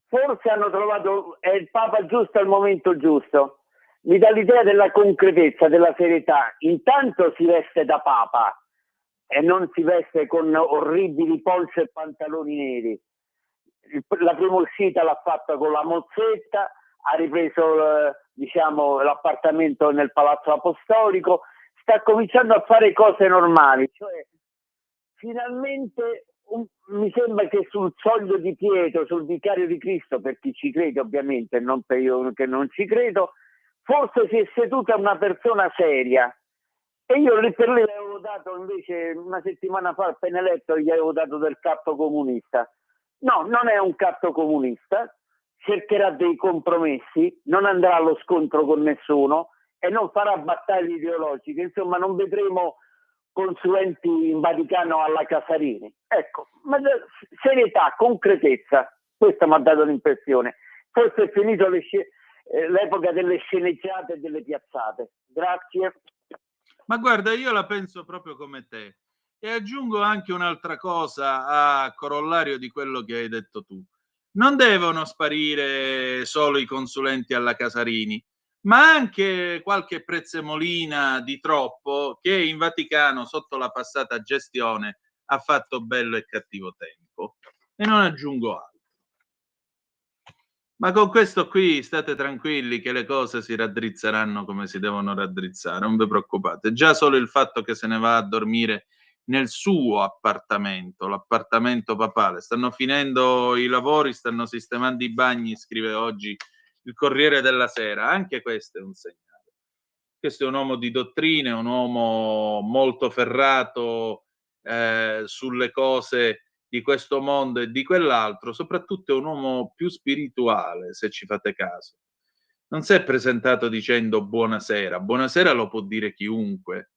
Forse hanno trovato il Papa giusto al momento giusto. Mi dà l'idea della concretezza, della serietà. Intanto si veste da Papa e non si veste con orribili polsi e pantaloni neri. La prima uscita l'ha fatta con la mozzetta, ha ripreso l'appartamento nel Palazzo Apostolico, sta cominciando a fare cose normali, cioè finalmente mi sembra che sul soglio di Pietro, sul vicario di Cristo, per chi ci crede ovviamente, non per io che non ci credo, forse si è seduta una persona seria. E io per lei avevo dato invece una settimana fa, appena eletto, gli avevo dato del catto comunista. No, non è un catto comunista, cercherà dei compromessi, non andrà allo scontro con nessuno e non farà battaglie ideologiche. Insomma, non vedremo consulenti in Vaticano alla Casarini. Ecco, ma serietà, concretezza, questa mi ha dato l'impressione. Forse è finito l'epoca delle sceneggiate e delle piazzate. Grazie. Ma guarda, io la penso proprio come te e aggiungo anche un'altra cosa a corollario di quello che hai detto tu. Non devono sparire solo i consulenti alla Casarini, ma anche qualche prezzemolina di troppo che in Vaticano sotto la passata gestione ha fatto bello e cattivo tempo. E non aggiungo altro. Ma con questo qui state tranquilli che le cose si raddrizzeranno come si devono raddrizzare, non vi preoccupate. Già solo il fatto che se ne va a dormire nel suo appartamento, l'appartamento papale, stanno finendo i lavori, stanno sistemando i bagni, scrive oggi il Corriere della Sera, anche questo è un segnale. Questo è un uomo di dottrine, un uomo molto ferrato sulle cose di questo mondo e di quell'altro, soprattutto è un uomo più spirituale, se ci fate caso. Non si è presentato dicendo buonasera, buonasera lo può dire chiunque.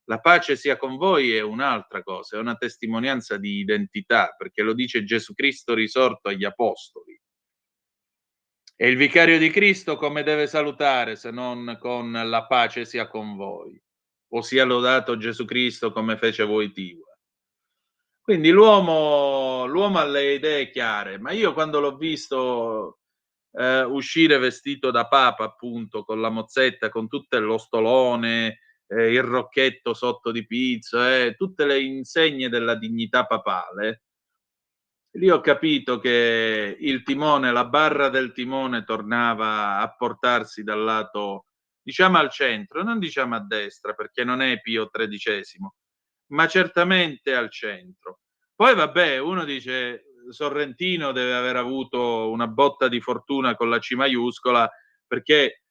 La pace sia con voi è un'altra cosa, è una testimonianza di identità, perché lo dice Gesù Cristo risorto agli apostoli. E il vicario di Cristo come deve salutare se non con la pace sia con voi? O sia lodato Gesù Cristo come fece Wojtyła. Quindi l'uomo ha le idee chiare, ma io quando l'ho visto uscire vestito da papa, appunto, con la mozzetta, con tutto lo stolone, il rocchetto sotto di pizzo, tutte le insegne della dignità papale, lì ho capito che il timone, la barra del timone tornava a portarsi dal lato, diciamo al centro, non diciamo a destra, perché non è Pio XIII, ma certamente al centro. Poi vabbè, uno dice Sorrentino deve aver avuto una botta di fortuna con la C maiuscola, perché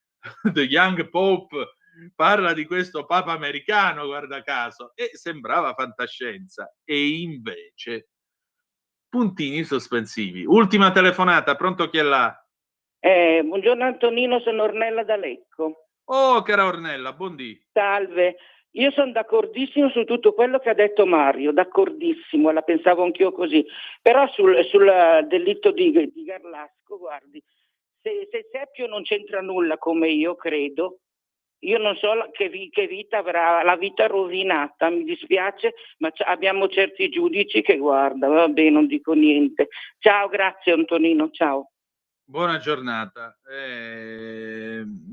The Young Pope parla di questo papa americano, guarda caso, e sembrava fantascienza, e invece puntini sospensivi. Ultima telefonata, pronto, chi è là? Buongiorno Antonino, sono Ornella da Lecco. Oh, cara Ornella, buondì. Salve, io sono d'accordissimo su tutto quello che ha detto Mario, d'accordissimo, la pensavo anch'io così, però sul delitto di Garlasco, guardi, se Seppio non c'entra nulla come io credo, io non so che vita avrà, la vita rovinata, mi dispiace, ma abbiamo certi giudici che guarda, vabbè, non dico niente. Ciao, grazie Antonino, ciao. Buona giornata.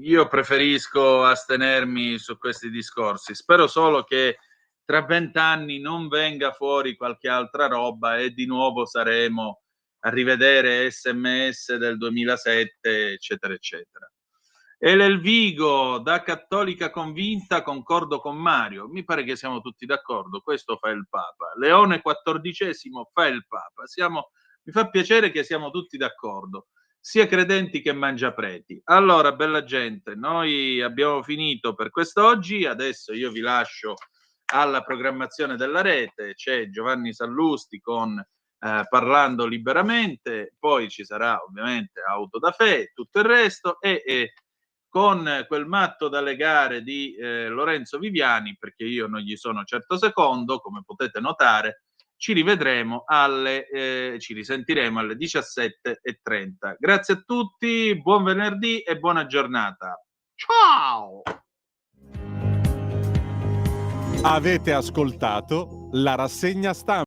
Io preferisco astenermi su questi discorsi. Spero solo che tra 20 anni non venga fuori qualche altra roba e di nuovo saremo a rivedere SMS del 2007, eccetera, eccetera. E l'Elvigo, da cattolica convinta, concordo con Mario. Mi pare che siamo tutti d'accordo. Questo fa il Papa. Leone XIV fa il Papa. Mi fa piacere che siamo tutti d'accordo, sia credenti che mangiapreti. Allora, bella gente, noi abbiamo finito per quest'oggi. Adesso io vi lascio alla programmazione della rete. C'è Giovanni Sallusti con Parlando Liberamente, poi ci sarà ovviamente Auto da Fè e tutto il resto, e con quel matto da legare di Lorenzo Viviani, perché io non gli sono certo secondo, come potete notare. Ci risentiremo alle 17:30. Grazie a tutti, buon venerdì e buona giornata. Ciao! Avete ascoltato la rassegna stampa.